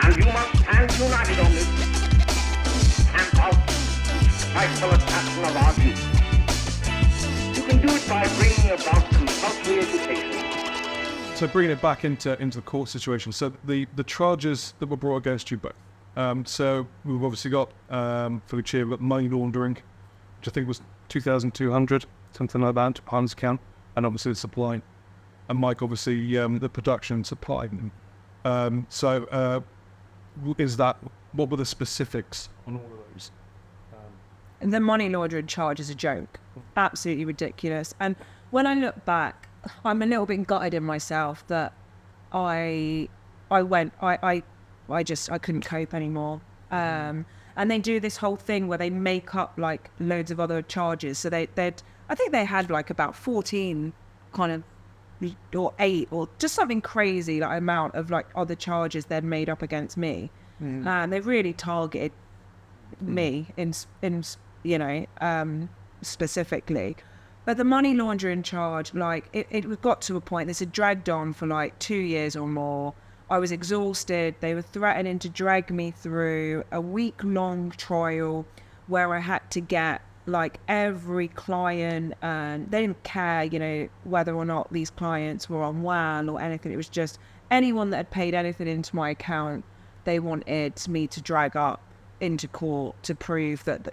And you must stand united on this and out rightful assassin of our youth. You can do it by bringing about compulsory education. So bringing it back into the court situation, so the charges that were brought against you both. So we've obviously got, for Lucia, we've got money laundering, which I think was 2,200, something like that, to Hans account, and obviously the supply. And Mike, obviously, the production and supply. What were the specifics on all of those? And the money laundering charge is a joke. Absolutely ridiculous. And when I look back, I'm a little bit gutted in myself that I couldn't cope anymore. And they do this whole thing where they make up like loads of other charges. So I think they had like about 14 kind of, or 8 or just something crazy, like amount of like other charges they'd made up against me. And they really targeted me in specifically. But the money laundering charge, like it got to a point, this had dragged on for like 2 years or more. I was exhausted. They were threatening to drag me through a week-long trial where I had to get like every client, and they didn't care, whether or not these clients were on WAN or anything. It was just anyone that had paid anything into my account, they wanted me to drag up into court to prove that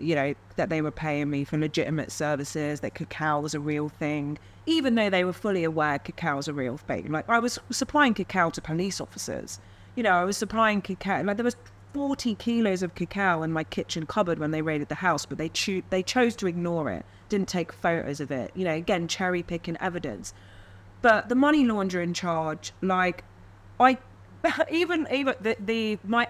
that they were paying me for legitimate services, that cacao was a real thing, even though they were fully aware cacao was a real thing. Like, I was supplying cacao to police officers. I was supplying cacao. Like, there was 40 kilos of cacao in my kitchen cupboard when they raided the house, but they chose to ignore it, didn't take photos of it. Again, cherry picking evidence. But the money laundering charge, like, my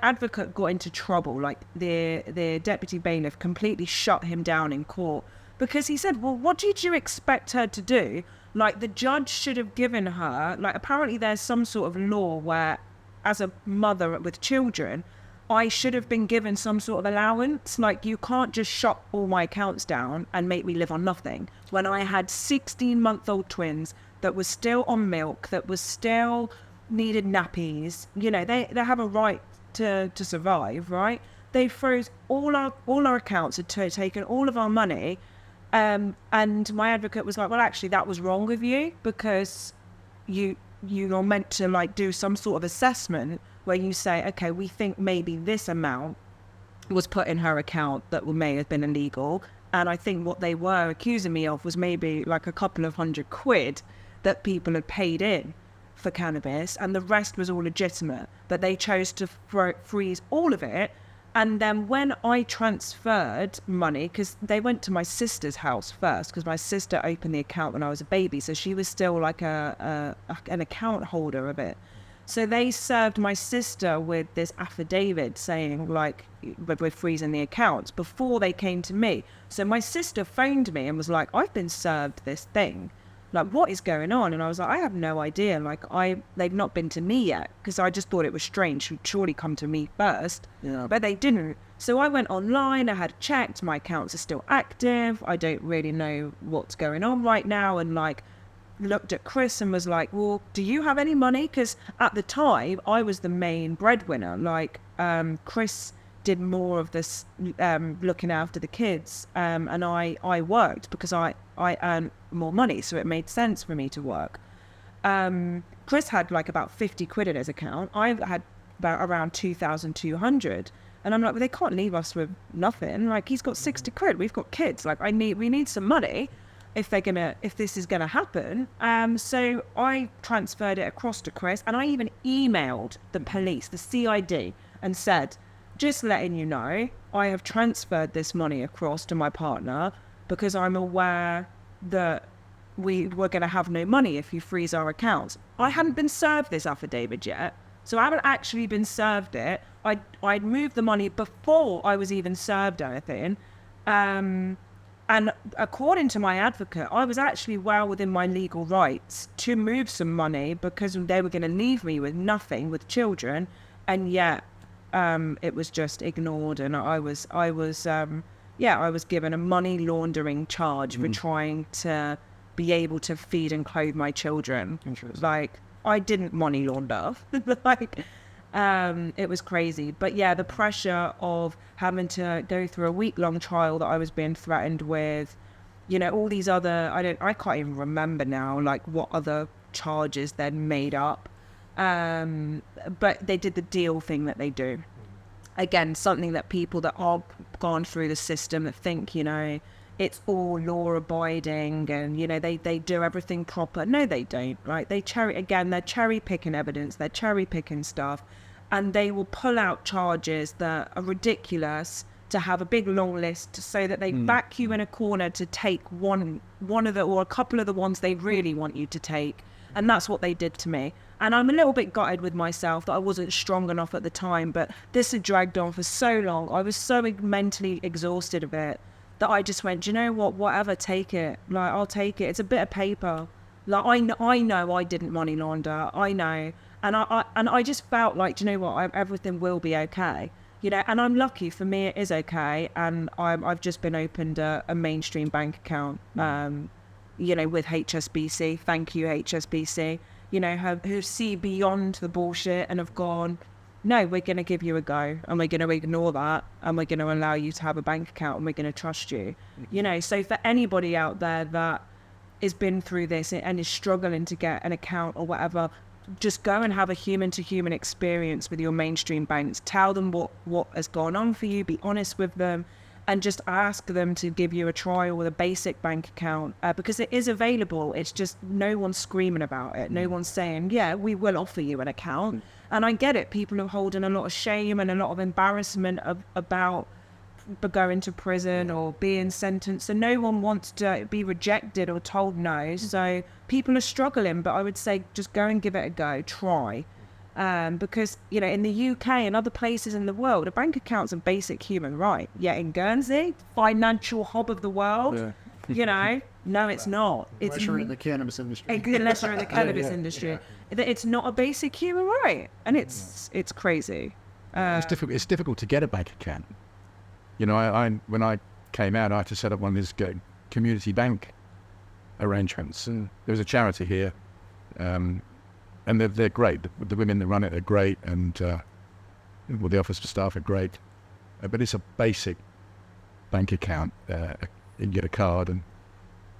advocate got into trouble. Like, the deputy bailiff completely shut him down in court because he said, well, what did you expect her to do? Like, the judge should have given her, like, apparently there's some sort of law where, as a mother with children, I should have been given some sort of allowance. Like, you can't just shut all my accounts down and make me live on nothing. When I had 16-month-old twins that were still on milk, that was still needed nappies, they have a right to survive, right? They froze all our accounts, had taken all of our money, and my advocate was like, well, actually, that was wrong of you, because you're meant to like do some sort of assessment where you say, okay, we think maybe this amount was put in her account that may have been illegal, and I think what they were accusing me of was maybe like a couple of £100 that people had paid in for cannabis, and the rest was all legitimate, but they chose to freeze all of it. And then when I transferred money, because they went to my sister's house first, because my sister opened the account when I was a baby, so she was still like an account holder of it. So they served my sister with this affidavit saying, like, we're freezing the accounts before they came to me. So my sister phoned me and was like, I've been served this thing. Like, what is going on? And I was like, I have no idea. Like, they've not been to me yet, because I just thought it was strange. She'd surely come to me first. Yeah. But they didn't. So I went online. I had checked. My accounts are still active. I don't really know what's going on right now. And, like, looked at Chris and was like, well, do you have any money? Because at the time, I was the main breadwinner. Like, Chris did more of this looking after the kids, and I worked because I earned more money, so it made sense for me to work. Chris had like about £50 in his account. I had around 2,200, and I'm like, well, they can't leave us with nothing. Like, he's got £60. We've got kids. Like, we need some money if this is gonna happen. So I transferred it across to Chris, and I even emailed the police, the CID, and said, just letting you know, I have transferred this money across to my partner because I'm aware that we're going to have no money if you freeze our accounts. I hadn't been served this affidavit yet, so I haven't actually been served it. I'd moved the money before I was even served anything. And according to my advocate, I was actually well within my legal rights to move some money because they were going to leave me with nothing, with children, and yet it was just ignored, and I was given a money laundering charge for trying to be able to feed and clothe my children. Like, I didn't money launder. Like, It was crazy. But yeah, the pressure of having to go through a week-long trial that I was being threatened with, you know, all these other, I can't even remember now, like what other charges they'd made up. But they did the deal thing that they do. Again, something that people that are gone through the system that think, you know, it's all law abiding and, you know, they do everything proper. No, they don't, right? They're cherry picking evidence, they're cherry picking stuff, and they will pull out charges that are ridiculous to have a big long list so that they back you in a corner to take one of the, or a couple of the ones they really want you to take. And that's what they did to me. And I'm a little bit gutted with myself that I wasn't strong enough at the time, but this had dragged on for so long. I was so mentally exhausted of it that I just went, do you know what, whatever, take it. Like, I'll take it. It's a bit of paper. Like, I know I didn't money launder. I know. And I just felt like, do you know what, everything will be okay. You know, and I'm lucky, for me it is okay. And I've just been opened a mainstream bank account, you know, with HSBC. Thank you, HSBC. You know, who see beyond the bullshit and have gone, no, we're going to give you a go, and we're going to ignore that, and we're going to allow you to have a bank account, and we're going to trust you. You know, so for anybody out there that has been through this and is struggling to get an account or whatever, just go and have a human-to-human experience with your mainstream banks. Tell them what has gone on for you, be honest with them, and just ask them to give you a trial with a basic bank account, because it is available. It's just no one's screaming about it. No one's saying, yeah, we will offer you an account. And I get it. People are holding a lot of shame and a lot of embarrassment about going to prison or being sentenced. And no one wants to be rejected or told no. So people are struggling, but I would say just go and give it a go. Try. Because, you know, in the UK and other places in the world, a bank account's a basic human right. Yet in Guernsey, financial hub of the world, you know, no, it's not. It's unless you're in the cannabis industry. Unless you're in the cannabis industry. It's not a basic human right. And it's crazy. It's difficult to get a bank account. You know, I when I came out, I had to set up one of these community bank arrangements. And there was a charity here, and they're great. The women that run it are great, and well, the office staff are great. But it's a basic bank account. You get a card, and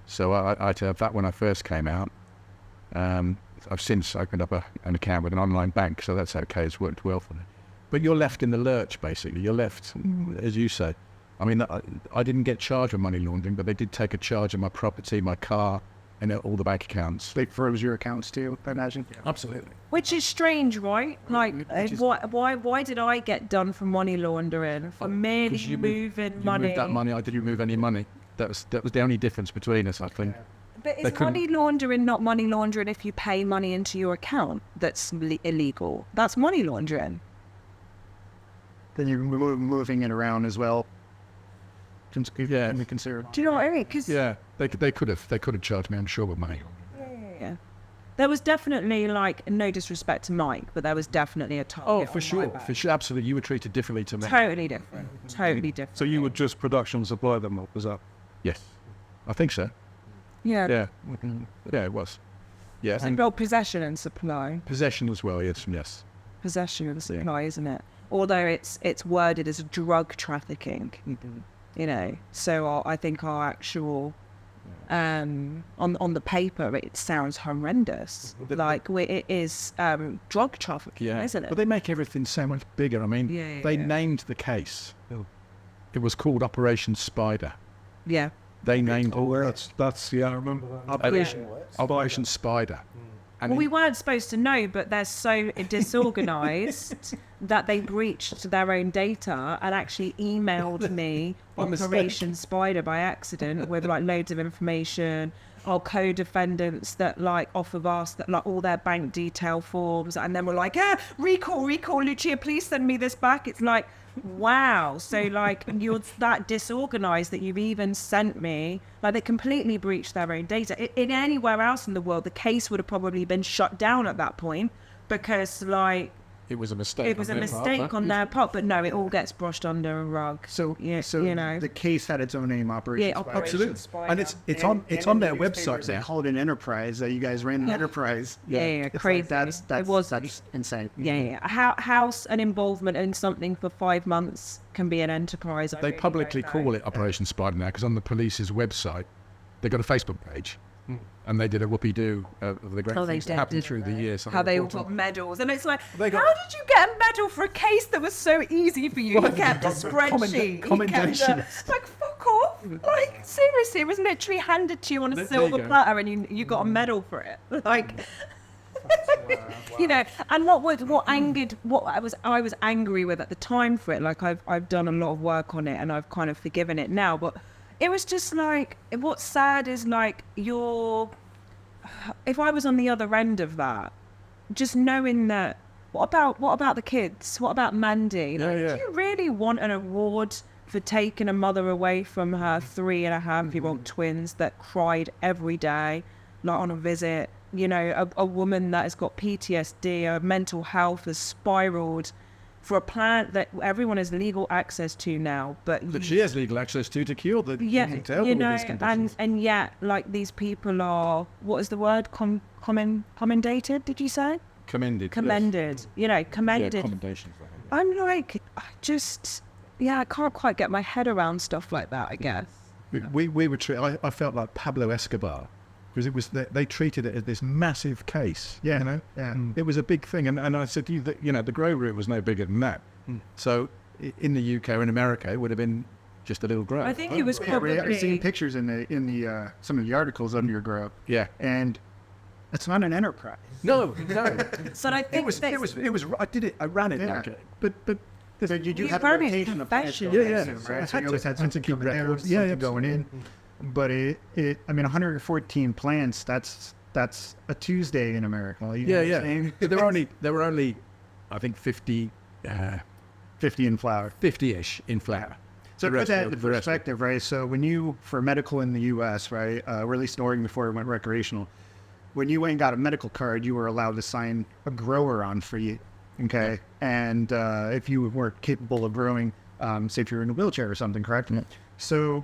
so I had to have that when I first came out. I've since opened up an account with an online bank, so that's okay. It's worked well for me. But you're left in the lurch, basically. You're left, as you say. I mean, I didn't get charged with money laundering, but they did take a charge of my property, my car, and all the bank accounts. They froze your accounts too, I imagine. Yeah. Absolutely. Which is strange, right? Like, why did I get done for money laundering? For merely moving money? You moved that money. I didn't move any money. That was the only difference between us, I think. But is money laundering not money laundering if you pay money into your account that's illegal? That's money laundering. Then you're moving it around as well. Yeah, consider. Do you know what I mean? Yeah, they could have charged me, I'm sure, with money. Yeah. There was definitely, like, no disrespect to Mike, but there was definitely a target. Oh, for sure, absolutely. You were treated differently to me. Totally different. Totally different. So you would just production supply them, was that? Yes, I think so. Yeah. Yeah, yeah, it was. Yeah, And well, possession and supply. possession as well. Yes. Possession and supply, isn't it? Although it's worded as drug trafficking. You know, so I think our actual on the paper it sounds horrendous. Like it is drug trafficking, isn't it? But they make everything so much bigger. I mean, they named the case. It was called Operation Spider. Yeah. They named. Oh, that's I remember that. Operation Spider. And Well, we weren't supposed to know, but they're so disorganised that they breached their own data and actually emailed me Operation Spider by accident with like loads of information, our co-defendants that like off of us, that like all their bank detail forms, and then we're like, recall, Lucia, please send me this back. It's like, wow. So like you're that disorganized that you've even sent me, like they completely breached their own data. In anywhere else in the world, the case would have probably been shut down at that point, because like it was a mistake. It was a mistake on their part, but no, it all gets brushed under a rug. So, Yeah, so you know. the case had its own name, Operation Yeah, Spider. Operation Absolutely. Spider. And it's on their website They now. called it an enterprise. That you guys ran an enterprise. Yeah, It's like, crazy. that's It was. that's insane. Yeah. House and involvement in something for 5 months can be an enterprise. I They really publicly don't know. call it Operation Spider now because on the police's website, they've got a Facebook page. And they did a whoopee-doo of the great Oh, they things that did, happened didn't through the years. How they all got medals, and it's like, They got- how did you get a medal for a case that was so easy for you? You kept a spreadsheet. commendations. Like, fuck off! Like, seriously, it was literally handed to you on a There you silver go. platter, and you got a medal for it. Like, you know. And what I was angry with at the time for it. Like, I've done a lot of work on it, and I've kind of forgiven it now, but. It was just like, what's sad is like if I was on the other end of that, just knowing that, what about the kids? What about Mandy? Yeah, Like, yeah. do you really want an award for taking a mother away from her 3.5-year-old twins that cried every day, like on a visit? You know, a woman that has got PTSD, her mental health has spiraled for a plant that everyone has legal access to now, but That she has legal access to cure the yeah, to help you with know, these conditions. and yet, like, these people are, what is the word? Commendated? Did you say? Commended. Commended. You know, Yes. commended. Yeah, commendations. I'm like, I can't quite get my head around stuff like that, I guess. We were I felt like Pablo Escobar because it was they treated it as this massive case. Yeah, you know, yeah. It was a big thing, and I said to you that the grow room was no bigger than that. So in the UK or in America, it would have been just a little grow. I think it was Yeah, I've seen probably. pictures in the some of the articles of your grow, Yeah. and it's not an enterprise. No. So I think it was. I did it. I ran it. Yeah. Okay. But So you do You have a burn it rotation of plants, professional. though, Yeah, I yeah. assume, right? I So had you always to- had had to something keep coming out, records. Yeah, something going in. But I mean, 114 plants. That's a Tuesday in America. You know Yeah, what I'm yeah. saying? There were only, I think 50, 50 in flower. 50-ish in flower. So The put rest that were- in the rest were- perspective, right? So when you, for medical in the U.S., right, or at least in Oregon before it went recreational, when you went and got a medical card, you were allowed to sign a grower on for you, okay? And if you weren't capable of growing, say if you're in a wheelchair or something, correct? So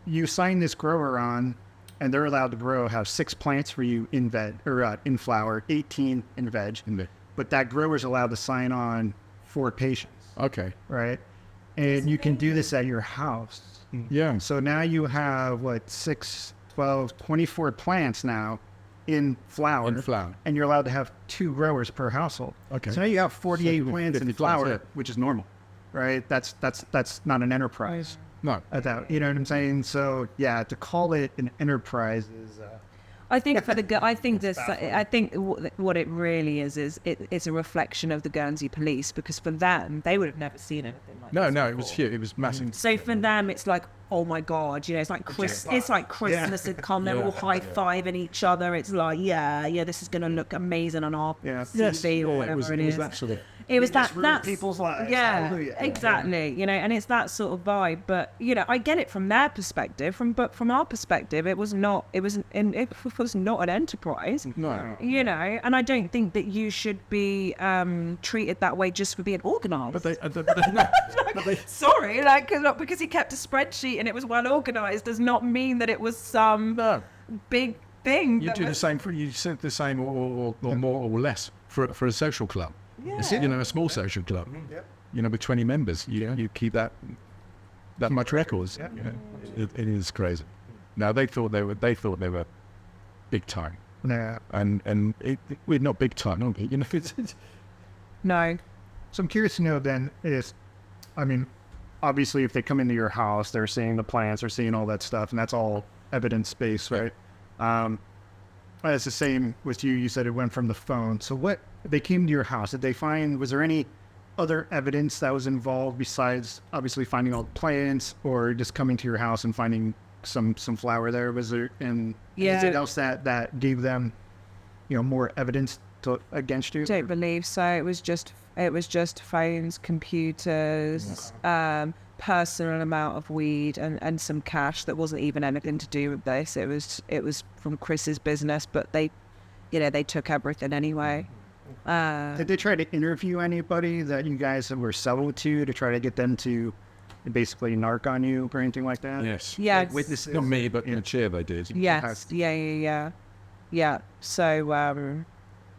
you sign this grower on, and they're allowed to have 6 plants for you in veg or in flower, 18 in veg. But that grower's allowed to sign on 4 patients, Okay. right? And you can do this at your house. Yeah. So now you have, 6, 12, 24 plants now in flower. In flower. And you're allowed to have 2 growers per household. Okay. So now you have 48 So plants 50 in plants, flower, yeah. which is normal, right? That's not an enterprise. No. At that, you know what I'm saying? So yeah, to call it an enterprise is... I think what it really is it's a reflection of the Guernsey police, because for them, they would have never seen anything like this. No, it was huge. It was massive. So for them, it's like, oh my God, it's like Christmas had come. They're all high-fiving each other. It's like, yeah, this is going to look amazing on our TV or whatever it is. that sort of. It was just that. ruined That's people's lives. Yeah, Hallelujah. exactly. And it's that sort of vibe. But I get it from their perspective. But from our perspective, it was not. It was not an enterprise. No. And I don't think that you should be treated that way just for being organised. But they, Sorry, because he kept a spreadsheet and it was well organised does not mean that it was some no. big thing. You that do the was- same you said the same or more or less for a social club. Yeah. A small social club. With 20 members, you keep that much records. It is crazy. Now they thought they were big time, Yeah. and we're not big time, aren't we? It's No. So I'm curious to know then obviously if they come into your house, they're seeing the plants, they're seeing all that stuff, and that's all evidence-based, right? It's the same with you. You said it went from the phone. So what, they came to your house, was there any other evidence that was involved besides obviously finding all the plants or just coming to your house and finding some flower there? Was there anything else that gave them, more evidence against you? Don't believe so. It was just phones, computers, personal amount of weed and some cash that wasn't even anything to do with this. It was from Chris's business, but they took everything anyway. Did they try to interview anybody that you guys were selling to try to get them to basically narc on you or anything like that? Yes. Yeah. Like witnesses? Not me, but in the chair they did. Yes. Yeah. So,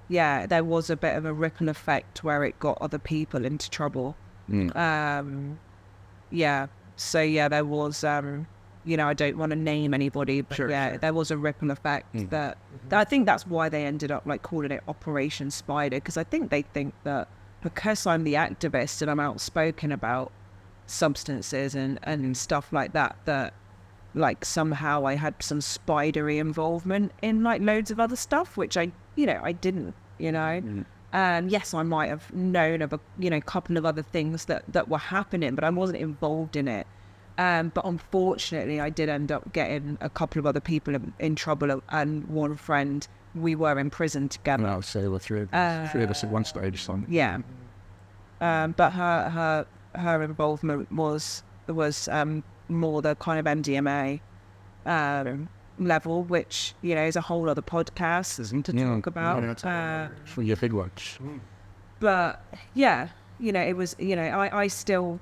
yeah, there was a bit of a ripple effect where it got other people into trouble. Yeah. So, yeah, there was, you know, I don't want to name anybody, but Sure. there was a ripple effect that I think that's why they ended up like calling it Operation Spider, because I think they think that because I'm the activist and I'm outspoken about substances and stuff like that, that like somehow I had some spidery involvement in like loads of other stuff, which I didn't, you know. Yes, I might have known of a couple of other things that were happening, but I wasn't involved in it. But unfortunately, I did end up getting a couple of other people in trouble, and one friend, we were in prison together. No, so there were three of us at one stage. So. Yeah. But her involvement was more the kind of MDMA level, which, you know, is a whole other podcast, isn't it, to talk about. For your big ones. But yeah, you know, it was, you know, I still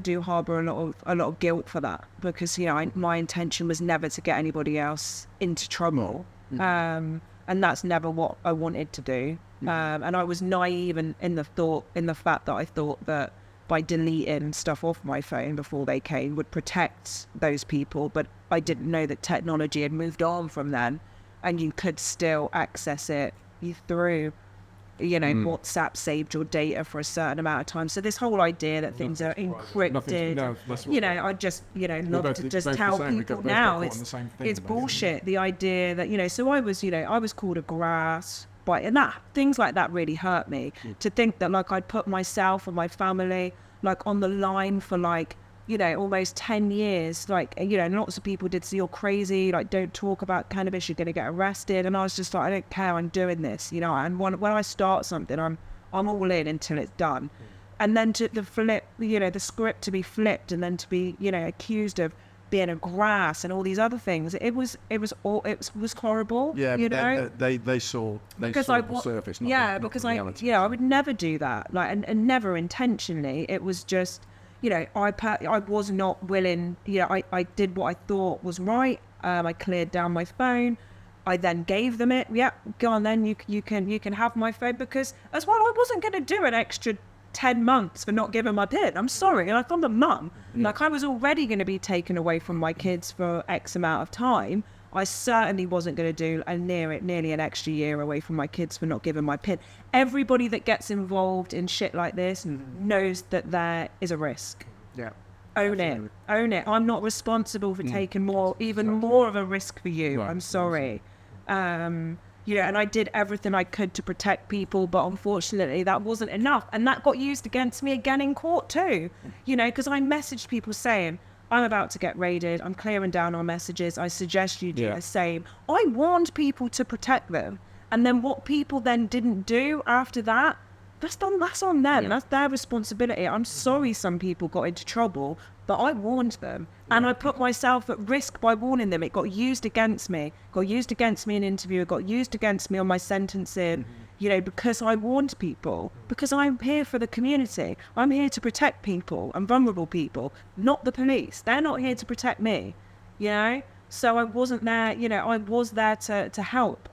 do harbour a lot of guilt for that, because, you know, my intention was never to get anybody else into trouble. And that's never what I wanted to do. And I was naive in the fact that I thought that by deleting stuff off my phone before they came would protect those people, but I didn't know that technology had moved on from then, and you could still access it through, you know, WhatsApp saved your data for a certain amount of time. So this whole idea that things are encrypted, you know, I just, you know, love to just tell people now it's bullshit. The idea that, you know, so I was called a grass, but and that things like that really hurt me. To think that like I'd put myself and my family like on the line for like, you know, almost 10 years, like, you know, lots of people did say you're crazy, like, don't talk about cannabis, you're going to get arrested. And I was just like, I don't care, I'm doing this, you know. And when I start something, I'm all in until it's done. And then to the flip, you know, the script to be flipped, and then to be, you know, accused of being a grass and all these other things, it was horrible. Yeah, you know, they saw the surface. Because I would never do that, like, and never intentionally. It was just, you know, I was not willing. You know, I did what I thought was right. I cleared down my phone. I then gave them it. Yeah, go on then. You can have my phone, because as well, I wasn't going to do an extra 10 months for not giving my PIN. I'm sorry. Like, I'm a mum. Like, I was already going to be taken away from my kids for X amount of time. I certainly wasn't going to do nearly an extra year away from my kids for not giving my PIN. Everybody that gets involved in shit like this knows that there is a risk. Yeah. Own it. I'm not responsible for taking more of a risk for you. Right. I'm sorry. You know, and I did everything I could to protect people, but unfortunately that wasn't enough. And that got used against me again in court too. You know, because I messaged people saying, I'm about to get raided, I'm clearing down our messages, I suggest you do the same. I warned people to protect them. And then what people then didn't do after that, that's on them. Yeah. That's their responsibility. I'm sorry some people got into trouble, but I warned them. And I put myself at risk by warning them. It got used against me. Got used against me in an interview. It got used against me on my sentencing, you know, because I warned people. Because I'm here for the community. I'm here to protect people and vulnerable people, not the police. They're not here to protect me, you know? So I wasn't there, you know, I was there to help.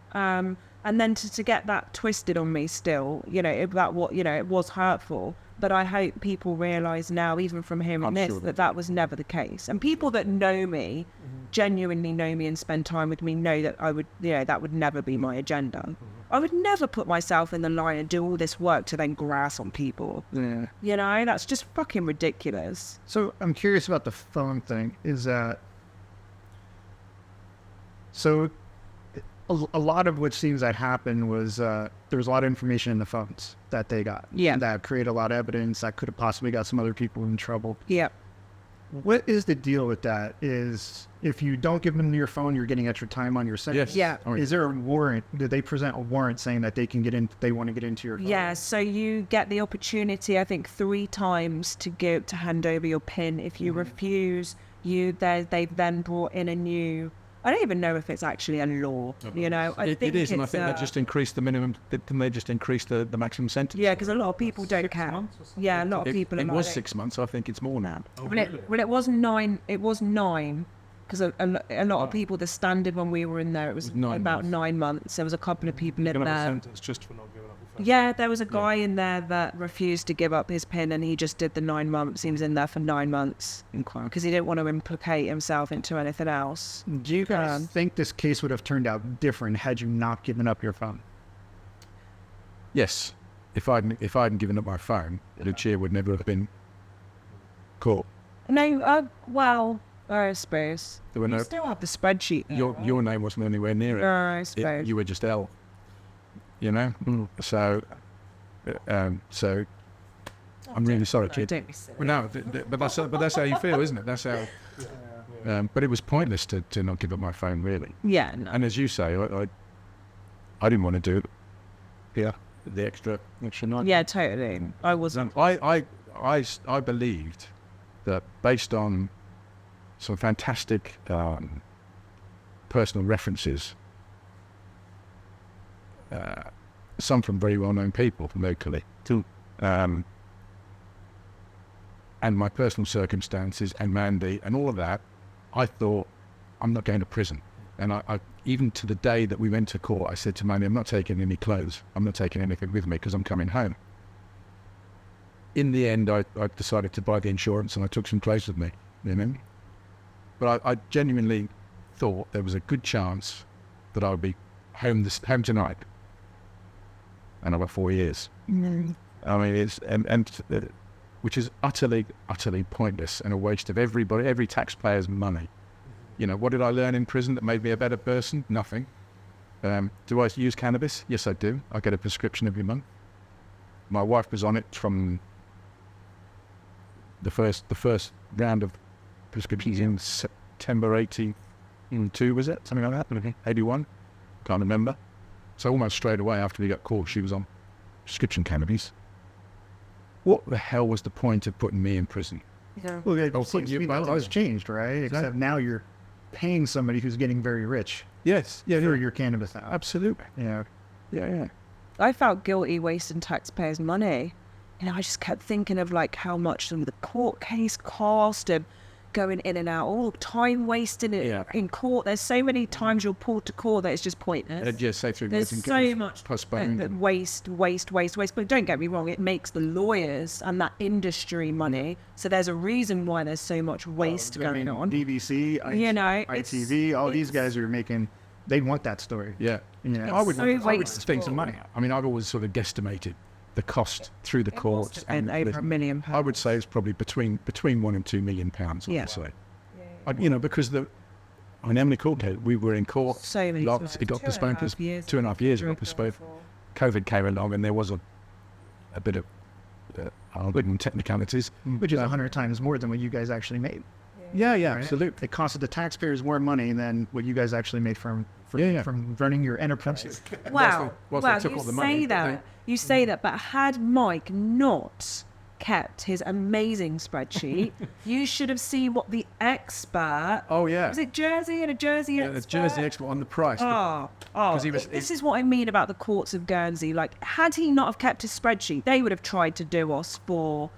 And then to get that twisted on me still, you know, it was hurtful. But I hope people realise now, even from hearing this, that was never the case. And people that know me, genuinely know me and spend time with me, know that that would never be my agenda. I would never put myself in the line and do all this work to then grass on people. Yeah. You know, that's just fucking ridiculous. So I'm curious about the phone thing. Is that... So... A lot of what seems that happened was there was a lot of information in the phones that they got. Yeah. That created a lot of evidence that could have possibly got some other people in trouble. Yeah. What is the deal with that? Is if you don't give them your phone, you're getting extra time on your sentence? Yes. Yeah. Is there a warrant? Did they present a warrant saying that they can get in? They want to get into your phone? Yeah. So you get the opportunity, I think, 3 times to hand over your PIN. If you refuse, they've then brought in a new I don't even know if it's actually a law. You know, I think It is, and I it's, think they just increased the minimum. Didn't they just increase the maximum sentence? yeah, because a lot of people don't care. Yeah, a lot of people. It are was like, 6 months. I think it's more now. Well, it was 9. It was 9 because a lot of people. The standard when we were in there, it was 9 about months. 9 months. There was a couple of people in Gonna have a there. sentence just for not giving up the phone. Yeah, there was a guy in there that refused to give up his PIN, and he just did the 9 months. He was in there for 9 months because he didn't want to implicate himself into anything else. Do you guys think this case would have turned out different had you not given up your phone? Yes, if I hadn't given up my phone, Lucia would never have been caught. No, well, I suppose. There were You no. still have the spreadsheet. Your name wasn't anywhere near it. I suppose. You were just L. You know. So I'm really sorry, kid. Don't be silly. Well, no, but that's how you feel, isn't it? That's how. But it was pointless to not give up my phone, really. Yeah, no. And as you say, I didn't want to do it. Yeah, the extra night. Yeah, totally. I wasn't. I believed that based on some fantastic personal references, some from very well-known people locally, and my personal circumstances and Mandy and all of that, I thought, I'm not going to prison. And I even to the day that we went to court, I said to Mandy, I'm not taking any clothes. I'm not taking anything with me because I'm coming home. In the end, I decided to buy the insurance and I took some clothes with me, you know. But I genuinely thought there was a good chance that I would be home tonight. And over 4 years. I mean, it's which is utterly pointless and a waste of every taxpayer's money. You know, what did I learn in prison that made me a better person? Nothing. Do I use cannabis? Yes, I do. I get a prescription every month. My wife was on it from the first round of prescriptions in September 82, was it? Something like that? 81? Can't remember. So almost straight away after we got caught, she was on prescription cannabis. What the hell was the point of putting me in prison? Yeah. Well, it Oh, seems to you- me well, nothing's I- changed, right? Except now you're paying somebody who's getting very rich Yes. Yeah. for your cannabis out. Absolutely. Yeah. Yeah. I felt guilty wasting taxpayers' money. You know, I just kept thinking of like how much some of the court case cost and going in and out, all time wasting it Yeah. in court. There's so many times you're pulled to court that it's just pointless. Just say through There's meeting, so getting much postponed. that waste. But don't get me wrong, it makes the lawyers and that industry money. So there's a reason why there's so much waste going on. DVC, You know, ITV, all these it's- guys are making. They want that story. Yeah. Yeah. I would so spend some money. I mean, I've always sort of guesstimated the cost through the courts. And over £1 million. I would say it's probably between £1 and £2 million. I Yeah. would say. You know, because how many court cases we were in court. So many Lots. times. It got 2.5 postponed. years. 2.5 years it got postponed. COVID came along, and there was a bit of technicalities. Which is 100 times more than what you guys actually made. Yeah, Right? absolutely. It costed the taxpayers more money than what you guys actually made from running your enterprise. Wow. Whilst they Wow, took you all the money, say but that. You say that, but had Mike not kept his amazing spreadsheet, you should have seen what the expert. Oh yeah. Was it Jersey and a Jersey The expert? Jersey expert on the price. This is what I mean about the courts of Guernsey. Like, had he not have kept his spreadsheet, they would have tried to do us for,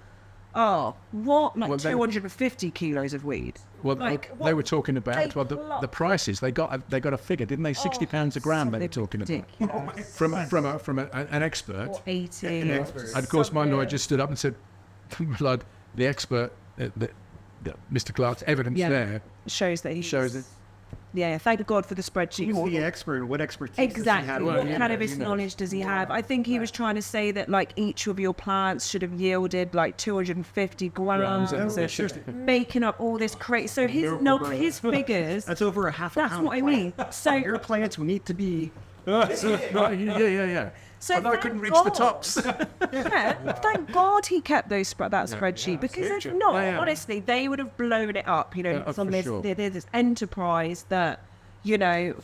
Well, they- 250 kilos of weed. Well, Like, they what were talking about they the plot. prices. They got a figure, didn't they? £60 a gram. They were talking about from an expert. 80. And of course, my lawyer just stood up and said, "Blood, the expert, Mr. Clarke's evidence Yeah. there Shows that he shows it." Yeah, thank God for the spreadsheet. Who's the expert? What expertise does he Exactly. have? What yeah, cannabis you know. knowledge does he have? I think he was trying to say that like each of your plants should have yielded like 250 grams of making up all this crazy. So his figures. That's over a half a That's pound what I plant. mean. So Your plants need to be. Yeah. So Although I thank couldn't reach God. the tops. Yeah, thank God he kept that spreadsheet, because if not, Yeah. honestly, they would have blown it up. You know, for from this, sure. there's this enterprise that, you know,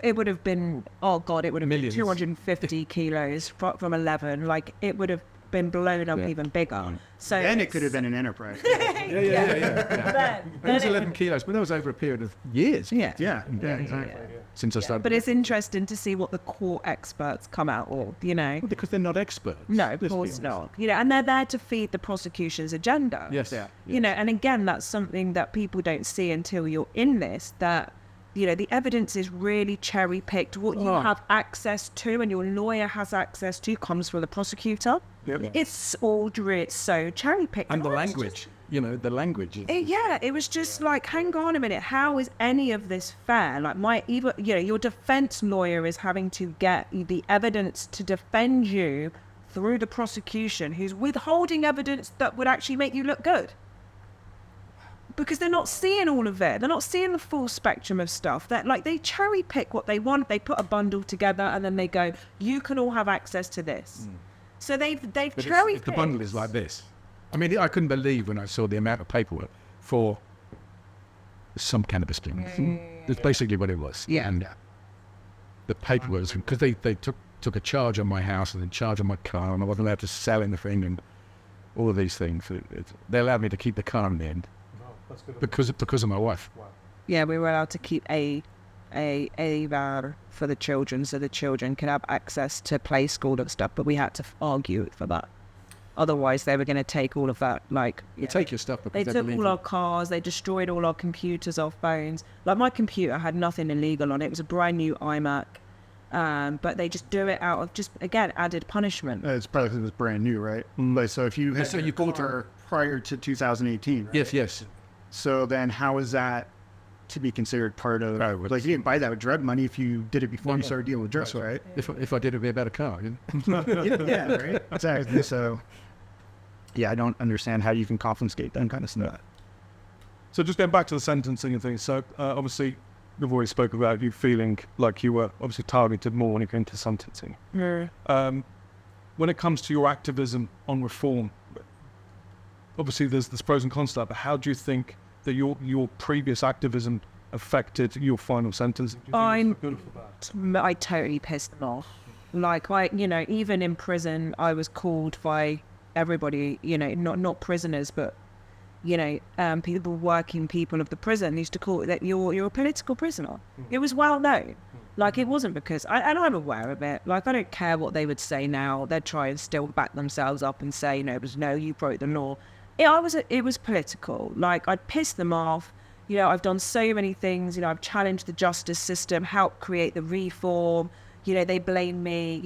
it would have been, oh God, it would have Millions. been 250 kilos from 11. Like, it would have been blown up even bigger. So Then it could have been an enterprise. It was 11 kilos, but that was over a period of years. Yeah. Yeah, exactly. Since I started. But it's interesting to see what the court experts come out with, you know. Well, because they're not experts. No, of Let's be course honest. not. You know, and they're there to feed the prosecution's agenda. Yes. You know, and again, that's something that people don't see until you're in this, that, you know, the evidence is really cherry picked. What you have access to and your lawyer has access to comes from the prosecutor. Yep. It's all so cherry picked. And the language, the language. It was just like, hang on a minute, how is any of this fair? Like your defense lawyer is having to get the evidence to defend you through the prosecution, who's withholding evidence that would actually make you look good. Because they're not seeing all of it. They're not seeing the full spectrum of stuff. That like they cherry pick what they want. They put a bundle together and then they go, you can all have access to this. So they've cherry If the picked. bundle is like this. I mean, I couldn't believe when I saw the amount of paperwork for some cannabis things. That's basically what it was. Yeah. And the paperwork, because they took a charge on my house and then charge on my car, and I wasn't allowed to sell anything and all of these things. They allowed me to keep the car in the end. Because of my wife. Yeah, we were allowed to keep a van for the children, so the children could have access to play school and stuff. But we had to argue for that. Otherwise, they were going to take all of that. Like They take your stuff because they took believe all you. our cars. They destroyed all our computers, our phones. Like my computer had nothing illegal on it. It was a brand new iMac. But they just do it out of just again added punishment. It's probably because it was brand new, right? Like, so if you had So you bought her prior to 2018, right? Yes. So then how is that to be considered part of, Oh, well, like you didn't buy that with drug money if you did it before you started dealing with drugs, That's right? If I did, it'd be about a car. Yeah, right? Exactly. So, yeah, I don't understand how you can confiscate that kind of stuff. So just going back to the sentencing and things. So obviously, we've already spoke about you feeling like you were obviously targeted more when it came to sentencing. When it comes to your activism on reform, obviously there's pros and cons to that, but how do you think that your previous activism affected your final sentence? I totally pissed them off. Like even in prison, I was called by everybody, not prisoners, but people of the prison used to call it that you're a political prisoner. It was well known. Like it wasn't because, and I'm aware of it. Like I don't care what they would say now. They'd try and still back themselves up and say, you broke the law. It was political. Like I'd pissed them off. I've done so many things. I've challenged the justice system, helped create the reform. They blame me,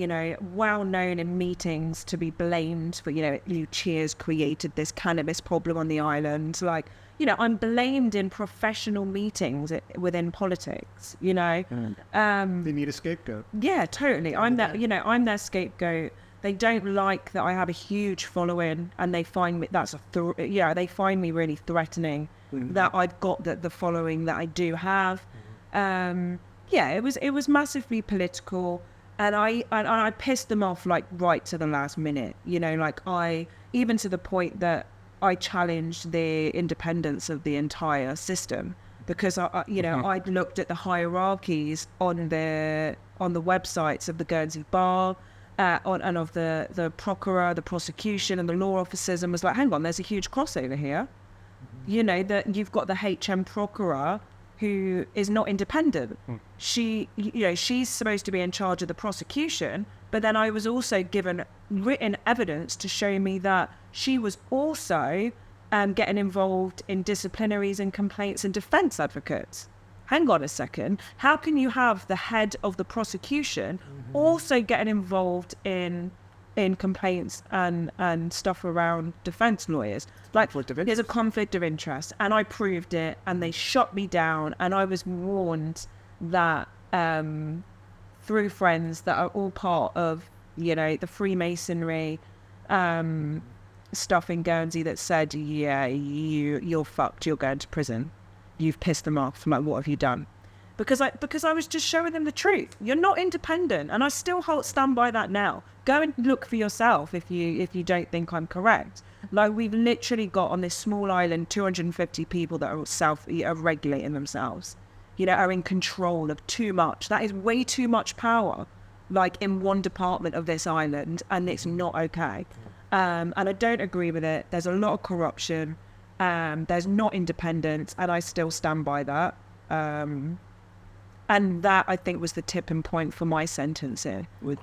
well known in meetings to be blamed for, Lucia's created this cannabis problem on the island. Like, I'm blamed in professional meetings within politics, They need a scapegoat. Yeah, totally. I'm their scapegoat. They don't like that I have a huge following, and they find me they find me really threatening that I've got the following that I do have. It was massively political, and I pissed them off like right to the last minute. Even to the point that I challenged the independence of the entire system, because I'd looked at the hierarchies on the websites of the Guernsey Bar. And of the procureur, the prosecution, and the law officers, and was like, hang on, there's a huge crossover here. That you've got the HM procureur who is not independent. She's supposed to be in charge of the prosecution, but then I was also given written evidence to show me that she was also getting involved in disciplinaries and complaints and defense advocates. Hang on a second. How can you have the head of the prosecution also getting involved in complaints and stuff around defense lawyers? Like, there's a conflict of interest, and I proved it, and they shot me down, and I was warned that through friends that are all part of, the Freemasonry stuff in Guernsey that said, yeah, you're fucked, you're going to prison. You've pissed them off. Like, what have you done? Because I was just showing them the truth. You're not independent, and I still stand by that now. Go and look for yourself if you don't think I'm correct. Like, we've literally got on this small island 250 people that are regulating themselves. Are in control of too much. That is way too much power. Like in one department of this island, and it's not okay. And I don't agree with it. There's a lot of corruption. There's not independence, and I still stand by that. And that, I think, was the tipping point for my sentencing. I'd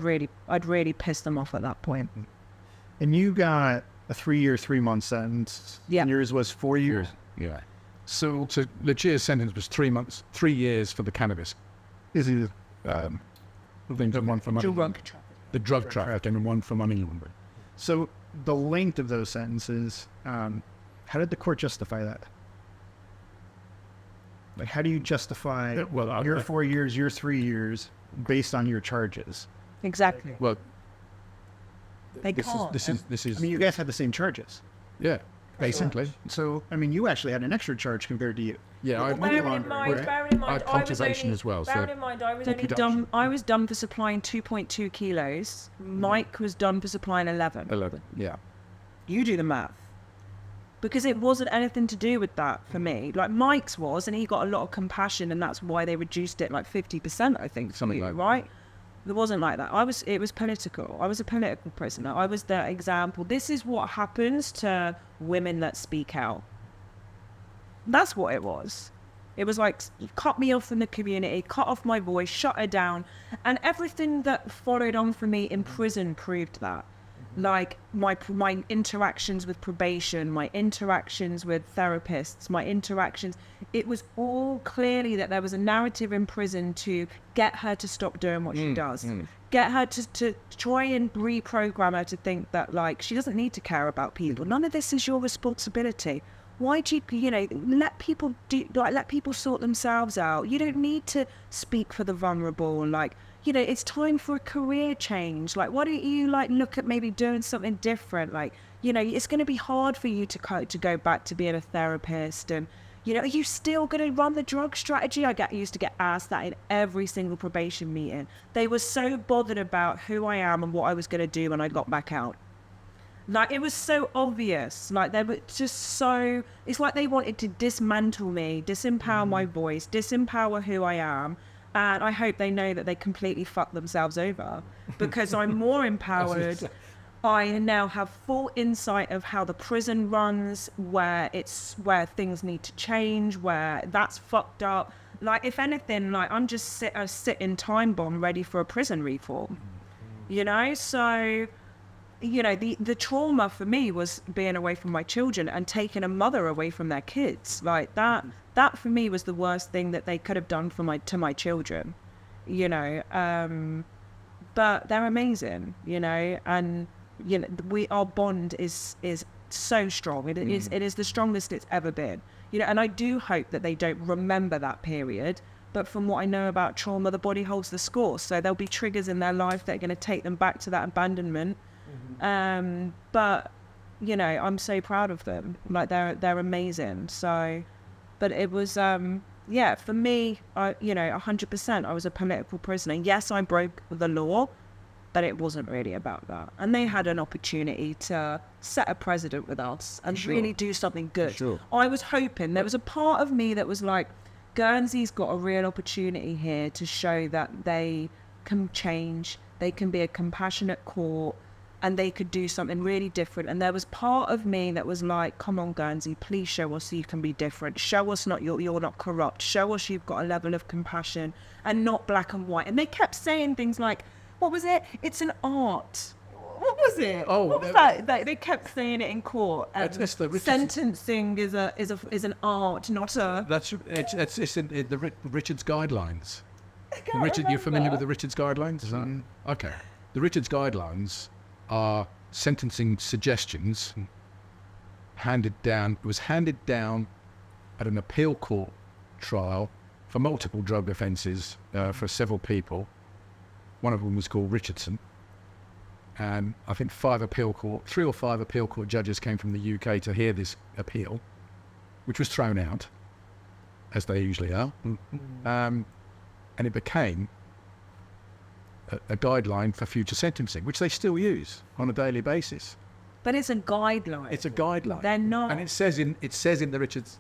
really pissed them off at that point. And you got a 3-year, 3-month sentence. Yeah. And yours was 4 years. Yeah. So Lucia's sentence was 3 months, 3 years for the cannabis. Is it? Things and one for money. The drug trafficking and one for money laundering. So the length of those sentences, how did the court justify that? Like, how do you justify your 4 years, your 3 years, based on your charges? Exactly. Well, They can't. This is. I mean, you guys had the same charges. Yeah, basically. So, I mean, you actually had an extra charge compared to you. Yeah, Bearing in mind, I had cultivation as well. Bearing So in mind, I was done for supplying 2.2 kilos. Mike was done for supplying 11. 11. Yeah. You do the math. Because it wasn't anything to do with that for me. Like Mike's was, and he got a lot of compassion, and that's why they reduced it like 50%, I think. Something like that. Right? It wasn't like that. It was political. I was a political prisoner. I was the example. This is what happens to women that speak out. That's what it was. It was like, cut me off from the community, cut off my voice, shut her down. And everything that followed on from me in prison proved that. Like my interactions with probation, my interactions with therapists, my interactions, it was all clearly that there was a narrative in prison to get her to stop doing what she does. Get her to try and reprogram her to think that, like, she doesn't need to care about people. None of this is your responsibility. Why do you let people let people sort themselves out? You don't need to speak for the vulnerable. Like, it's time for a career change. Like, why don't you look at maybe doing something different? Like, it's going to be hard for you to go back to being a therapist. And, are you still going to run the drug strategy? I used to get asked that in every single probation meeting. They were so bothered about who I am and what I was going to do when I got back out. Like, it was so obvious. Like, they were just so... It's like they wanted to dismantle me, disempower my voice, disempower who I am. And I hope they know that they completely fucked themselves over. Because I'm more empowered. I now have full insight of how the prison runs, where things need to change, where that's fucked up. Like, if anything, like, I'm just a sitting time bomb ready for a prison reform. So... the trauma for me was being away from my children and taking a mother away from their kids. Like that for me was the worst thing that they could have done to my children, but they're amazing, and our bond is so strong. It is the strongest it's ever been, and I do hope that they don't remember that period. But from what I know about trauma, the body holds the score. So there'll be triggers in their life that are going to take them back to that abandonment. But I'm so proud of them. Like, they're amazing. So, but it was for me, 100% I was a political prisoner. Yes, I broke the law, but it wasn't really about that. And they had an opportunity to set a precedent with us and really do something good. Sure. I was hoping, there was a part of me that was like, Guernsey's got a real opportunity here to show that they can change, they can be a compassionate court, and they could do something really different. And there was part of me that was like, come on, Guernsey, please show us you can be different. Show us you're not corrupt. Show us you've got a level of compassion and not black and white. And they kept saying things like, what was it? It's an art. What was it? Oh, what was that? They kept saying it in court. That's the sentencing is an art, not a... It's in the Richards Guidelines. You're familiar with the Richards Guidelines? Is that okay? The Richards Guidelines are sentencing suggestions handed down. It was handed down at an appeal court trial for multiple drug offences for several people. One of them was called Richardson, and I think 3 or 5 appeal court judges came from the UK to hear this appeal, which was thrown out, as they usually are, and it became a guideline for future sentencing, which they still use on a daily basis. But it's a guideline. It's a guideline. They're not. And it says in the Richards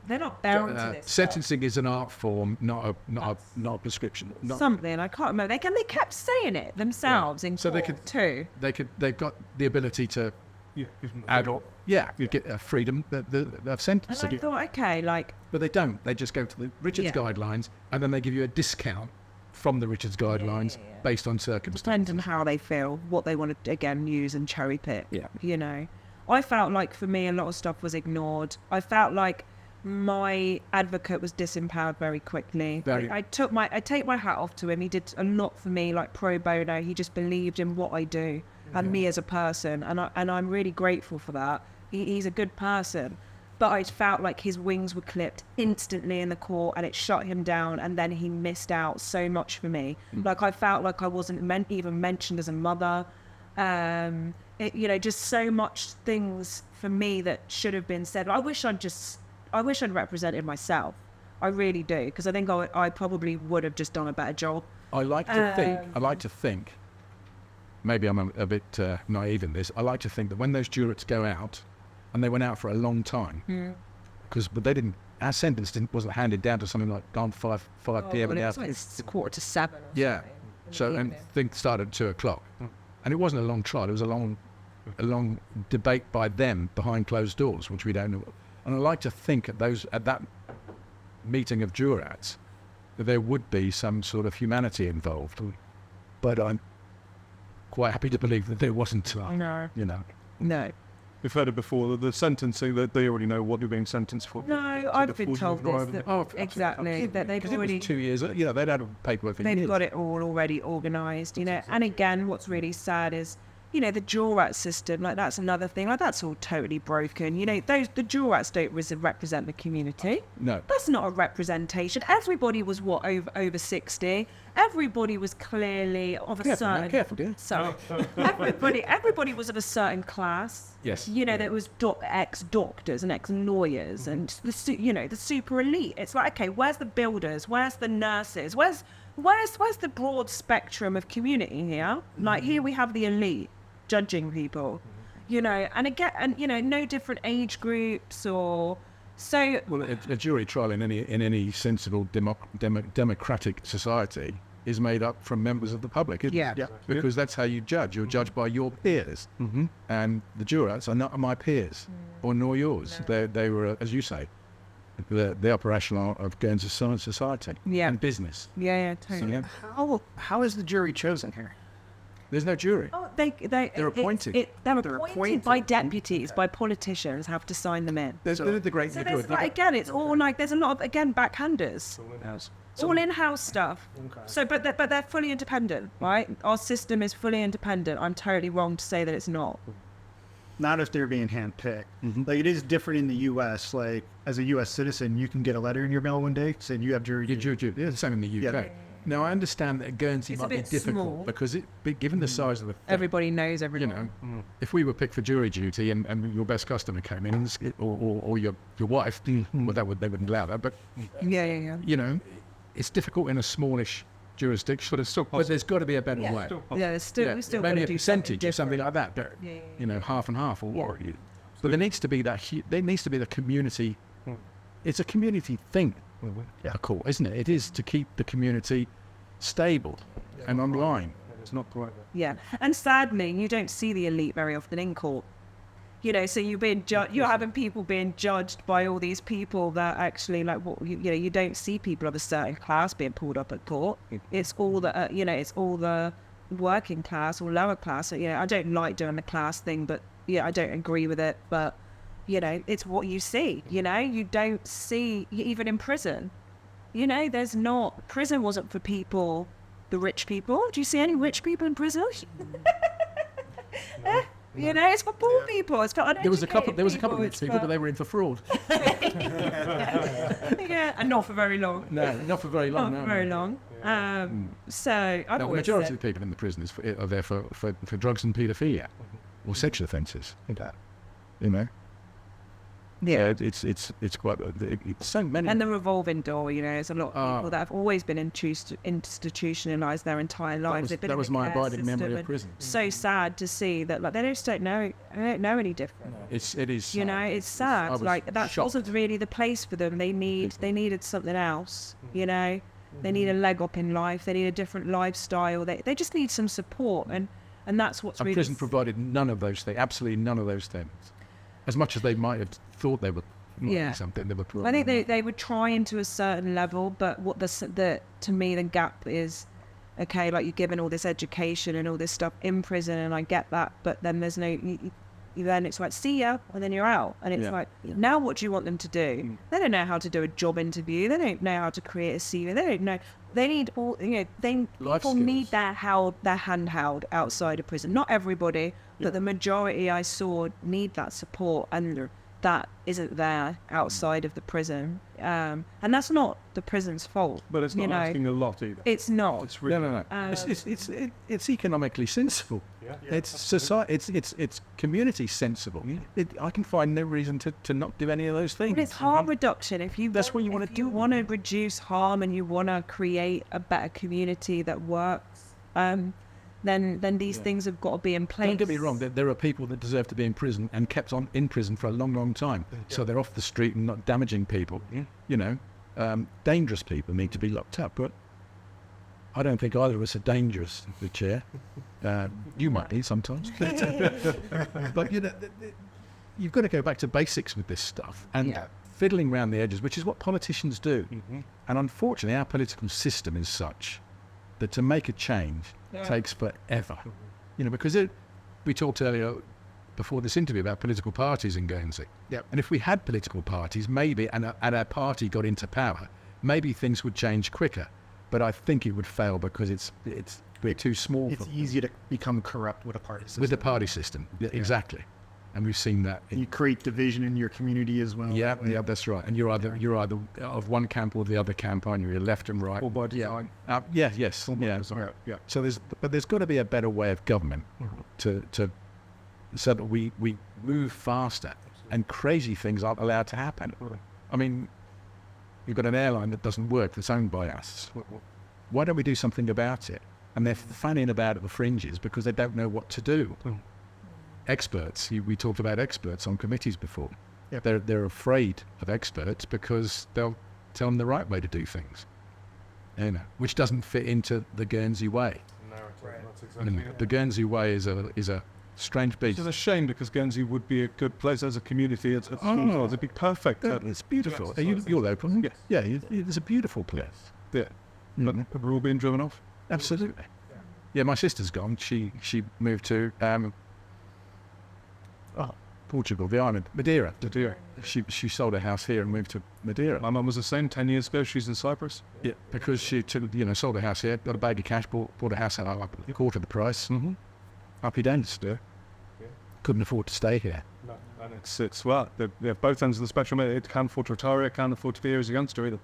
They're not bound to this. Sentencing is an art form, not a prescription. Something I can't remember. They kept saying it themselves in So court too. They've got the ability to Yeah. add on. Yeah, you get a freedom of sentencing. And I thought, okay, like, But they don't. They just go to the Richards guidelines, and then they give you a discount from the Richards guidelines based on circumstances. depending on how they feel, what they want to again use and cherry pick. Yeah. You know, I felt like for me a lot of stuff was ignored. I felt like my advocate was disempowered very quickly. Very. I take my hat off to him. He did a lot for me, like pro bono. He just believed in what I do and me as a person, and I'm really grateful for that. He's a good person. But I felt like his wings were clipped instantly in the court, and it shut him down, and then he missed out so much for me. Like, I felt like I wasn't even mentioned as a mother. Just so much things for me that should have been said. I wish I'd represented myself. I really do, because I think I probably would have just done a better job. I like to think, maybe I'm a bit naive in this, I like to think that when those jurats go out, and they went out for a long time, because our sentence wasn't handed down to something like gone 5 p.m. in the afternoon. It's 6:45. Yeah. So, and things started at 2 o'clock. And it wasn't a long trial, it was a long debate by them behind closed doors, which we don't know. And I like to think at that meeting of jurats that there would be some sort of humanity involved. But I'm quite happy to believe that there wasn't. No. You know. No. We've heard it before, the sentencing, that they already know what you're being sentenced for. No, I've been told this. Exactly. That they've already... 2 years, they'd had paperwork for years. They've got it all already organised, you know. And again, what's really sad is, you know, the Jawrat system, like, that's another thing. Like, that's all totally broken. You know, the Jawrats don't represent the community. No. That's not a representation. Everybody was, over 60. Everybody was clearly of a certain... Careful, dear. Sorry. Everybody was of a certain class. Yes. You know, there was ex-doctors and ex-lawyers and the super elite. It's like, okay, where's the builders? Where's the nurses? Where's the broad spectrum of community here? Like, here we have the elite judging people, you know, and again, and you know, no different age groups or so. Well, a jury trial in any sensible democratic society is made up from members of the public, isn't it? Yeah. Because that's how you judge. You're judged by your peers, and the jurors are not my peers, or nor yours. No. They were, as you say, the operational of Guernsey society and business. Yeah, totally. So, How is the jury chosen here? there's no jury. Oh, They're appointed. They're appointed by deputies, by politicians, have to sign them in. There's the great. So there's, like, again, it's all like, there's a lot of, again, backhanders. It's all in-house stuff. Okay. So, but they're fully independent, right? Our system is fully independent. I'm totally wrong to say that it's not. Not if they're being handpicked. Like, it is different in the U.S. Like, as a U.S. citizen, you can get a letter in your mail one day saying you have jury duty. Yeah, the same in the UK. Yeah. Now, I understand that Guernsey It's might a be bit difficult small. because given the size of the thing, Everybody knows everyone. you know, if we were picked for jury duty and your best customer came in or your wife, well, they wouldn't allow that. But Yeah. you know, it's difficult in a smallish jurisdiction. But it's still possible. But there's got to be a better way. Yeah, we still Maybe got to a do percentage or something different. like that. Yeah. You know, half and half or but there needs to be there needs to be the community. It's a community thing, a court, isn't it? It is to keep the community stable and online. It's not quite. Yeah, and sadly, you don't see the elite very often in court. You know, so you're having people being judged by all these people that actually, like, what you don't see people of a certain class being pulled up at court. It's all the it's all the working class or lower class. So, I don't like doing the class thing, but I don't agree with it. But it's what you see. You don't see even in prison. There's not prison wasn't for people, the rich people. Do you see any rich people in prison? It's for poor people. It's for uneducated There was a couple of rich It's people, but they were in for fraud. Yeah, and not for very long. No, not for very long. Not for very long. So I've The always majority said, of the people in the prison are there for drugs and paedophilia or sexual offences. You know. Yeah. It's quite it's so many. And the revolving door, there's a lot of people that have always been institutionalized their entire lives. That was my abiding memory of and prison. So sad to see that, like, they just don't know any different. It is. It's sad. Like, that shocked. wasn't really the place for them. They needed something else. They need a leg up in life. They need a different lifestyle. They just need some support, and that's what's really. Prison provided none of those things. Absolutely none of those things. As much as they might have thought they were. Something they were. I think they were trying to a certain level, but what the to me the gap is, okay, like, you're given all this education and all this stuff in prison, and I get that, but then there's no. Then it's like, see ya, and then you're out, and it's like, now what do you want them to do? They don't know how to do a job interview. They don't know how to create a CV. They don't know. They need all. People need their hand held outside of prison. Not everybody, but the majority I saw need that support, and that isn't there outside of the prison. And that's not the prison's fault. But it's not asking a lot either. It's not. It's really No. It's economically sensible. It's society. It's community sensible. I can find no reason to not do any of those things. But it's harm reduction. That's what you want to do. You want to reduce harm and you want to create a better community that works. Then these things have got to be in place. Don't get me wrong. There are people that deserve to be in prison and kept on in prison for a long, long time. So they're off the street and not damaging people. Dangerous people need to be locked up. But I don't think either of us are dangerous, the chair. You might be sometimes. But you've got to go back to basics with this stuff. And fiddling around the edges, which is what politicians do. And unfortunately, our political system is such that to make a change takes forever. Because we talked earlier before this interview about political parties in Guernsey. And if we had political parties, maybe, and our party got into power, maybe things would change quicker. But I think it would fail because we're too small. It's easy to become corrupt with a party system. With the party system, exactly. And we've seen that. You create division in your community as well. Yeah, that's right. And you're either of one camp or the other camp, aren't you? You're left and right. Or by design. Yes. So there's got to be a better way of government to so that we move faster and crazy things aren't allowed to happen. I mean, you've got an airline that doesn't work that's owned by us. Why don't we do something about it? And they're fanning about at the fringes because they don't know what to do. Experts, we talked about experts on committees before. They're afraid of experts because they'll tell them the right way to do things, which doesn't fit into the Guernsey way. That's exactly it. The Guernsey way is a strange beast. It's a shame because Guernsey would be a good place as a community. It'd be perfect. It's beautiful. You're local. Yes. Yeah, it's a beautiful place. Yeah. But we're all being driven off. Absolutely. Yeah, my sister's gone. She moved to Portugal, the island, Madeira. She sold a house here and moved to Madeira. My mum was the same 10 years ago. She's in Cyprus. Yeah, because she sold a house here, got a bag of cash, bought a house at a quarter the price. Happy days. Couldn't afford to stay here. No, and it's well, they have both ends of the spectrum. It can't afford to retire. It can't afford to be here as a youngster either.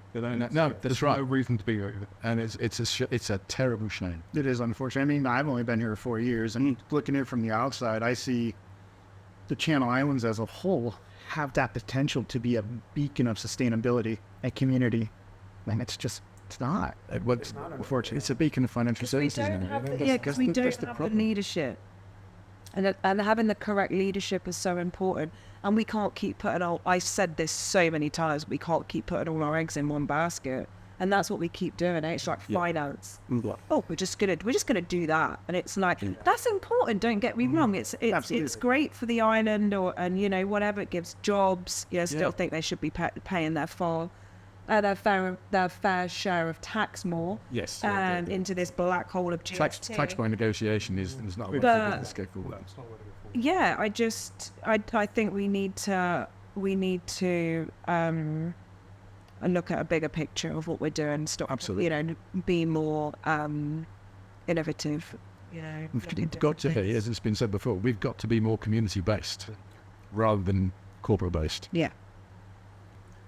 No, that's right. No reason to be here either. And it's a terrible shame. It is unfortunate. I mean, I've only been here 4 years, and looking at it from the outside, I see the Channel Islands as a whole have that potential to be a beacon of sustainability and community. And it's not. Unfortunately, it's a beacon of financial services. Because we don't have the leadership. And having the correct leadership is so important. And we can't keep putting I said this so many times, we can't keep putting all our eggs in one basket. And that's what we keep doing. It's like finance. Oh, we're just gonna do that. And it's like, that's important, don't get me wrong. It's great for the island and whatever, it gives jobs. Still think they should be paying their fair share of tax more. Yes. And into this black hole of GST. Tax by negotiation is not a way to go forward. Yeah, I think we need to look at a bigger picture of what we're doing. Stop. Absolutely. Be more innovative. We've got to be, as it's been said before, we've got to be more community based rather than corporate based. Yeah.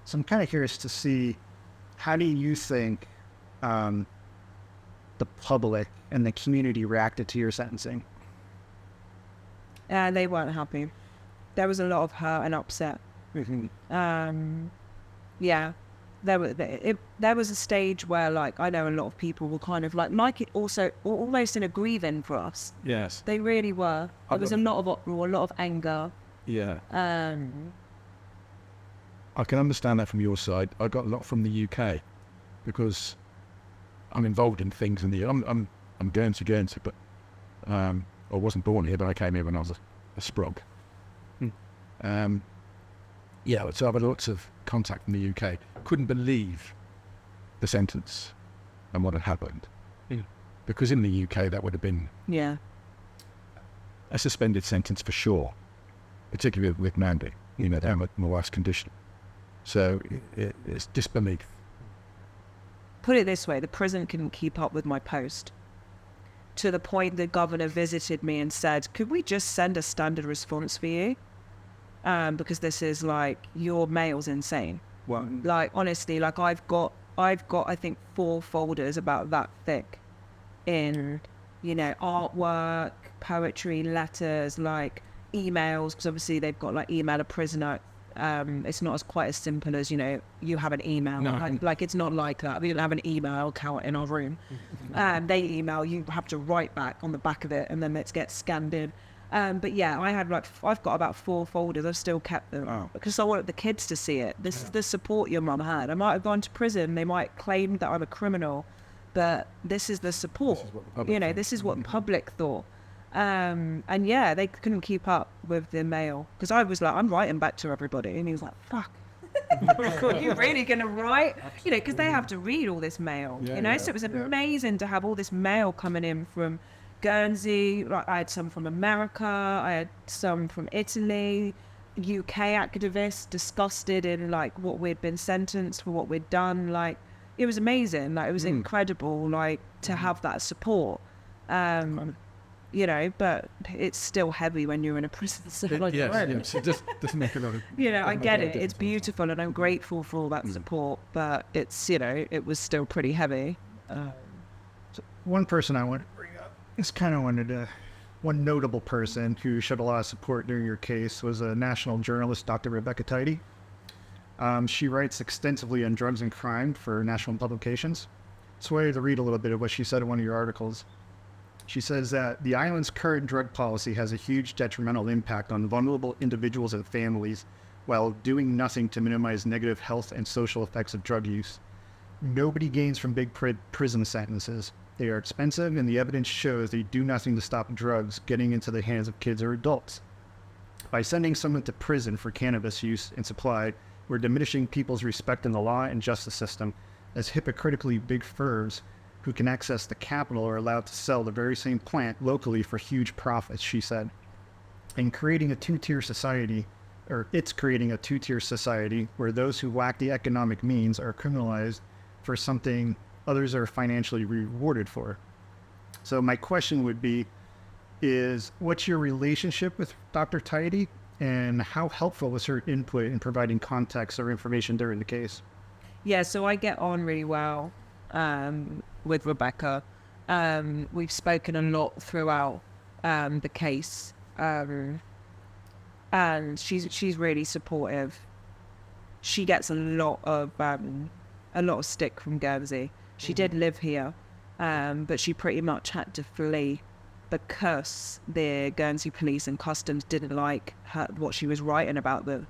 So I'm kind of curious to see, how do you think the public and the community reacted to your sentencing? They weren't happy. There was a lot of hurt and upset. Yeah, there was a stage where, like, I know a lot of people were kind of like it also almost in a grieving for us. Yes. They really were. There was a lot of uproar, a lot of anger. Yeah. I can understand that from your side. I got a lot from the UK because I'm involved in things in the. I'm Guernsey, but I wasn't born here, but I came here when I was a sprog. Yeah, so I've had lots of contact in the UK. Couldn't believe the sentence and what had happened. Because in the UK that would have been a suspended sentence for sure, particularly with Mandy, my wife's condition. So it's disbelief. Put it this way, the prison couldn't keep up with my post. To the point the governor visited me and said, could we just send a standard response for you? Because this is like, your mail's insane. Wow. Like, honestly, like I've got I think 4 folders about that thick in, artwork, poetry, letters, like emails, because obviously they've got like email a prisoner. It's not quite as simple as, you have an email. No. Like it's not like that. We don't have an email account in our room. They email, you have to write back on the back of it, and then it gets scanned in. But yeah, I've got about 4 folders. I've still kept them because I wanted the kids to see it. This is the support your mum had. I might have gone to prison. They might claim that I'm a criminal, but this is the support. This is what the public thought. And yeah, they couldn't keep up with the mail because I was like, I'm writing back to everybody, and he was like, fuck. Are you really gonna write? Because they have to read all this mail. So it was amazing to have all this mail coming in from Guernsey. Like, I had some from America, I had some from Italy, UK activists disgusted in like what we'd been sentenced for, what we'd done. Like, it was amazing. Like, it was incredible, like, to have that support. But it's still heavy when you're in a prison cell. Like, yes, it just doesn't make a lot of. I get it. It's beautiful, and I'm grateful for all that support. But it's, it was still pretty heavy. One person I want to bring up one notable person who showed a lot of support during your case was a national journalist, Dr. Rebecca Tidy. She writes extensively on drugs and crime for national publications. So I wanted to read a little bit of what she said in one of your articles. She says that the island's current drug policy has a huge detrimental impact on vulnerable individuals and families while doing nothing to minimize negative health and social effects of drug use. Nobody gains from big prison sentences. They are expensive, and the evidence shows they do nothing to stop drugs getting into the hands of kids or adults. By sending someone to prison for cannabis use and supply, we're diminishing people's respect in the law and justice system, as hypocritically big firms who can access the capital are allowed to sell the very same plant locally for huge profits, she said. And creating a two-tier society where those who lack the economic means are criminalized for something others are financially rewarded for. So my question would be, what's your relationship with Dr. Tidy, and how helpful was her input in providing context or information during the case? Yeah, so I get on really well with Rebecca. We've spoken a lot throughout the case, and she's really supportive. She gets a lot of stick from Guernsey. She did live here, but she pretty much had to flee because the Guernsey police and customs didn't like what she was writing about them.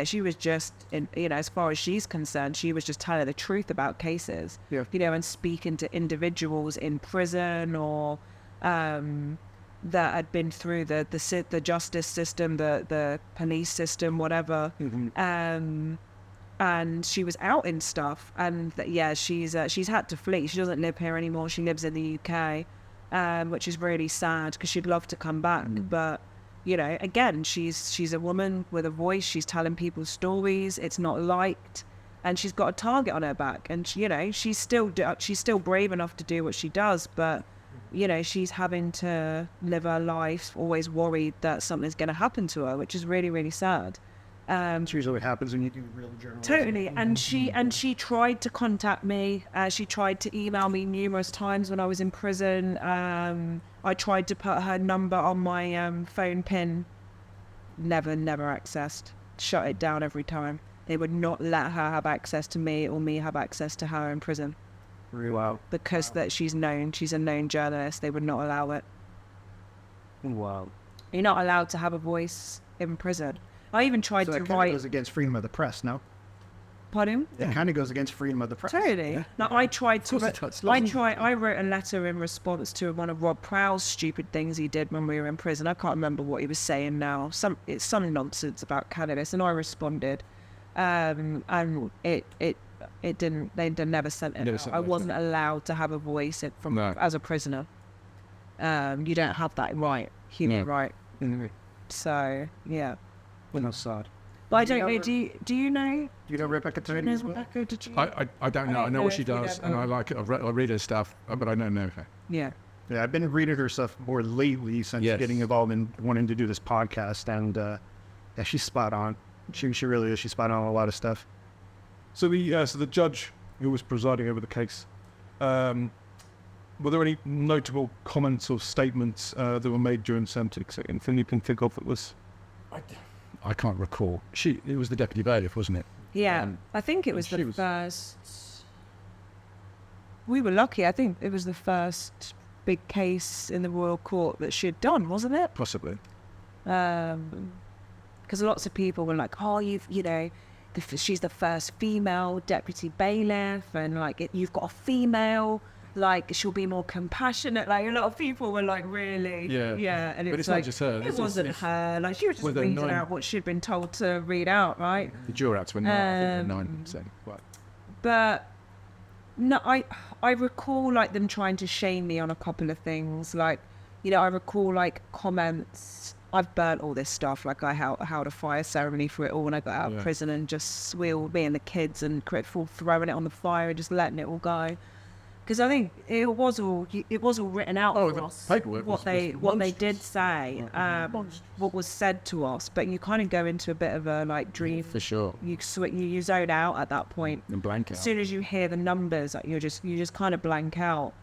She was just, as far as she's concerned, she was just telling the truth about cases, and speaking to individuals in prison or that had been through the justice system, the police system, whatever. And she was out in stuff, and she's had to flee. She doesn't live here anymore. She lives in the UK, which is really sad because she'd love to come back, but. Again, she's a woman with a voice. She's telling people stories. It's not liked, and she's got a target on her back. And she's still brave enough to do what she does. But she's having to live her life always worried that something's going to happen to her, which is really, really sad. That's usually what happens when you do real journalism. Totally, and she tried to contact me. She tried to email me numerous times when I was in prison. I tried to put her number on my phone pin. Never accessed. shut it down every time. They would not let her have access to me or me have access to her in prison. Wow. Because that she's a known journalist. They would not allow it. Wow. You're not allowed to have a voice in prison. I even tried So to that kind of write. goes against freedom of the press, no? Pardon? It kind of goes against freedom of the press. Totally. Like I tried to. Of course it does. I wrote a letter in response to one of Rob Prowse's stupid things he did when we were in prison. I can't remember what he was saying now. It's some nonsense about cannabis, and I responded, and it didn't. They never sent it. Never out. sent I it, wasn't allowed to have a voice No. as a prisoner. You don't have that right, human No. right. So yeah. Well, that's sad. But I don't know. Do you know? Do you know Rebecca Do you know Turney's book? Rebecca? Did you? I don't know. I know what she does, and I like it. I read her stuff, but I don't know her. Yeah. Yeah, I've been reading her stuff more lately since Yes. getting involved in wanting to do this podcast, and yeah, she's spot on. She really is. She's spot on a lot of stuff. So the judge who was presiding over the case, were there any notable comments or statements that were made during sentencing? Anything you can think of that was? I can't recall. It was the deputy bailiff, wasn't it? Yeah, I think it was she the was- first. We were lucky. I think it was the first big case in the royal court that she had done, wasn't it? Possibly. Because lots of people were like, "Oh, she's the first female deputy bailiff, and like you've got a female, like she'll be more compassionate." Like a lot of people were like, "Really?" Yeah. And But it's it's not like just her. it It's wasn't also- her. Like she was just Well, they're reading nine- out what she'd been told to read out, right? The Jawrats were 9%. Right. But no, I recall like them trying to shame me on a couple of things. Like, I recall like comments. I've burnt all this stuff. Like I held a fire ceremony for it all when I got out of prison, and just swilled me and the kids and Grateful throwing it on the fire and just letting it all go. Because I think it was all written out for the us. paperwork what they did say, what was said to us. But you kind of go into a bit of a like dream. For sure. You zone out at that point. And blank As out. soon as you hear the numbers, like, you just kind of blank out.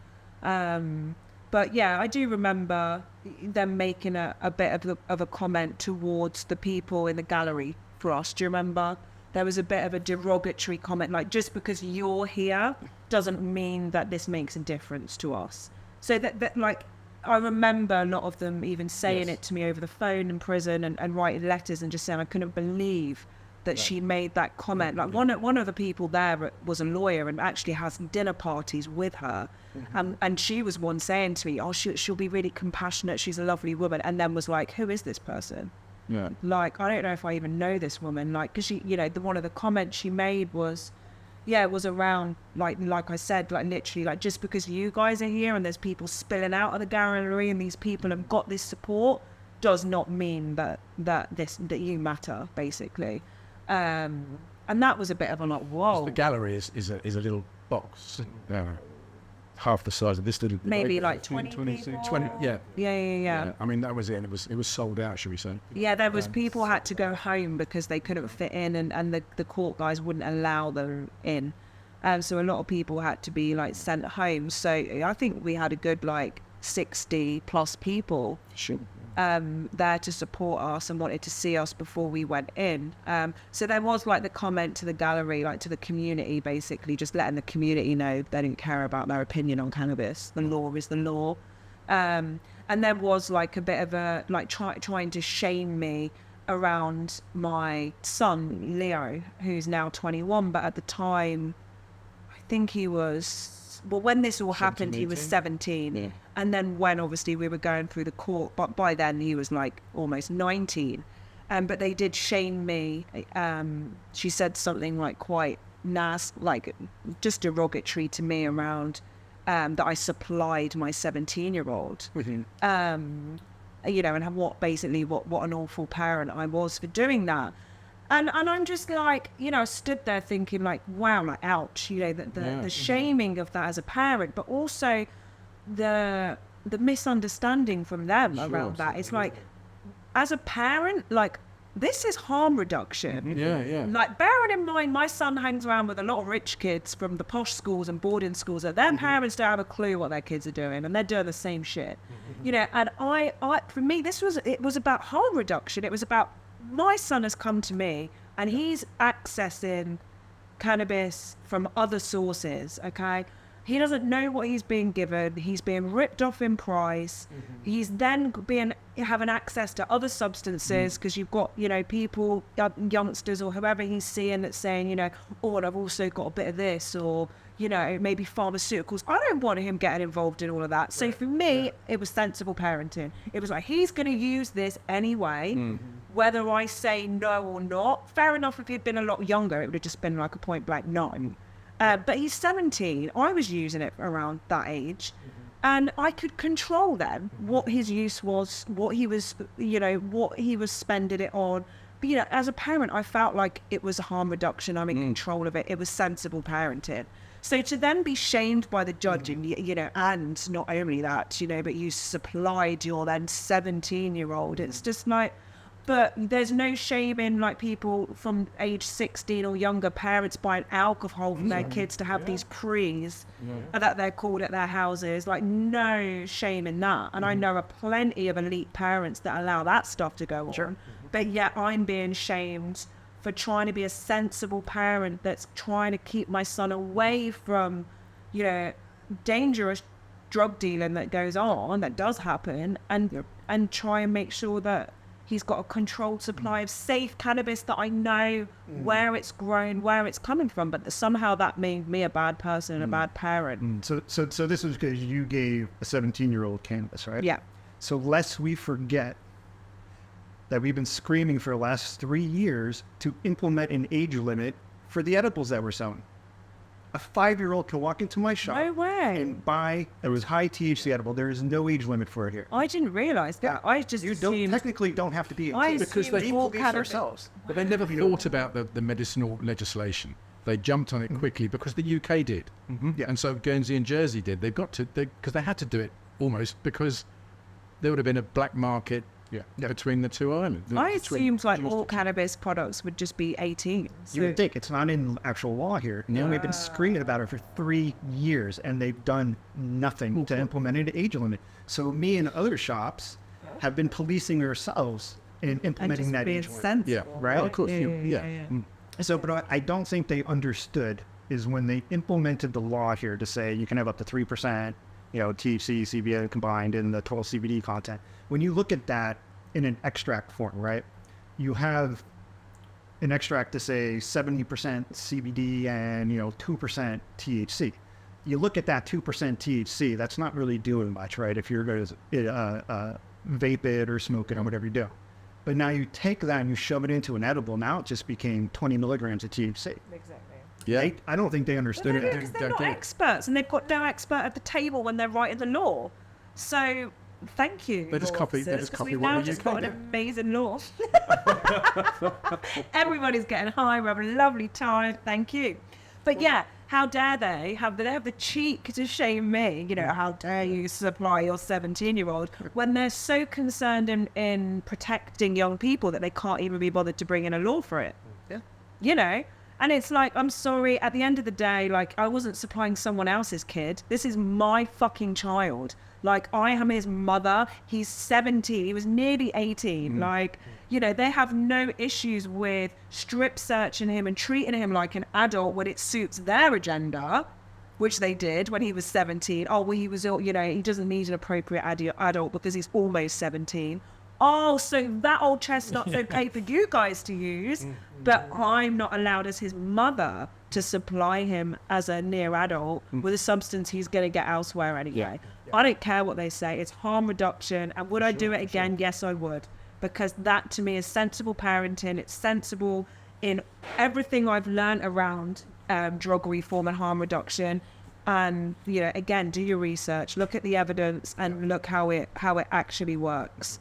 But yeah, I do remember them making a bit of a comment towards the people in the gallery for us. Do you remember? There was a bit of a derogatory comment, like just because you're here doesn't mean that this makes a difference to us. So that like I remember a lot of them even saying it to me over the phone in prison and writing letters and just saying I couldn't believe that she made that comment. Like one of the people there was a lawyer and actually has dinner parties with her. And she was one saying to me, "Oh, she'll be really compassionate. She's a lovely woman." And then was like, "Who is this person?" Yeah. Like, I don't know if I even know this woman. Like, because she, one of the comments she made was around, like I said, like literally, like just because you guys are here and there's people spilling out of the gallery and these people have got this support does not mean that you matter, basically. And that was a bit of a like, whoa. The gallery is a little box. Half the size of this little. Maybe like 20 people. 20. Yeah. Yeah. I mean, that was it. It was sold out, should we say? Yeah, there was people had to go home because they couldn't fit in, and the court guys wouldn't allow them in. So a lot of people had to be like sent home. So I think we had a good like 60 plus people Sure. there to support us and wanted to see us before we went in. So there was like the comment to the gallery, like to the community, basically just letting the community know they didn't care about their opinion on cannabis. The law is the law. And there was like a bit of a like trying to shame me around my son Leo, who's now 21, but at the time I think he was, well, when this all happened, he was 17. Yeah. And then when obviously we were going through the court, but by then he was like almost 19. But they did shame me. She said something like quite nasty, like just derogatory to me around that I supplied my 17-year-old. And what an awful parent I was for doing that. And I'm just like, I stood there thinking like, wow, like, ouch, the shaming of that as a parent, but also the misunderstanding from them around that. It's like, as a parent, like, this is harm reduction. Yeah. Like, bearing in mind, my son hangs around with a lot of rich kids from the posh schools and boarding schools, and their parents don't have a clue what their kids are doing, and they're doing the same shit. And I for me, it was about harm reduction. It was about my son has come to me and he's accessing cannabis from other sources, okay? He doesn't know what he's being given. He's being ripped off in price. He's then having access to other substances because you've got, people, youngsters or whoever he's seeing that's saying, oh, and I've also got a bit of this, or, maybe pharmaceuticals. I don't want him getting involved in all of that. So for me, it was sensible parenting. It was like, he's going to use this anyway, whether I say no or not. Fair enough, if he'd been a lot younger, it would have just been like a point blank no. But he's 17. I was using it around that age, and I could control then what his use was, what he was, what he was spending it on. But as a parent, I felt like it was a harm reduction. I'm in control of it. It was sensible parenting. So to then be shamed by the judge, and and not only that, but you supplied your then 17-year-old. It's just like. But there's no shame in like people from age 16 or younger, parents buying alcohol for their kids to have these prees that they're called at their houses. Like no shame in that. And I know of plenty of elite parents that allow that stuff to go on. But yet I'm being shamed for trying to be a sensible parent that's trying to keep my son away from, dangerous drug dealing that goes on, that does happen, and try and make sure that he's got a controlled supply of safe cannabis that I know where it's grown, where it's coming from, but somehow that made me a bad person and a bad parent. So this was because you gave a 17-year-old cannabis, right? Yeah. So lest we forget that we've been screaming for the last 3 years to implement an age limit for the edibles that we're selling. A 5-year-old can walk into my shop No way. and buy a high THC edible. There is no age limit for it here. I didn't realise that. I just You assumed... technically don't have to be 18 I because assumed they all police cannabis- ourselves. But they never thought about the medicinal legislation. They jumped on it quickly because the UK did. Yeah. And so Guernsey and Jersey did. They've got to, because they had to do it almost because there would have been a black market between the two islands. I assumed like all cannabis products would just be 18. You would think it's not in actual law here. And we've been screaming about it for 3 years, and they've done nothing to implement an age limit. So me and other shops have been policing ourselves in And implementing just that being age limit. sensible. Yeah. Right? Of course. Yeah. So, but I don't think they understood is when they implemented the law here to say you can have up to 3%, THC, CBD combined in the total CBD content. When you look at that in an extract form, right? You have an extract to say 70% CBD and 2% THC. You look at that 2% THC, that's not really doing much, right? If you're going to vape it or smoke it or whatever you do. But now you take that and you shove it into an edible. Now it just became 20 milligrams of THC. Exactly. Yeah. I don't think they understood it. Because they're not experts, and they've got no expert at the table when they're writing the law. So thank you. They just law copy- they officers, just 'cause copy we've what now the just UK got an did. amazing law. Everybody's getting high. We're having a lovely time. Thank you. But yeah, how dare they have the cheek to shame me? How dare you supply your 17-year-old when they're so concerned in protecting young people that they can't even be bothered to bring in a law for it. Yeah. And it's like, I'm sorry, at the end of the day, like, I wasn't supplying someone else's kid. This is my fucking child. Like, I am his mother. He's 17. He was nearly 18. Like, they have no issues with strip searching him and treating him like an adult when it suits their agenda, which they did when he was 17. Oh, well, he was, he doesn't need an appropriate adult because he's almost 17. Oh, so that old chestnut's okay for you guys to use, but I'm not allowed as his mother to supply him as a near adult with a substance he's going to get elsewhere anyway. I don't care what they say. It's harm reduction. And would I do it again? Yes, I would. Because that to me is sensible parenting. It's sensible in everything I've learned around drug reform and harm reduction. And again, do your research, look at the evidence, and look how it actually works.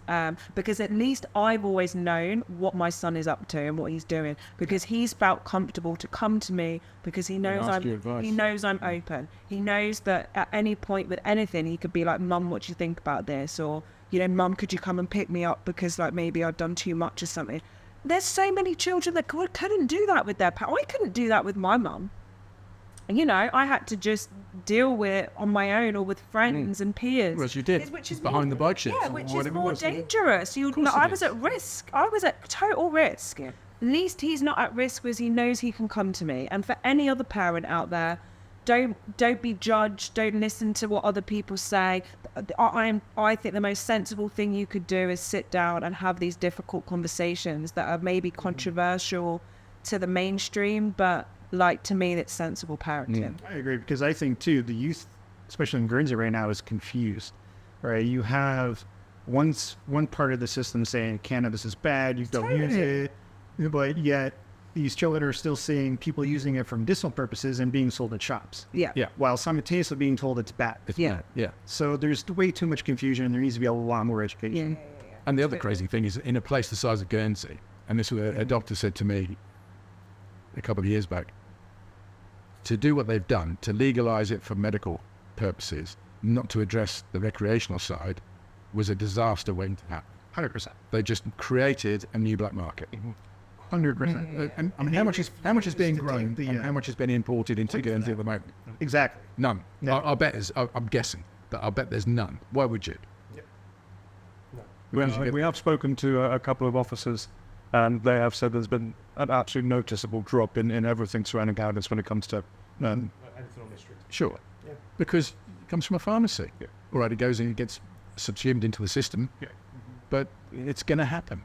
Because at least I've always known what my son is up to and what he's doing, because he's felt comfortable to come to me because he knows I'm open. He knows that at any point with anything, he could be like, "Mum, what do you think about this?" Or "Mum, could you come and pick me up because like maybe I've done too much or something." There's so many children that couldn't do that with their parents. I couldn't do that with my mum. I had to just deal with on my own or with friends and peers. Whereas you did, Which is behind more, the bike sheds Yeah, or which is whatever it more was. dangerous. course I it was is. at risk. I was at total risk. At least he's not at risk because he knows he can come to me. And for any other parent out there, don't be judged. Don't listen to what other people say. I think the most sensible thing you could do is sit down and have these difficult conversations that are maybe controversial to the mainstream, but like to me, it's sensible parenting. I agree, because I think too the youth, especially in Guernsey right now, is confused. Right, you have one part of the system saying cannabis is bad, you don't use it, but yet these children are still seeing people using it for medicinal purposes and being sold at shops. Yeah. Yeah. While simultaneously being told it's bad. Yeah. Yeah. So there's way too much confusion. There needs to be a lot more education. And the other crazy thing is, in a place the size of Guernsey, and this was a doctor said to me a couple of years back, to do what they've done, to legalize it for medical purposes, not to address the recreational side, was a disaster waiting to happen. 100%. They just created a new black market. 100%. And I mean, how much is being grown, the, and how much has been imported into Guernsey at the moment? Exactly. None. No. I'll bet I'm guessing, but I'll bet there's none. Why would you? We have spoken to a couple of officers, and they have said there's been an absolute noticeable drop in everything surrounding cannabis when it comes to anything on the street. Sure. Because it comes from a pharmacy. All right, it goes and it gets subsumed into the system, but it's going to happen.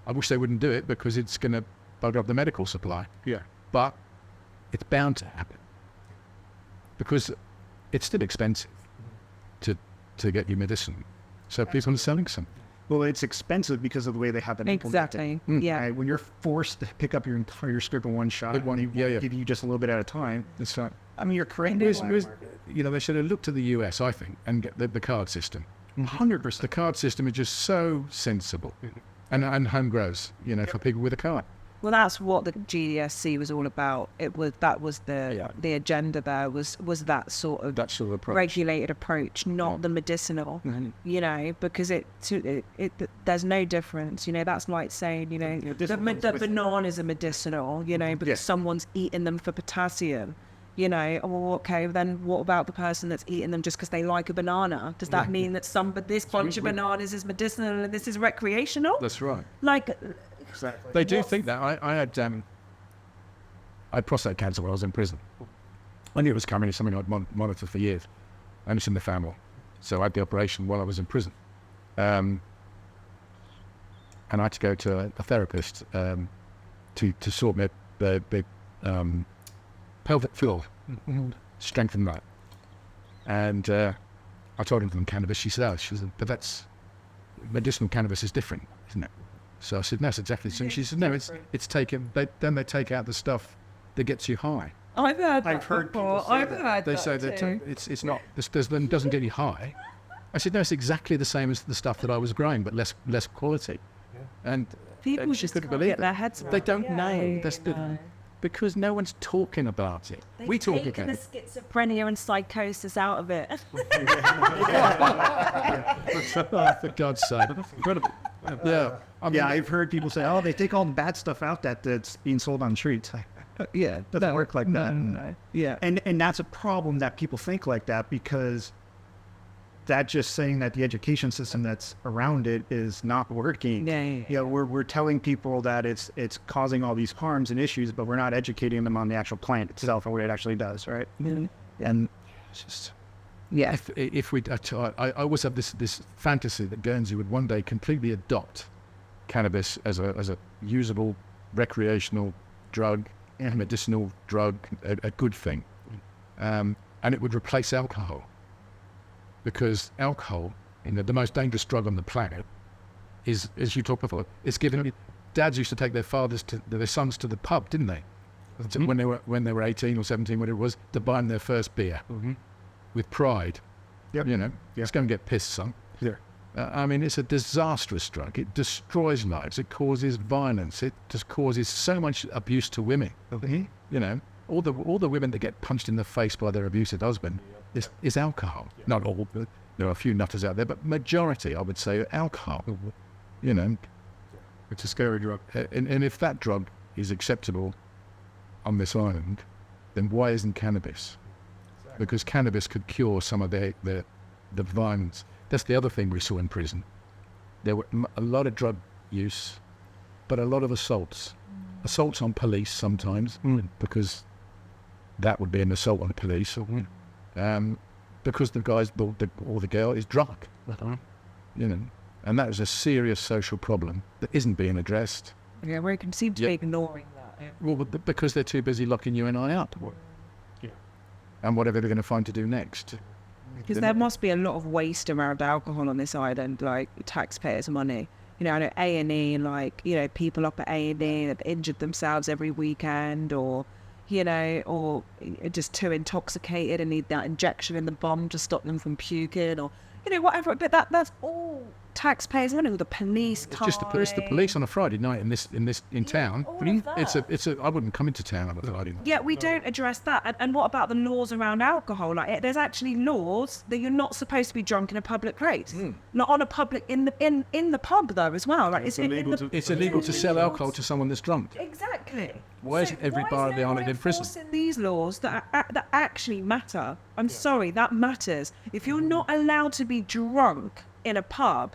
I wish they wouldn't do it because it's going to bug up the medical supply. Yeah. But it's bound to happen because it's still expensive to get your medicine. So people are selling some. Well, it's expensive because of the way they have it implemented. Exactly. Yeah. Right? When you're forced to pick up your entire script in one shot, With one- and they give you just a little bit at a time. That's right. I mean, you're creating. They should have looked to the US, I think, and get the card system. 100%. The card system is just so sensible and home grows, for people with a card. Well, that's what the GDSC was all about. That was the agenda. There was that sort of That sort of approach. regulated approach, not the medicinal. Because there's no difference. That's like saying the bananas are medicinal. Because someone's eating them for potassium. Well, okay, then what about the person that's eating them just because they like a banana? Does that mean that this bunch of bananas is medicinal and this is recreational? That's right. Like, Exactly. They do think that. I had prostate cancer when I was in prison. I knew it was coming. It's something I'd monitored for years, and it's in the family. So I had the operation while I was in prison, and I had to go to a therapist to sort the pelvic floor, strengthen that. And I told him from cannabis. She said, but that's medicinal cannabis is different, isn't it? So I said, no, it's exactly the same. She said, no, it's taken. Then they take out the stuff that gets you high. I've heard I've heard people say I've that. heard They that say that too. it's not. This doesn't get you high. I said, no, it's exactly the same as the stuff that I was growing, but less quality. And People she just couldn't can't believe get it. their heads They around don't it. know. That's because no one's talking about it. We talk taken about the it. schizophrenia and psychosis out of it. For God's sake. That's incredible. Yeah. I've heard people say, "Oh, they take all the bad stuff out that's being sold on the streets." It doesn't work like that. No. Yeah. And that's a problem that people think like that, because that's just saying that the education system that's around it is not working. Yeah. We're telling people that it's causing all these harms and issues, but we're not educating them on the actual plant itself and what it actually does, right? And it's just If we, I always have this fantasy that Guernsey would one day completely adopt cannabis as a usable recreational drug, medicinal drug, a good thing, and it would replace alcohol, because alcohol, the most dangerous drug on the planet, is, as you talked before, it's given. Dads used to take their sons to the pub, didn't they? When they were 18 or 17, whatever it was, to buy them their first beer. With pride. Let's go and get pissed, son. I mean, it's a disastrous drug. It destroys lives. It causes violence. It just causes so much abuse to women. All the women that get punched in the face by their abusive husband is alcohol. Not all, but there are a few nutters out there, but majority, I would say, are alcohol. It's a scary drug. And if that drug is acceptable on this island, then why isn't cannabis? because cannabis could cure some of the violence. That's the other thing we saw in prison. There were a lot of drug use, but a lot of assaults. Assaults on police sometimes, because that would be an assault on the police, because the guy's or the girl is drunk. You know, and that is a serious social problem that isn't being addressed. Yeah, we can seem to be ignoring that. Yeah. Well, because they're too busy locking you and I up. And whatever they're going to find to do next. Because there must be a lot of waste around alcohol on this island, like taxpayers' money. You know, I know A&E, like, you know, people up at A&E have injured themselves every weekend, or, you know, or just too intoxicated and need that injection in the bum to stop them from puking, or, you know, whatever. But that's all taxpayers' money, the police time. It's the police on a Friday night in town. All of that. It's a I wouldn't come into town on a Friday night. Yeah, we don't address that. And what about the laws around alcohol? Like, there's actually laws that you're not supposed to be drunk in a public place. Not on a public in the pub though as well. Like, It's illegal to sell alcohol to someone that's drunk. Exactly. Why isn't every bar on the island in prison? Enforcing these laws that actually matter? I'm sorry, that matters. If you're not allowed to be drunk in a pub,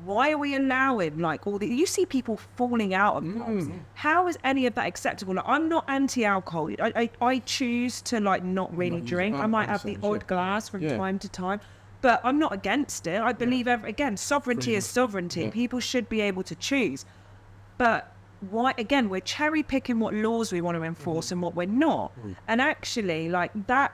why are we allowing like all the? You see people falling out of pubs. How is any of that acceptable? Like, I'm not anti-alcohol. I choose to like not really drink. I might have the odd glass from time to time, but I'm not against it. I believe again, sovereignty is sovereignty. People should be able to choose. But why? Again, we're cherry picking what laws we want to enforce and what we're not. And actually, like that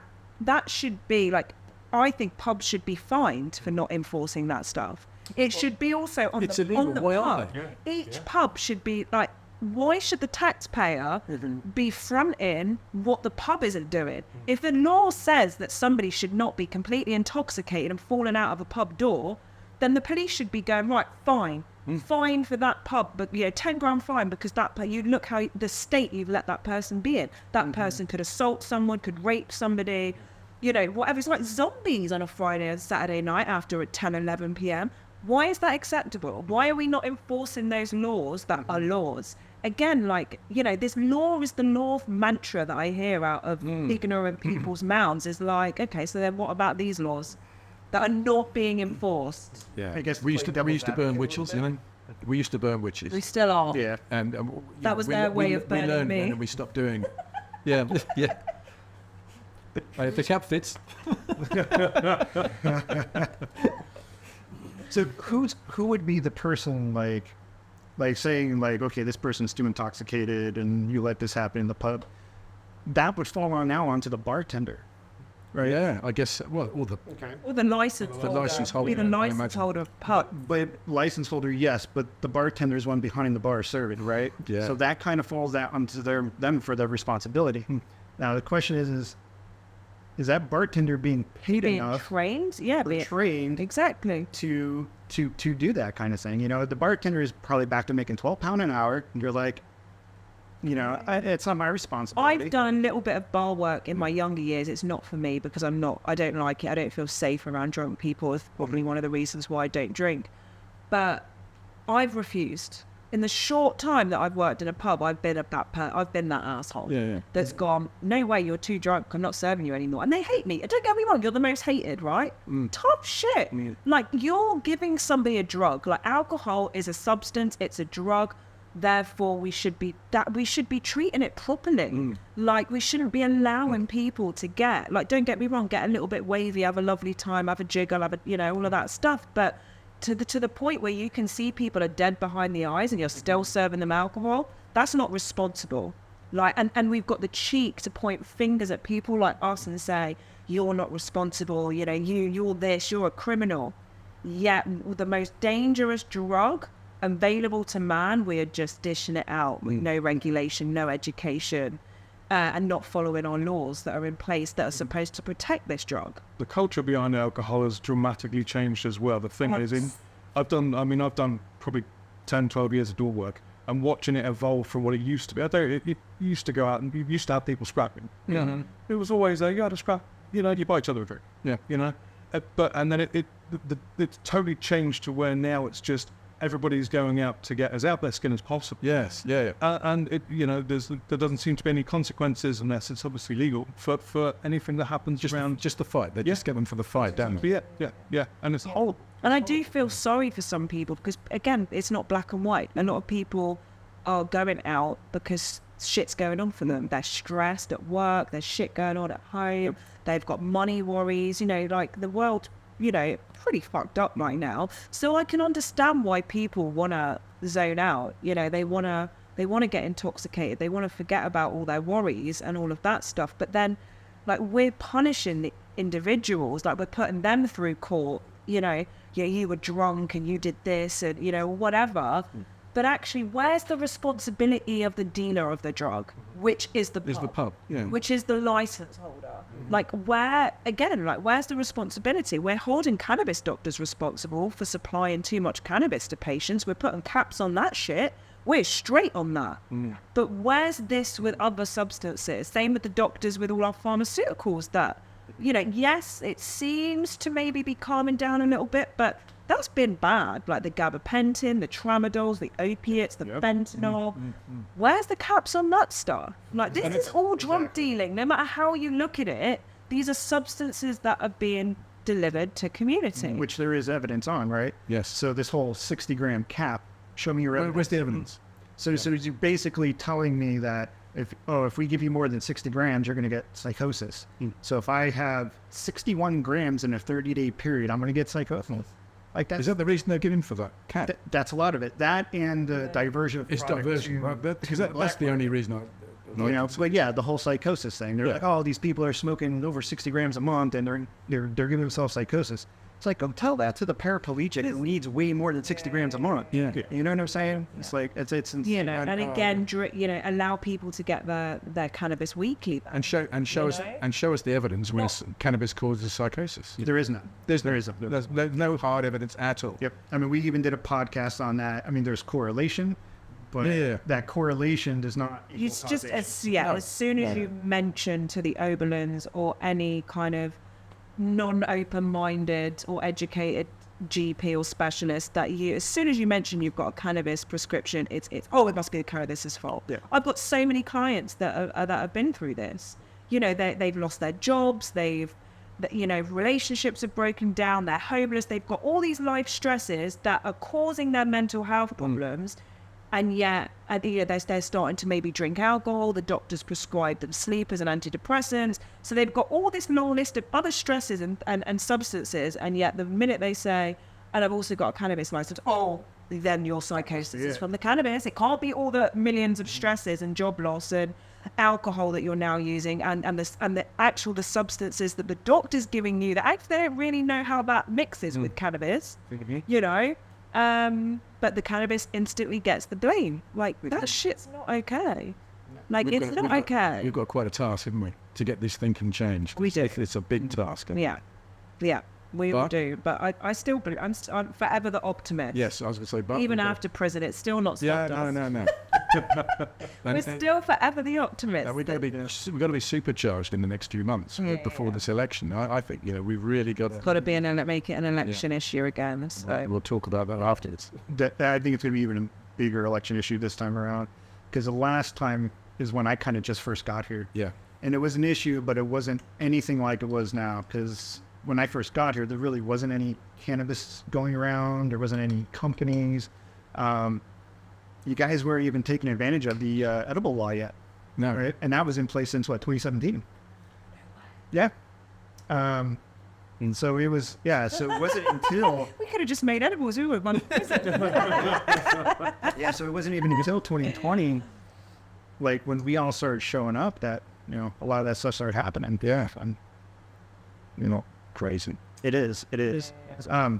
should be like. I think pubs should be fined for not enforcing that stuff. It should be also on the pub. Each pub should be like, why should the taxpayer be fronting what the pub isn't doing? If the law says that somebody should not be completely intoxicated and falling out of a pub door, then the police should be going, right, fine for that pub, but 10 grand fine because you look how the state you've let that person be in. That person could assault someone, could rape somebody. You know, whatever. It's like zombies on a Friday and Saturday night after at 10, 11 p.m. Why is that acceptable? Why are we not enforcing those laws that are laws? Again, like, you know, this law is the law mantra that I hear out of ignorant people's mouths is like, okay, so then what about these laws that are not being enforced? Yeah, I guess we used to burn witches, you know. We used to burn witches. We still are. Yeah. And that was their way of burning we learned me. And we stopped doing. Yeah. If the cap fits. So who would be the person like saying like, okay, this person's too intoxicated and you let this happen in the pub? That would fall onto the bartender, right? Yeah, I guess. Well, Or the license holder. license holder. Be the license holder of pub. But license holder, yes, but the bartender is one behind the bar serving, right? Yeah. So that kind of falls out onto them for their responsibility. Now the question is that bartender being paid Being enough? trained? Yeah, being Trained exactly. to do that kind of thing. You know, the bartender is probably back to making £12 an hour. And you're like, you know, it's not my responsibility. I've done a little bit of bar work in my younger years. It's not for me because I don't like it. I don't feel safe around drunk people. It's probably one of the reasons why I don't drink. But I've refused. In the short time that I've worked in a pub, I've been that asshole that's gone, no way, you're too drunk, I'm not serving you anymore. And they hate me. Don't get me wrong, you're the most hated, right? Tough shit. Like, you're giving somebody a drug. Like, alcohol is a substance, it's a drug. Therefore, we should be treating it properly. Like, we shouldn't be allowing people to get, like, don't get me wrong, get a little bit wavy, have a lovely time, have a jiggle, have a, you know, all of that stuff. But to the point where you can see people are dead behind the eyes and you're still serving them alcohol, that's not responsible. Like, and we've got the cheek to point fingers at people like us and say, you're not responsible, you know, you're this, you're a criminal. Yet the most dangerous drug available to man, we are just dishing it out with no regulation, no education, and not following our laws that are in place that are supposed to protect this drug. The culture behind alcohol has dramatically changed as well. The thing is, I've done probably 10, 12 years of door work, and watching it evolve from what it used to be. It used to go out and you used to have people scrapping. It was always you had a scrap. You know, you buy each other a drink. Yeah. You know, and then it's totally changed to where now it's just everybody's going out to get as out their skin as possible. Yes, yeah. And it, there doesn't seem to be any consequences unless it's obviously legal for anything that happens Just the fight. They just get them for the fight, don't they? Yeah. And it's horrible. And I do feel sorry for some people because, again, it's not black and white. A lot of people are going out because shit's going on for them. They're stressed at work. There's shit going on at home. They've got money worries. Like the world, pretty fucked up right now. So I can understand why people want to zone out. They want to get intoxicated. They want to forget about all their worries and all of that stuff. But then, like, we're punishing the individuals. Like, we're putting them through court. You were drunk and you did this and, whatever. But actually, where's the responsibility of the dealer of the drug, which is the pub, which is the license holder? Like, where's the responsibility? We're holding cannabis doctors responsible for supplying too much cannabis to patients. We're putting caps on that shit. We're straight on that. But where's this with other substances? Same with the doctors with all our pharmaceuticals that, yes, it seems to maybe be calming down a little bit, but that's been bad. Like the gabapentin, the tramadols, the opiates, the fentanyl. Where's the caps on that stuff? Like, this is all drug dealing. No matter how you look at it, these are substances that are being delivered to community. Which there is evidence on, right? Yes. So this whole 60-gram cap, show me your evidence. Where's the evidence? So you're basically telling me that if we give you more than 60 grams, you're going to get psychosis. So if I have 61 grams in a 30-day period, I'm going to get psychosis. Like, is that the reason they're giving for that cap? That's a lot of it. That and the diversion of It's product diversion, to- right? Because that's the only reason But yeah, the whole psychosis thing. They're like, oh, these people are smoking over 60 grams a month and they're giving themselves psychosis. It's like, go tell that to the paraplegic who needs way more than 60 grams a month. Yeah. You know what I'm saying? It's like, it's insane. And again, allow people to get their cannabis weekly. and show us the evidence when cannabis causes psychosis. There is none. There's no hard evidence at all. Yep. I mean, we even did a podcast on that. I mean, there's correlation, but that correlation does not. It's just as soon as you mention to the Oberlins or any kind of non-open-minded or educated GP or specialist that as soon as you mention you've got a cannabis prescription, it's it must be the cannabis's fault. Yeah. I've got so many clients that have been through this. They've lost their jobs, relationships have broken down, they're homeless, they've got all these life stresses that are causing their mental health problems. And yet, they're starting to maybe drink alcohol. The doctors prescribe them sleepers and antidepressants. So they've got all this long list of other stresses and substances. And yet, the minute they say, and I've also got a cannabis license, then your psychosis is from the cannabis. It can't be all the millions of stresses and job loss and alcohol that you're now using and the substances that the doctor's giving you that actually they don't really know how that mixes with cannabis. But the cannabis instantly gets the blame. Like, that shit's not okay. Like, it's not okay. We've got quite a task, haven't we, to get this thinking changed. We do. It's a big task. Yeah, we all do. But I still believe, I'm forever the optimist. Yes, I was going to say, but even after prison, it's still not stopped us. No. We're still forever the optimist. We've got to be supercharged in the next few months before this election. I think we've really got to be make it an election issue again. So we'll talk about that afterwards. I think it's going to be even a bigger election issue this time around, because the last time is when I kind of just first got here. Yeah, and it was an issue, but it wasn't anything like it was now. Because when I first got here, there really wasn't any cannabis going around. There wasn't any companies. You guys weren't even taking advantage of the edible law yet. No. Right? And that was in place since, 2017? Yeah. And so it was, so it wasn't until... we could have just made edibles. We would Yeah, so it wasn't even until 2020, like, when we all started showing up that, a lot of that stuff started happening. Yeah. Crazy. It is. I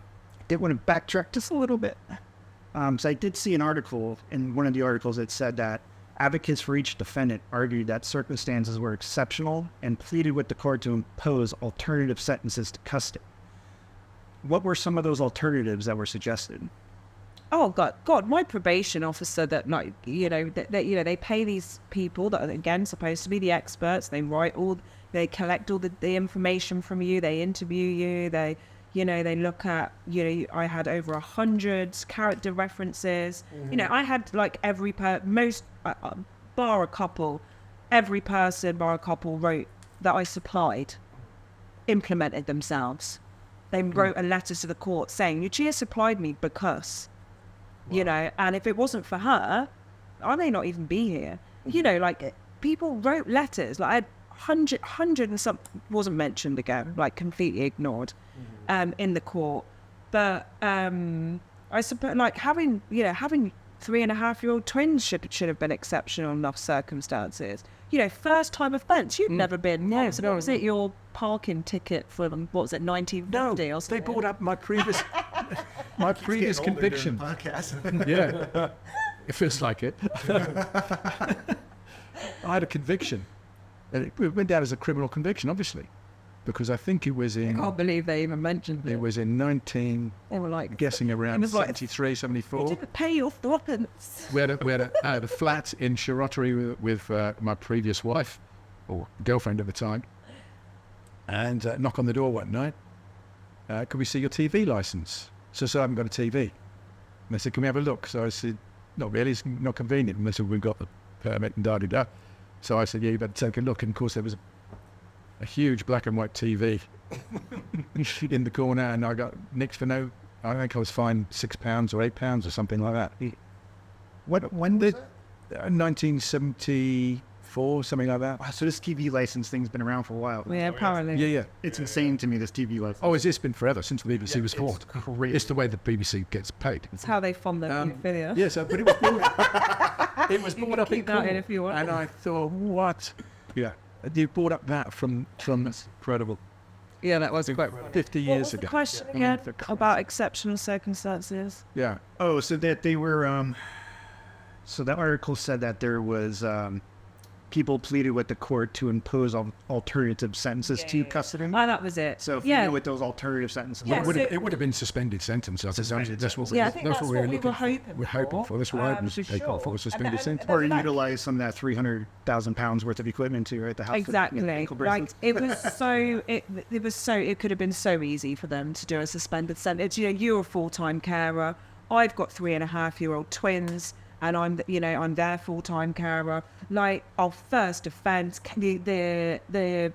did want to backtrack just a little bit. So I did see an article, in one of the articles it said that advocates for each defendant argued that circumstances were exceptional and pleaded with the court to impose alternative sentences to custody. What were some of those alternatives that were suggested? Oh God! My probation officer they pay these people that are again supposed to be the experts. They collect all the information from you. They interview you. You know, they look at, you know, I had over 100 character references. You know, I had like bar a couple, every person bar a couple wrote that I supplied, implemented themselves. They wrote a letter to the court saying, Lucia supplied me because, you know, and if it wasn't for her, I may not even be here. You know, like people wrote letters. Like I had 100 and some, wasn't mentioned again, like completely ignored in the court. But I suppose like having 3.5-year-old twins should have been exceptional enough circumstances. You know, first time offence. You've never been. No, so what was it? Your parking ticket for them? What was it? 1950 or something? They brought up my previous conviction. Yeah, it feels like it. I had a conviction. And it went down as a criminal conviction, obviously, because I think it was in. I can't believe they even mentioned it. It was in 19. They were like guessing around 73, 74. You didn't pay your threepence. We had a flat in Jawrat with my previous wife, or girlfriend at the time, and knock on the door one night. Could we see your TV license? So I haven't got a TV. And they said, can we have a look? So I said, not really, it's not convenient. And they said, we've got the permit and da-da-da. So I said, yeah, you better take a look. And of course there was a huge black and white TV in the corner, and I got nicked for no, I think I was fined £6 or £8 or something like that. When did 1974, something like that. Wow, so this TV license thing's been around for a while. Yeah, apparently. Yeah. It's insane to me, this TV license. Oh, it's been forever since the BBC was formed. Crazy. It's the way the BBC gets paid. It's how they fund their video. Yeah, so but it was brought up in keep that in court, if you want. and I thought, what? Yeah, you brought up that from Incredible. Yeah, that was about 50 What years was the ago. question again about exceptional circumstances? Yeah. Oh, so that they were, so that article said that there was, people pleaded with the court to impose alternative sentences to custody. Oh, that was it. So if you know what those alternative sentences Yeah, are. It would have been suspended sentence. That's what I think that's that's what what we were hoping We're hoping for. That's what I was for hoping sure. for. Suspended sentence. Or utilize some of that £300,000 worth of equipment to right the house. Exactly. Ankle Like bracelets. it could have been so easy for them to do a suspended sentence. You know, you're a full-time carer. I've got 3.5-year-old twins, and I'm their full-time carer. Like our first offence, the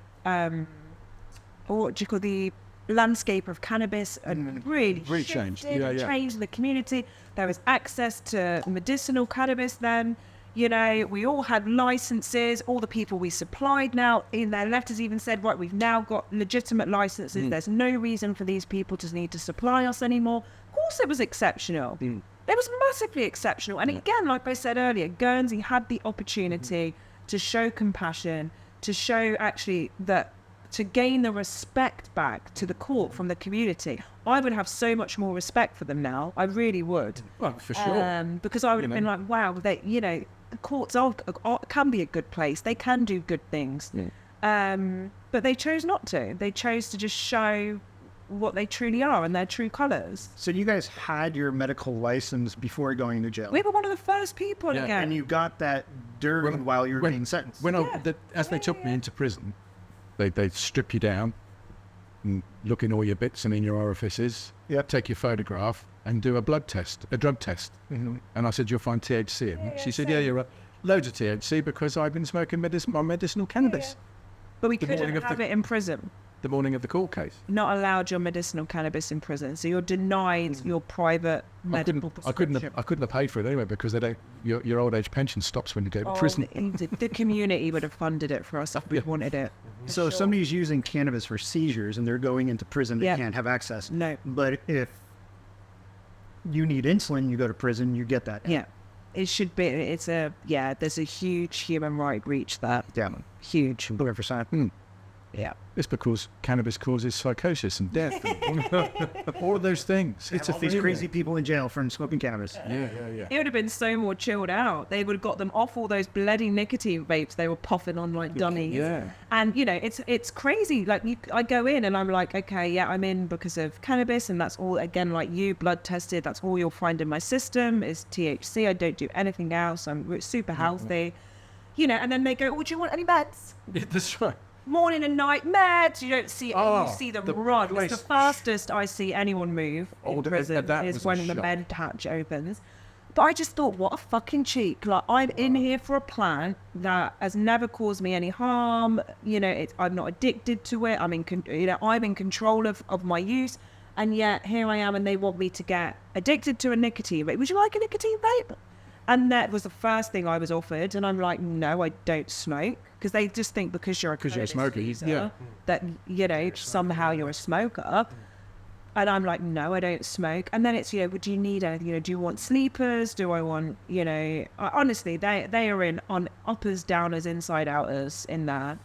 what do you call the landscape of cannabis and really changed. shifted Yeah, and yeah. changed the community. There was access to medicinal cannabis then. You know, we all had licenses. All the people we supplied now in their letters even said, right, we've now got legitimate licenses. There's no reason for these people to need to supply us anymore. Of course it was exceptional. It was massively exceptional. And again, like I said earlier, Guernsey had the opportunity to show compassion, to show actually that, to gain the respect back to the court from the community. I would have so much more respect for them now. I really would. Well, for sure. Because I would have been like, wow, the courts can be a good place. They can do good things. But they chose not to. They chose to just show what they truly are and their true colours. So you guys had your medical license before going to jail? We were one of the first people Yeah. again. And you got that while you were being sentenced? As they took me into prison, they strip you down and look in all your bits and in your orifices, take your photograph and do a drug test. And I said, you'll find THC in it. She said, yeah, you're right. Loads of THC because I've been smoking medicinal cannabis. But we The couldn't morning of have the- it in prison. The morning of the court case. Not allowed your medicinal cannabis in prison. So you're denied your private medical I couldn't prescription. have paid for it anyway because they don't. Your old age pension stops when you go to prison. The community would have funded it for us if we wanted it. So if somebody's using cannabis for seizures and they're going into prison, they can't have access. No. But if you need insulin, you go to prison, you get that. Yeah. It should be. There's a huge human right breach there. Yeah. Huge. 100%. Yeah. It's because cannabis causes psychosis and death. And all of those things. It's All these crazy people in jail from smoking cannabis. Yeah. It would have been so more chilled out. They would have got them off all those bloody nicotine vapes they were puffing on like dummies. Yeah. And you know, it's crazy. Like I go in and I'm like, okay, yeah, I'm in because of cannabis, and that's all. Again, like you, blood tested. That's all you'll find in my system is THC. I don't do anything else. I'm super healthy. You know, and then they go, "Oh, do you want any meds?" That's right. morning and night meds. You don't see you see them run. It's the fastest I see anyone move in prison is when the med hatch opens. But I just thought, what a fucking cheek. Like, I'm in here for a plan that has never caused me any harm. You know, I'm not addicted to it. I'm in control of my use. And yet here I am, and they want me to get addicted to a nicotine vape. Would you like a nicotine vape? And that was the first thing I was offered. And I'm like, no, I don't smoke. Because they just think because you're a smoker, user, that, you know, somehow you're a smoker. And I'm like, no, I don't smoke. And then it's, you know, do you need anything? You know, do you want sleepers? Do I want, you know, honestly, they are in on uppers, downers, inside outers in there.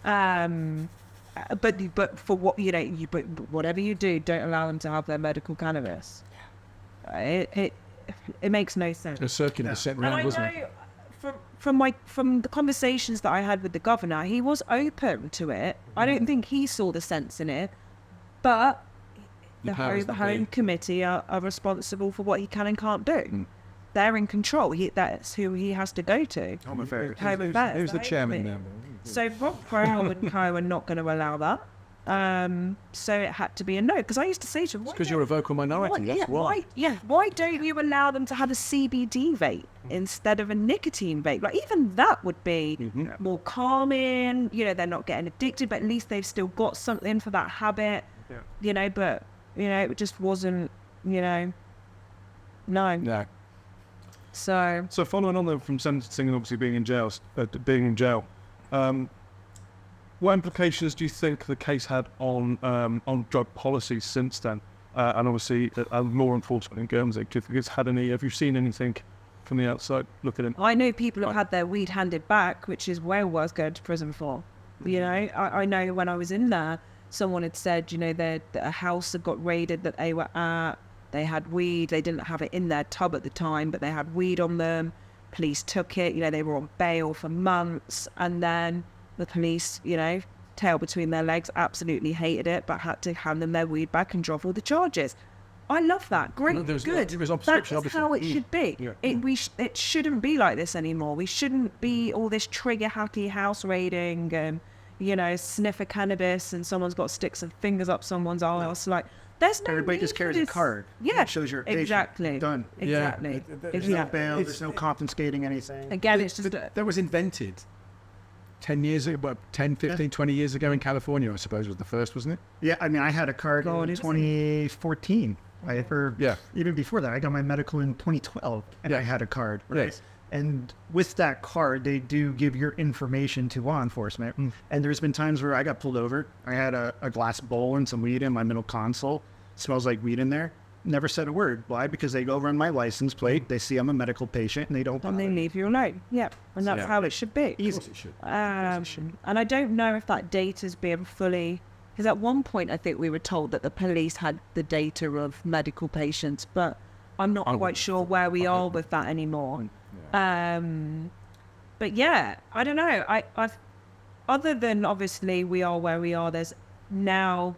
But for what, you know, but whatever you do, don't allow them to have their medical cannabis. It makes no sense. A circular sent round, wasn't it? From the conversations that I had with the governor, he was open to it. I don't think he saw the sense in it, but the home committee are responsible for what he can and can't do. They're in control. That's who he has to go to. Home Affairs. Who's the chairman now? So Rob Crowell and Co are not going to allow that. So it had to be a no. Because I used to say to him, because you're a vocal minority, that's why. Why don't you allow them to have a CBD vape instead of a nicotine vape? Like, even that would be more calming. You know, they're not getting addicted, but at least they've still got something for that habit. Yeah. You know, but, you know, it just wasn't, you know, no. So following on then from sentencing and obviously being in jail, what implications do you think the case had on drug policy since then, and obviously law enforcement in Guernsey? Do you think it's had any? Have you seen anything from the outside looking in? I know people have had their weed handed back, which is well worth going to prison for. You know, I know when I was in there, someone had said, you know, that a house had got raided that they were at. They had weed. They didn't have it in their tub at the time, but they had weed on them. Police took it. You know, they were on bail for months, and then the police, you know, tail between their legs, absolutely hated it, but had to hand them their weed back and drop all the charges. I love that. Great, good. That's how it should be. Yeah. It shouldn't be like this anymore. We shouldn't be all this trigger-happy house raiding and, you know, sniff a cannabis and someone's got sticks and fingers up someone's arse. Like, there's no everybody just carries a card. Yeah, it shows your patient. Exactly. Done. Exactly. Yeah. There's no bail. There's no confiscating anything. Again, it's just that was invented 10 years ago, 10, 15, 20 years ago in California, I suppose, was the first, wasn't it? Yeah, I mean, I had a card in 2014. Even before that, I got my medical in 2012, and I had a card. Right. Yes. And with that card, they do give your information to law enforcement. And there's been times where I got pulled over. I had a glass bowl and some weed in my middle console. Smells like weed in there. Never said a word. Why? Because they go run my license plate. They see I'm a medical patient, and they don't. And they leave you alone. Yeah, and that's how it should be. Easy. It should. And I don't know if that data's being fully. Because at one point, I think we were told that the police had the data of medical patients, but I'm not quite sure where we are with that anymore. But yeah, I don't know. I've other than obviously we are where we are. There's now.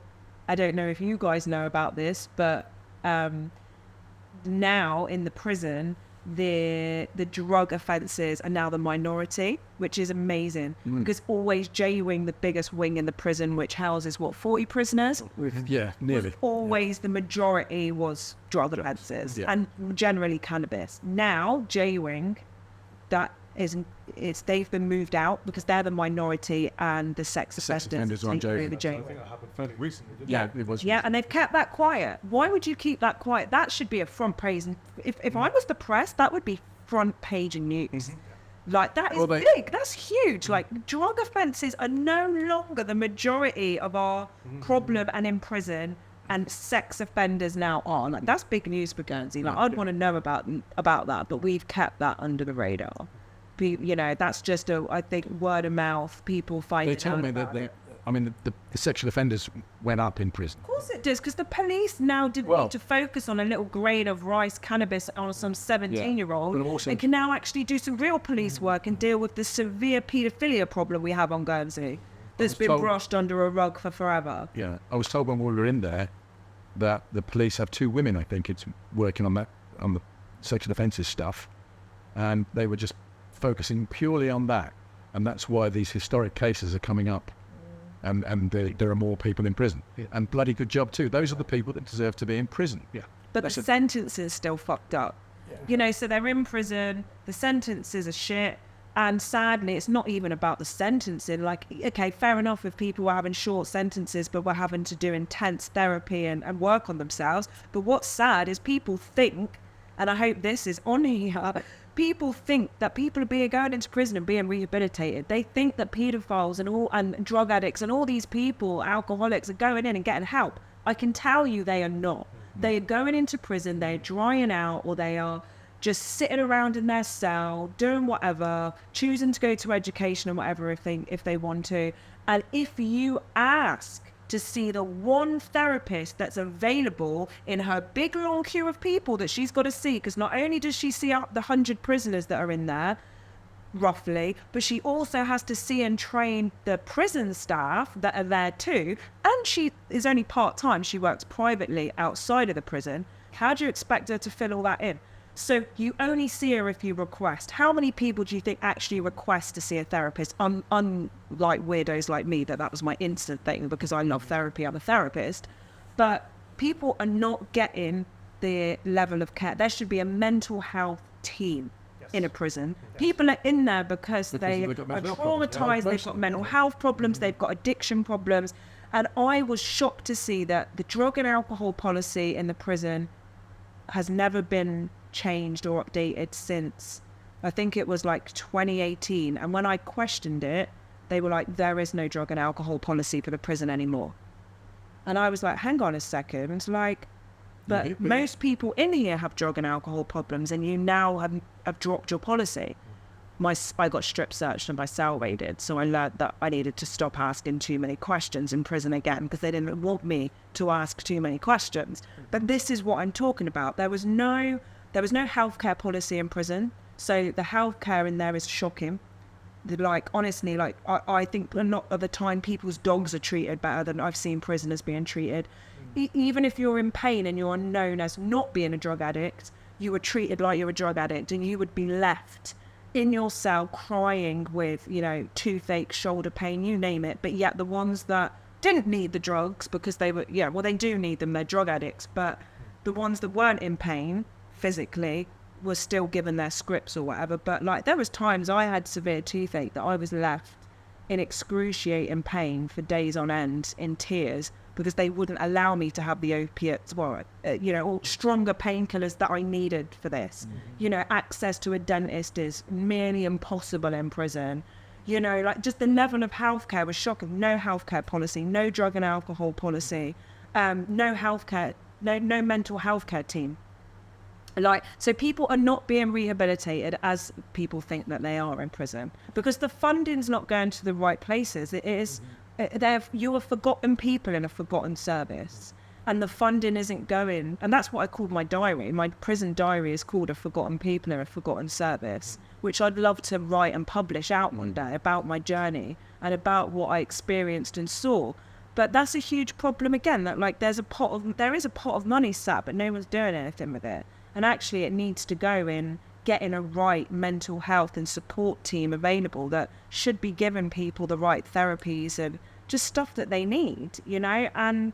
I don't know if you guys know about this, but now in the prison, the drug offences are now the minority, which is amazing. Because always J-wing, the biggest wing in the prison, which houses 40 prisoners. Yeah, nearly. Always the majority was drug offences and generally cannabis. Now J-wing, they've been moved out because they're the minority, and the sex offenders are on J-wing. I think that happened fairly recently, didn't it? Yeah, it was. Yeah, and they've kept that quiet. Why would you keep that quiet? That should be a front page. And if I was the press, that would be front page news. Like, that is big. That's huge. Like, drug offences are no longer the majority of our problem and in prison, and sex offenders now are. Like, that's big news for Guernsey. Like, I'd want to know about that, but we've kept that under the radar. You know, that's just I think word of mouth. People find. They tell me that the sexual offenders went up in prison. Of course it does, because the police now didn't need to focus on a little grain of rice cannabis on some 17-year-old, and can now actually do some real police work and deal with the severe paedophilia problem we have on Guernsey that's been brushed under a rug for forever. Yeah, I was told when we were in there that the police have 2 women, I think, it's working on the sexual offences stuff, and they were just focusing purely on that, and that's why these historic cases are coming up and there are more people in prison. And bloody good job too. Those are the people that deserve to be in prison. Yeah. But the sentence is still fucked up. You know, so they're in prison, the sentences are shit, and sadly, it's not even about the sentencing. Like, okay, fair enough if people were having short sentences, but were having to do intense therapy and work on themselves. But what's sad is people think, and I hope this is on here, people think that people are going into prison and being rehabilitated. They think that paedophiles and drug addicts and all these people, alcoholics, are going in and getting help. I can tell you they are not. They are going into prison, they're drying out, or they are just sitting around in their cell, doing whatever, choosing to go to education and whatever if they want to. And if you ask to see the one therapist that's available in her big long queue of people that she's got to see, because not only does she see out the 100 prisoners that are in there, roughly, but she also has to see and train the prison staff that are there too, and she is only part-time, she works privately outside of the prison. How do you expect her to fill all that in? So you only see her if you request. How many people do you think actually request to see a therapist? Unlike weirdos like me, that was my instant thing because I love therapy, I'm a therapist. But people are not getting the level of care. There should be a mental health team in a prison. People are in there because they are traumatized, they've got mental health problems, they've got addiction problems. And I was shocked to see that the drug and alcohol policy in the prison has never been changed or updated since, I think it was like 2018. And when I questioned it, they were like, there is no drug and alcohol policy for the prison anymore. And I was like, hang on a second. It's like, but most people in here have drug and alcohol problems, and you now have dropped your policy. I got strip searched and my cell raided, so I learned that I needed to stop asking too many questions in prison again because they didn't want me to ask too many questions. But this is what I'm talking about. There was no healthcare policy in prison, so the healthcare in there is shocking. Like, honestly, like I think a lot of the time people's dogs are treated better than I've seen prisoners being treated. Even if you're in pain and you're known as not being a drug addict, you were treated like you're a drug addict, and you would be left in your cell crying with, you know, toothache, shoulder pain, you name it. But yet the ones that didn't need the drugs because they were, they do need them, they're drug addicts, but the ones that weren't in pain physically were still given their scripts or whatever. But like, there was times I had severe toothache that I was left in excruciating pain for days on end in tears because they wouldn't allow me to have the opiates, or stronger painkillers that I needed for this. Access to a dentist is nearly impossible in prison. Like, just the level of healthcare was shocking. No healthcare policy, no drug and alcohol policy, no healthcare, no mental healthcare team. Like, so people are not being rehabilitated as people think that they are in prison because the funding's not going to the right places. It is, you are forgotten people in a forgotten service, and the funding isn't going. And that's what I called my diary. My prison diary is called A Forgotten People in a Forgotten Service, which I'd love to write and publish out one day about my journey and about what I experienced and saw. But that's a huge problem again, that like there is a pot of money sat, but no one's doing anything with it. And actually it needs to go in getting a right mental health and support team available that should be giving people the right therapies and just stuff that they need, and,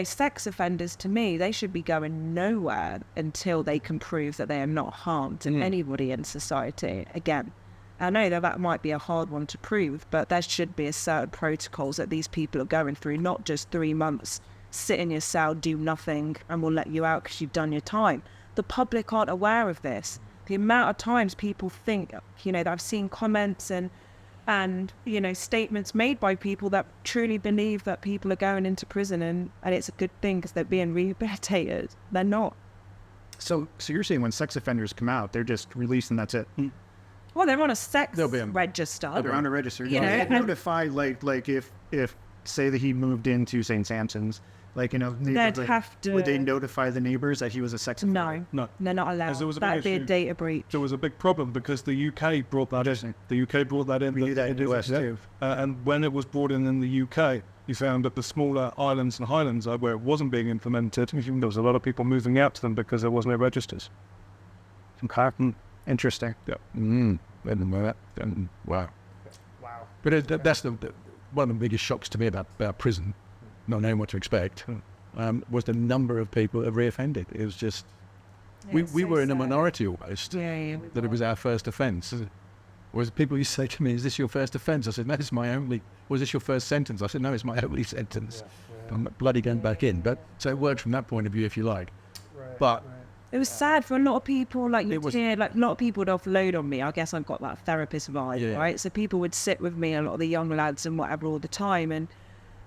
sex offenders, to me, they should be going nowhere until they can prove that they are not harmed to anybody in society. Again, I know that might be a hard one to prove, but there should be a certain protocols that these people are going through, not just 3 months, sit in your cell, do nothing, and we'll let you out because you've done your time. The public aren't aware of this. The amount of times people think, that I've seen comments and statements made by people that truly believe that people are going into prison and it's a good thing because they're being rehabilitated. They're not. So you're saying when sex offenders come out, they're just released and that's it? Well, they're on a sex register. They're on a register. They notify, like if say that he moved into St. Sampson's, neighbors, they'd have to. Would they notify the neighbors that he was a sex offender? No, they're not allowed. That'd be a data breach. There was a big problem because the UK brought that in. The UK brought that in. We knew that in the US too. And when it was brought in the UK, you found that the smaller islands and highlands where it wasn't being implemented, there was a lot of people moving out to them because there wasn't no registers. From Clarke. Interesting. Yeah. Wow. But that's one of the biggest shocks to me about prison, not knowing what to expect, was the number of people that have reoffended. It was just, we were in a minority almost, that it was our first offence. Whereas people used to say to me, is this your first offence? I said, no, it's my only. Was this your first sentence? I said, no, it's my only sentence. I'm bloody going back in. But so it worked from that point of view, if you like. But it was sad for a lot of people. Like you hear, like a lot of people would offload on me. I guess I've got that therapist vibe, right? So people would sit with me, a lot of the young lads and whatever, all the time. And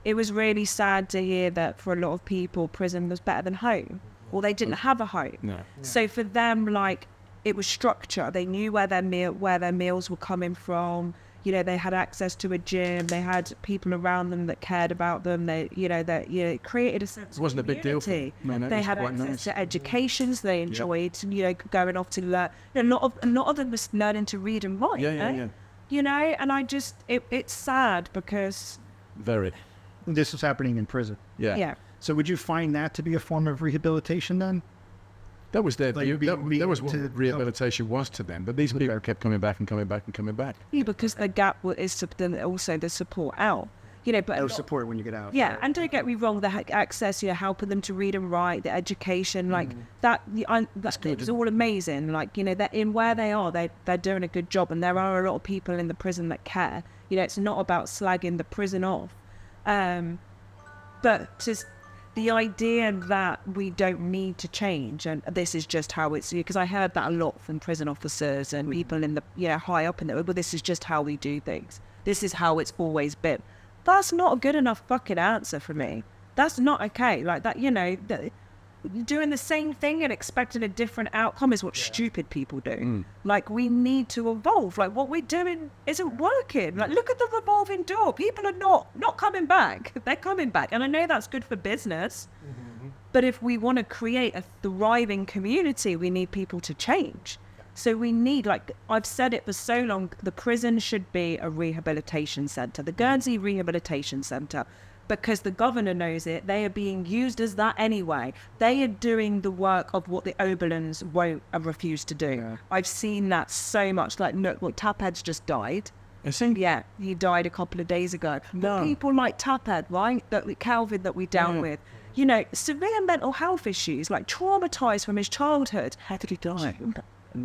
it was really sad to hear that for a lot of people, prison was better than home, or they didn't have a home. No. So for them, like, it was structure. They knew where their meals were coming from. You know, they had access to a gym. They had people around them that cared about them. They, it created a sense. It wasn't of a big deal. No, they had access to education. So they enjoyed, going off to learn. A lot of them was learning to read and write. Yeah. You know, and I just, it's sad because. Very. This was happening in prison. Yeah. So would you find that to be a form of rehabilitation then? That was their view. That was what to rehabilitation was to them. But these people kept coming back and coming back and coming back. Yeah, because the gap is then also the support out. But no support when you get out. Yeah, and don't get me wrong, the access, helping them to read and write, the education, like that. It was all amazing. Like they're in where they are, they're doing a good job, and there are a lot of people in the prison that care. It's not about slagging the prison off, but just. The idea that we don't need to change, and this is just how it's, because I heard that a lot from prison officers and people in the, high up in there, but this is just how we do things. This is how it's always been. That's not a good enough fucking answer for me. That's not okay. Like that, doing the same thing and expecting a different outcome is what stupid people do. Like, we need to evolve. Like, what we're doing isn't working. Like, look at the revolving door. People are not coming back. They're coming back. And I know that's good for business. But if we want to create a thriving community, we need people to change. So we need, like, I've said it for so long, the prison should be a rehabilitation centre. The Guernsey Rehabilitation Centre. Because the governor knows it, they are being used as that anyway. They are doing the work of what the Oberlins won't and refuse to do. Yeah. I've seen that so much. Like, look, Taphead's just died. Is he? Yeah, he died a couple of days ago. No. But people like Taphead, right? Calvin that we dealt with. Severe mental health issues, like traumatised from his childhood. How did he die?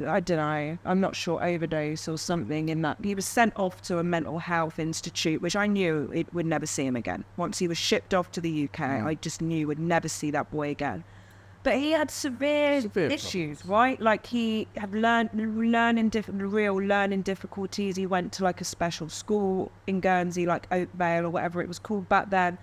I don't know, I'm not sure, overdose or something in that. He was sent off to a mental health institute, which I knew it would never see him again. Once he was shipped off to the UK, I just knew we'd never see that boy again. But he had severe issues, right? Like, he had learning difficulties. He went to like a special school in Guernsey, like Oakvale or whatever it was called back then.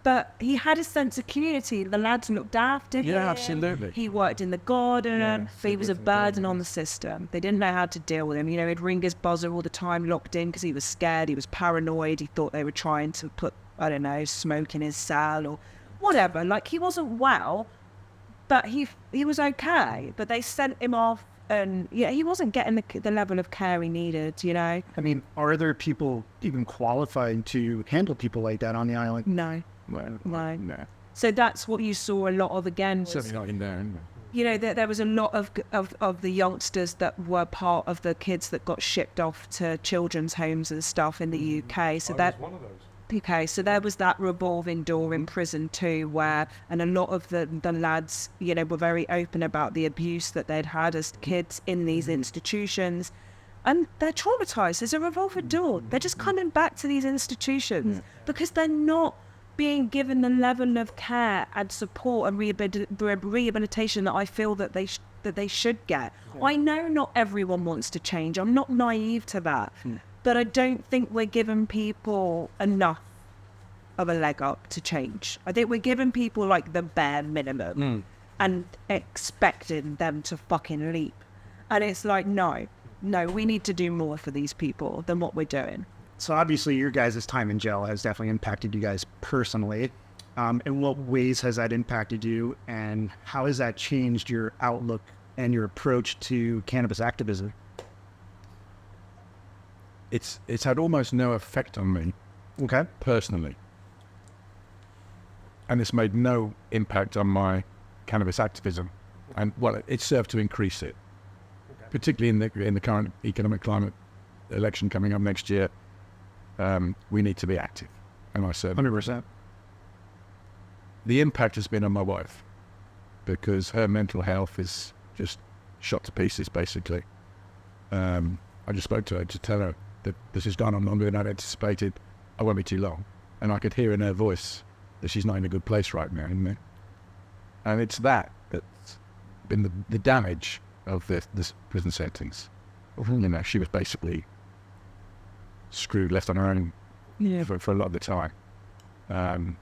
But he had a sense of community. The lads looked after him. Yeah, absolutely. He worked in the garden. But he was a burden on the system. They didn't know how to deal with him. He'd ring his buzzer all the time, locked in, because he was scared. He was paranoid. He thought they were trying to put, I don't know, smoke in his cell or whatever. Like, he wasn't well, but he was okay. But they sent him off, and he wasn't getting the level of care he needed, I mean, are there people even qualified to handle people like that on the island? No. No. So that's what you saw a lot of again. Certainly not in there. There was a lot of the youngsters that were part of the kids that got shipped off to children's homes and stuff in the UK. So that one of those. Okay, so there was that revolving door in prison too, and a lot of the lads, were very open about the abuse that they'd had as kids in these institutions. And they're traumatised. There's a revolving door. They're just coming back to these institutions because they're not being given the level of care and support and rehabilitation that I feel that they should get. I know not everyone wants to change. I'm not naive to that. But I don't think we're giving people enough of a leg up to change. I think we're giving people like the bare minimum and expecting them to fucking leap. And it's like, no, we need to do more for these people than what we're doing. So obviously your guys' time in jail has definitely impacted you guys personally. In what ways has that impacted you, and how has that changed your outlook and your approach to cannabis activism? It's had almost no effect on me, personally. And it's made no impact on my cannabis activism. And, well, it served to increase it, particularly in the current economic climate election coming up next year. we need to be active. And I said, 100%. the impact has been on my wife because her mental health is just shot to pieces, basically. I just spoke to her to tell her that this has gone on longer than I'd anticipated. I won't be too long. And I could hear in her voice that she's not in a good place right now. And it's that's been the damage of this prison sentence. She was basically screwed, left on her own for a lot of the time. And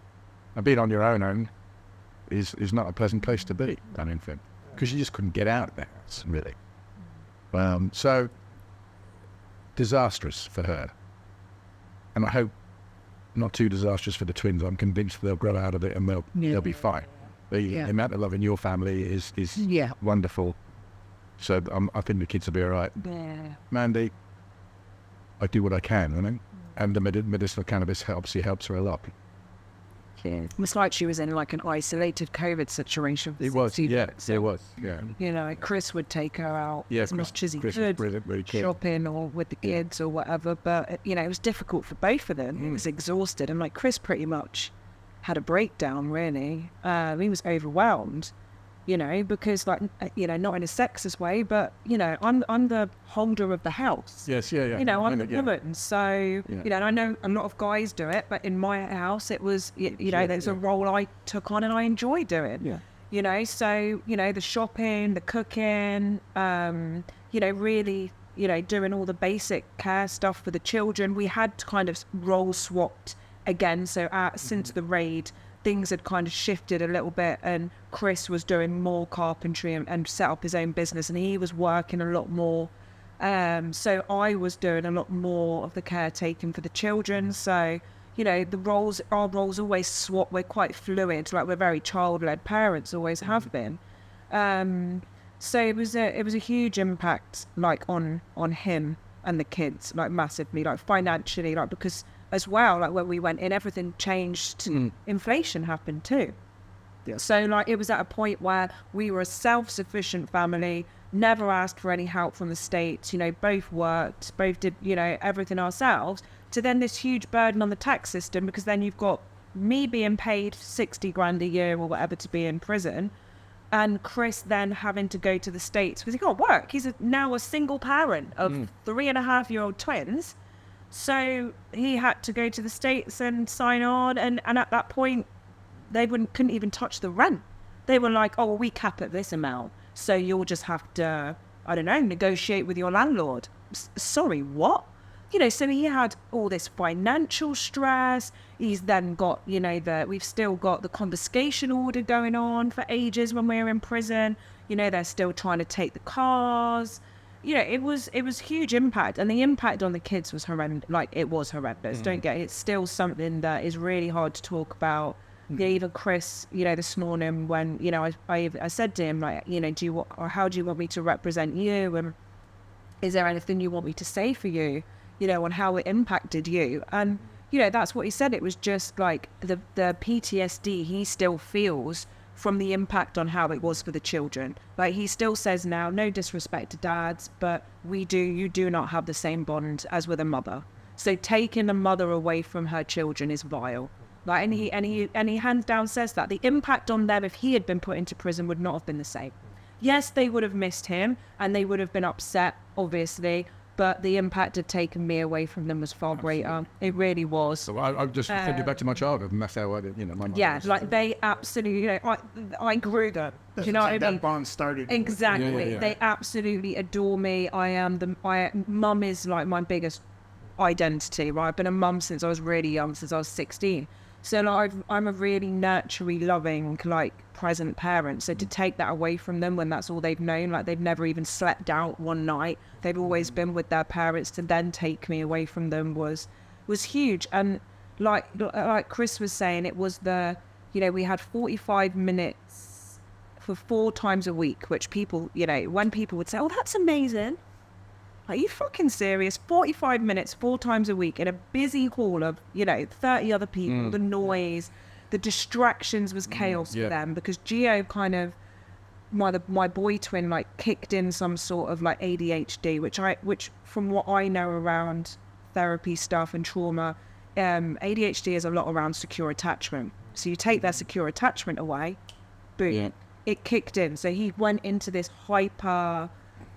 being on your own is not a pleasant place to be, I don't think, because you just couldn't get out of the house, really. So, disastrous for her. And I hope not too disastrous for the twins. I'm convinced they'll grow out of it and they'll be fine. The amount of love in your family is wonderful. So I think the kids will be all right. Yeah. Mandy, I do what I can, and the medicinal cannabis helps her a lot. Yeah. It was like she was in like an isolated COVID situation. It was, yeah. Chris would take her out as much as he Chris could, really shopping or with the kids or whatever. But, it was difficult for both of them. He was exhausted. And like Chris pretty much had a breakdown, really. He was overwhelmed, because like, not in a sexist way, but, I'm the holder of the house. Yes, yeah. I'm the woman. So, and I know a lot of guys do it, but in my house, it was, there's a role I took on and I enjoy doing. Yeah. So, the shopping, the cooking, really, doing all the basic care stuff for the children. We had kind of role swapped again. So since the raid, things had kind of shifted a little bit, and Chris was doing more carpentry and set up his own business, and he was working a lot more. So I was doing a lot more of the caretaking for the children. So, our roles always swap. We're quite fluid. Like, we're very child-led parents, always have been. So it was a huge impact, like on him and the kids, like massively, like financially, like because as well, like when we went in, everything changed. Inflation happened too. Yeah. So like it was at a point where we were a self-sufficient family, never asked for any help from the state. Both worked, both did everything ourselves. To then this huge burden on the tax system, because then you've got me being paid 60 grand a year or whatever to be in prison, and Chris then having to go to the States because he can't work. He's now a single parent of 3.5-year-old twins. So he had to go to the States and sign on, and at that point, they couldn't even touch the rent. They were like, oh, well, we cap at this amount, so you'll just have to, I don't know, negotiate with your landlord. Sorry, what? So he had all this financial stress. He's then got, we've still got the confiscation order going on for ages when we were in prison. They're still trying to take the cars. It was huge impact, and the impact on the kids was horrendous. Like, it was horrendous. Don't get it. It's still something that is really hard to talk about. Even Chris, this morning when, I said to him, like, how do you want me to represent you? And is there anything you want me to say for you, on how it impacted you? And, that's what he said. It was just like the PTSD he still feels from the impact on how it was for the children. Like, he still says now, no disrespect to dads, but you do not have the same bond as with a mother. So taking a mother away from her children is vile. Like, and he hands down says that the impact on them if he had been put into prison would not have been the same. Yes, they would have missed him and they would have been upset, obviously, but the impact of taking me away from them was far greater. It really was. So I just send you back to my childhood, and that's how I did, my mum. Yeah, like they absolutely, I grew them. Do you know what I mean? That bond started. Exactly. Yeah. They absolutely adore me. Mum is like my biggest identity, right? I've been a mum since I was really young, since I was 16. So like I'm a really nurturing, loving, like present parent. So to take that away from them when that's all they've known, like they've never even slept out one night, they've always been with their parents, to then take me away from them was huge. And like Chris was saying, it was we had 45 minutes for 4 times a week, which people, when people would say, oh, that's amazing. Are you fucking serious? 45 minutes, 4 times a week in a busy hall of, 30 other people, the noise, the distractions was chaos for them, because Gio kind of, my boy twin, like kicked in some sort of like ADHD, which from what I know around therapy stuff and trauma, ADHD is a lot around secure attachment. So you take their secure attachment away, boom, it kicked in. So he went into this hyper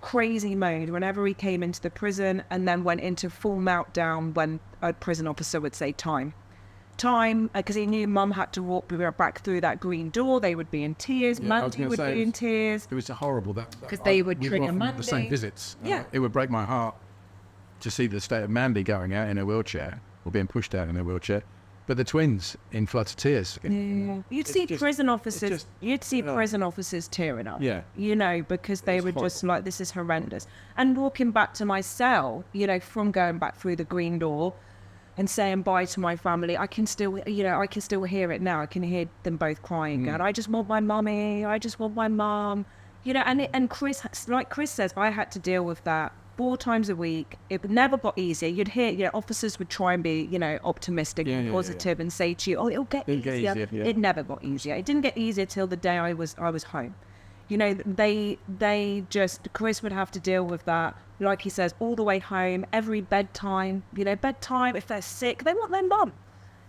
crazy mode whenever he came into the prison, and then went into full meltdown when a prison officer would say time, because he knew mum had to walk back through that green door. They would be in tears. Mandy would be in tears. It was horrible because they would trigger Mandy. The same visits. Yeah. It would break my heart to see the state of Mandy going out in a wheelchair or being pushed out in a wheelchair. But the twins in floods of tears. Yeah. You'd see prison officers tearing up. Yeah. You know, because they were just like, this is horrendous. And walking back to my cell, you know, from going back through the green door and saying bye to my family, I can still hear it now. I can hear them both crying. And I just want my mummy. I just want my mum. You know, and Chris, like Chris says, I had to deal with that 4 times a week. It never got easier. You'd hear, you know, officers would try and be, you know, optimistic and positive and say to you, oh, it'll get easier. It never got easier. It didn't get easier till the day I was home. You know, they just, Chris would have to deal with that, like he says, all the way home, every bedtime, you know, if they're sick, they want their mum,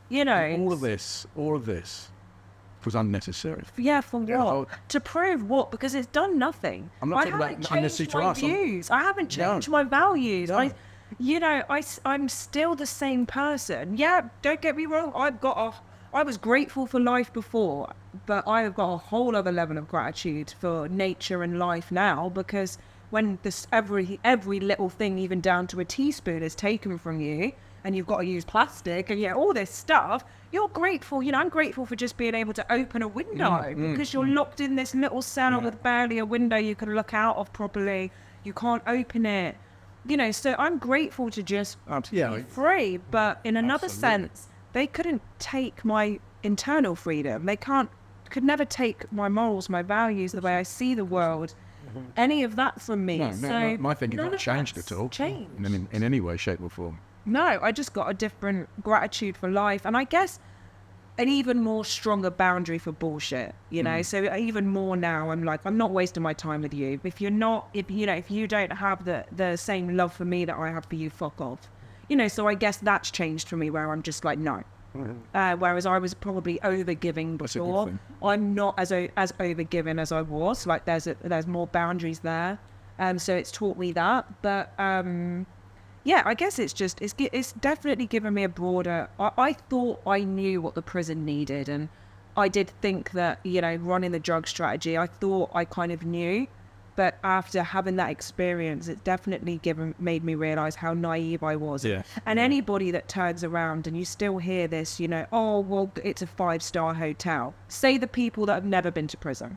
you know. And all of this was unnecessary. Yeah, for what? To prove what? Because it's done nothing. I'm not talking about unnecessary to us. Views. I haven't changed my values. No. I'm still the same person. Yeah, don't get me wrong. I was grateful for life before, but I have got a whole other level of gratitude for nature and life now, because when this every little thing, even down to a teaspoon, is taken from you, and you've got to use plastic and all this stuff, you're grateful. You know, I'm grateful for just being able to open a window because you're locked in this little cell with barely a window you can look out of properly. You can't open it. You know, so I'm grateful to just be free. But in another sense, they couldn't take my internal freedom. They could never take my morals, my values, the way I see the world, any of that from me. No, my thinking hasn't changed at all. In any way, shape or form. No, I just got a different gratitude for life, and I guess an even more stronger boundary for bullshit, you know. So even more now, I'm like, I'm not wasting my time with you. If you don't have the same love for me that I have for you, fuck off. You know, so I guess that's changed for me, where I'm just like, no. Whereas I was probably overgiving before. I'm not as overgiving as I was. Like there's more boundaries there. So it's taught me that. But yeah, I guess it's definitely given me a broader. I thought I knew what the prison needed, and I did think that, you know, running the drug strategy, I thought I kind of knew. But after having that experience, it definitely made me realize how naive I was. Yeah. And anybody that turns around and you still hear this, you know, oh, well, it's a 5-star hotel. Say the people that have never been to prison.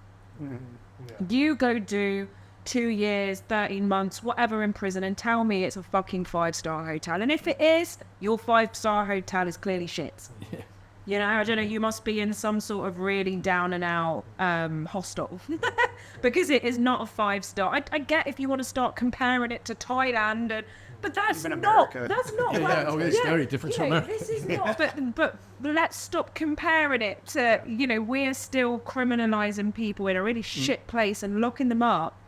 You go do 2 years, 13 months, whatever in prison, and tell me it's a fucking 5-star hotel. And if it is, your 5-star hotel is clearly shit. Yeah. You know, I don't know, you must be in some sort of really down and out hostel. Because it is not a 5-star. I get if you want to start comparing it to Thailand, but that's not it's very different from America. This is not, but let's stop comparing it to, you know, we're still criminalizing people in a really shit place and locking them up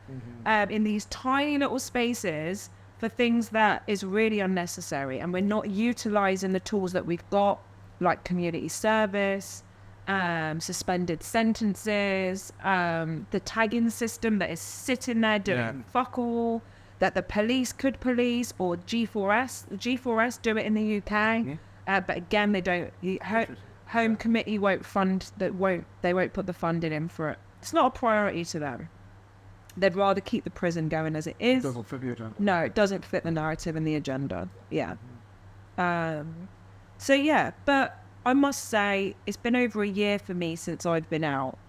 in these tiny little spaces for things that is really unnecessary, and we're not utilizing the tools that we've got, like community service, suspended sentences, the tagging system that is sitting there doing fuck all, that the police could police, or G4S. The G4S do it in the UK, but again, they don't. Home Committee won't fund that. They won't put the funding in for it. It's not a priority to them. They'd rather keep the prison going as it is. Doesn't fit the agenda. No, it doesn't fit the narrative and the agenda. Yeah. So yeah, but I must say it's been over a year for me since I've been out,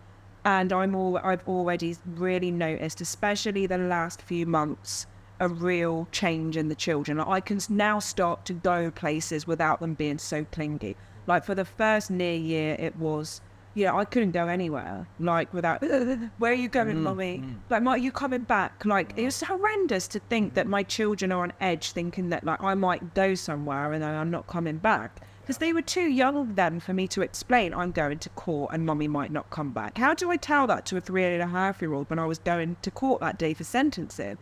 and I've already really noticed, especially the last few months, a real change in the children. Like, I can now start to go places without them being so clingy. Like for the first near year, it was, I couldn't go anywhere, like without, where are you going, mummy? Like, are you coming back? Like, it was horrendous to think that my children are on edge, thinking that like I might go somewhere and then I'm not coming back. Because they were too young then for me to explain, I'm going to court and mummy might not come back. How do I tell that to a 3.5-year-old when I was going to court that day for sentencing?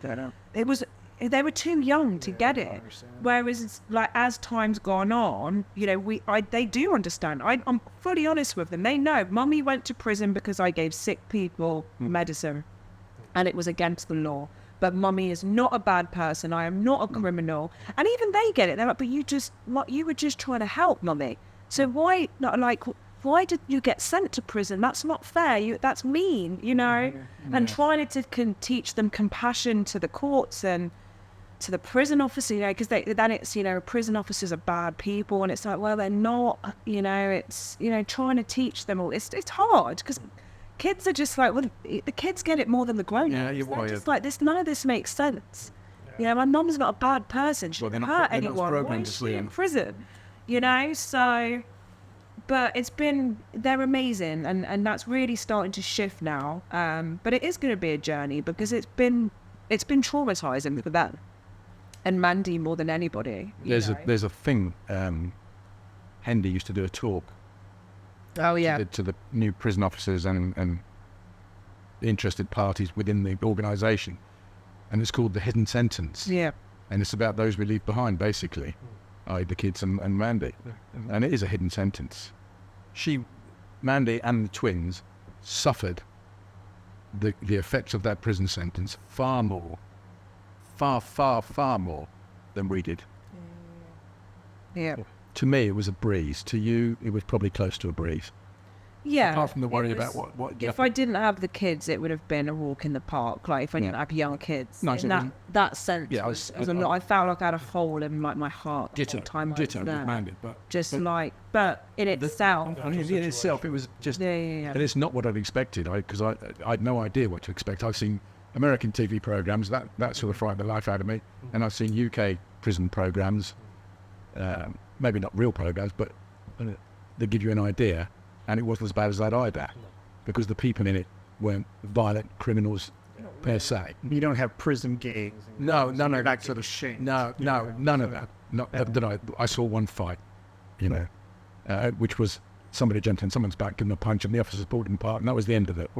It was, they were too young to get it. Whereas it's like as time's gone on, you know, they do understand. I'm fully honest with them. They know mummy went to prison because I gave sick people medicine and it was against the law. But mummy is not a bad person. I am not a criminal. And even they get it. They're like, but you were just trying to help mummy. So why not, like, why did you get sent to prison? That's not fair. That's mean, you know? And trying to teach them compassion to the courts and to the prison officer, you know, because then it's, you know, prison officers are bad people, and it's like, well, they're not, you know, it's, you know, trying to teach them all. It's hard because kids are just like, well, the kids get it more than the grown-ups. Yeah, you're They're right. just like, none of this makes sense. You know, my mum's not a bad person. She didn't hurt anyone. Why is she in prison? You know, so... But they're amazing, and that's really starting to shift now. But it is going to be a journey because it's been traumatizing for them and Mandy more than anybody. There's a thing. Hendy used to do a talk. Oh yeah. To the new prison officers and interested parties within the organisation, and it's called the hidden sentence. Yeah. And it's about those we leave behind, basically, i.e. the kids and Mandy. And it is a hidden sentence. Mandy and the twins suffered the effects of that prison sentence far more than we did. Yeah. To me, it was a breeze. To you, it was probably close to a breeze. Yeah. Apart from the worry about what if I didn't have the kids, it would have been a walk in the park. Like if I didn't have young kids, Nice. in that sense, Yeah, was a lot. I felt like I had a hole in like my heart. Ditto with Mandy, but in itself, in itself, it was just. Yeah. And it's not what I'd expected, because I had no idea what to expect. I've seen American TV programs that sort of frightened the life out of me, and I've seen UK prison programs, maybe not real programs, but they give you an idea. And it wasn't as bad as I'd either, because the people in it weren't violent criminals per se. You don't have prison gangs. No, none of That that. sort of shit. No, none of that. Not that I saw one fight, you know, which was somebody jumped in someone's back, giving a punch, and the officers pulled him apart, and that was the end of it.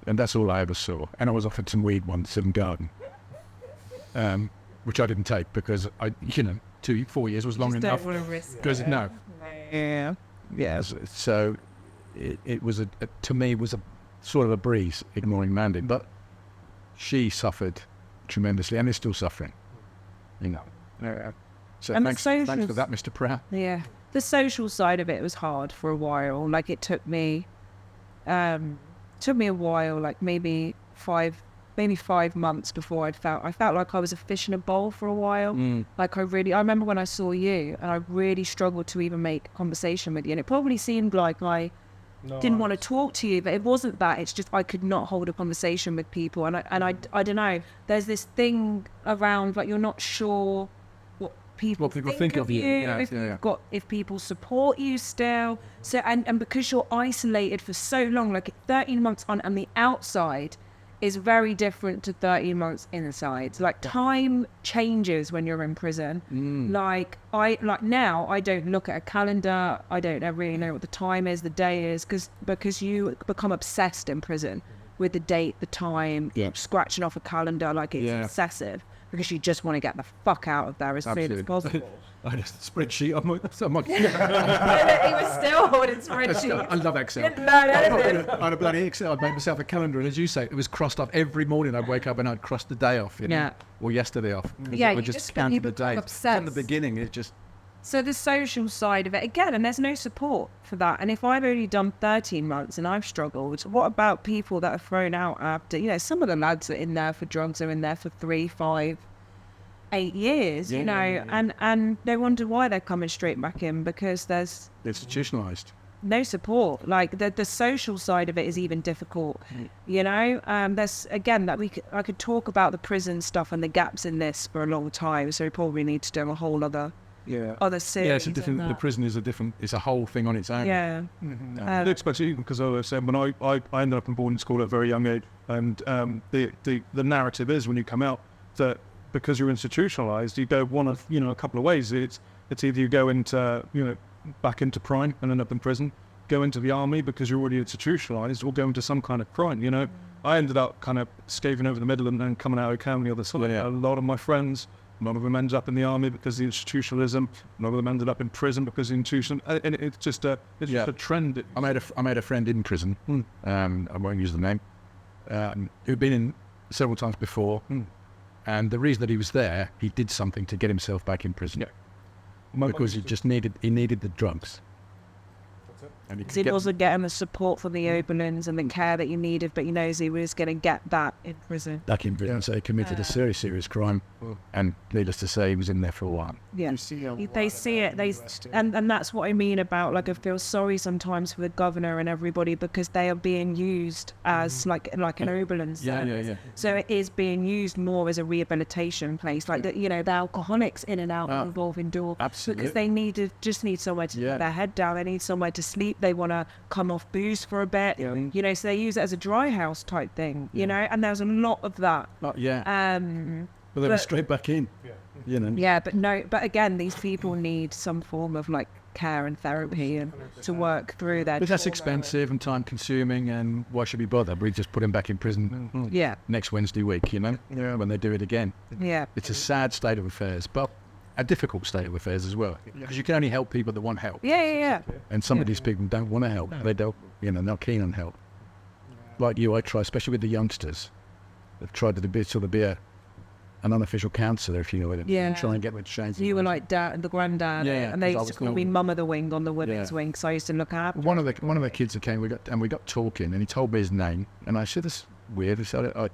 And that's all I ever saw. And I was offered some weed once in the garden, which I didn't take because 4 years was long enough. Don't want to risk Because no. Yeah. Yeah, so it was to me was a sort of a breeze, ignoring Mandy, but she suffered tremendously and is still suffering, you know. So And thanks for that, Mr. Prout. Yeah, the social side of it was hard for a while. Like it took me a while, like maybe 5 months before I felt like I was a fish in a bowl for a while. Like I remember when I saw you and I really struggled to even make conversation with you, and it probably seemed like I didn't want to talk to you, but it wasn't that. It's just I could not hold a conversation with people, and I don't know, there's this thing around like you're not sure what people think of you. If people support you still. So and because you're isolated for so long, like 13 months on, and the outside is very different to 13 months inside. So, like time changes when you're in prison. Like now I don't look at a calendar. I don't really know what the time is, the day is, because you become obsessed in prison with the date, the time, scratching off a calendar. Like it's obsessive because you just want to get the fuck out of there as soon as possible. I had a spreadsheet. He was still holding spreadsheets. I love Excel. Didn't learn anything. I had a bloody Excel. I'd make myself a calendar, and as you say, it was crossed off every morning. I'd wake up and I'd cross the day off, or yesterday off. Yeah, I you just counted the days. obsessed. From the beginning, it just. So the social side of it, again, and there's no support for that. And if I've only done 13 months and I've struggled, what about people that are thrown out after, some of the lads that are in there for drugs are in there for 3, 5, 8 years, and they wonder why they're coming straight back in, because there's institutionalized. No support. Like the social side of it is even difficult, there's again I could talk about the prison stuff and the gaps in this for a long time, so we probably need to do a whole other series. Yeah, it's a different. The prison is it's a whole thing on its own. Yeah. Especially because I was saying when I ended up in boarding school at a very young age, and the narrative is when you come out that because you're institutionalized, you go one of a couple of ways. It's either you go into back into crime and end up in prison, go into the army because you're already institutionalized, or go into some kind of crime. I ended up kind of scaving over the middle and then coming out okay on the other side. Yeah. A lot of my friends, a lot of them ended up in the army because of the institutionalism. A lot of them ended up in prison because of the institution. And it's just a trend. I made a friend in prison. I won't use the name. Who'd been in several times before, and the reason that he was there, he did something to get himself back in prison. Yeah. Because he needed the drugs. And Because he wasn't getting the support from the Oberlins and the care that he needed, but he knows he was going to get that in prison. back in prison, so he committed a serious crime, and needless to say, he was in there for a while. Yeah, You see a they lot see of it. that in They the US too. and that's what I mean about, like, I feel sorry sometimes for the governor and everybody, because they are being used as like an Oberlin service. Yeah. So it is being used more as a rehabilitation place, like the alcoholics in and out of the revolving door, Absolutely. because they just need somewhere to put their head down. They need somewhere to sleep. They want to come off booze for a bit, so they use it as a dry house type thing, and there's a lot of that. But they were but- straight back in. But again, these people need some form of like care and therapy and to work through their But that's trauma. expensive and time consuming, and why should we bother? We just put him back in prison Yeah, next Wednesday week, when they do it again. yeah. It's a sad state of affairs, but a difficult state of affairs as well, because you can only help people that want help. Yeah. And some of these people don't want to help. They don't, not keen on help. Like you, I try, especially with the youngsters. I've tried to be an unofficial counsellor, if you know what I mean. Yeah. Try and get them to change. You were like the granddad, Yeah, and they because I used to was call me no- Mum of the Wing on the women's wing, so I used to look after. One of the kids that came, we got talking, and he told me his name, and I said, "This is weird." I said,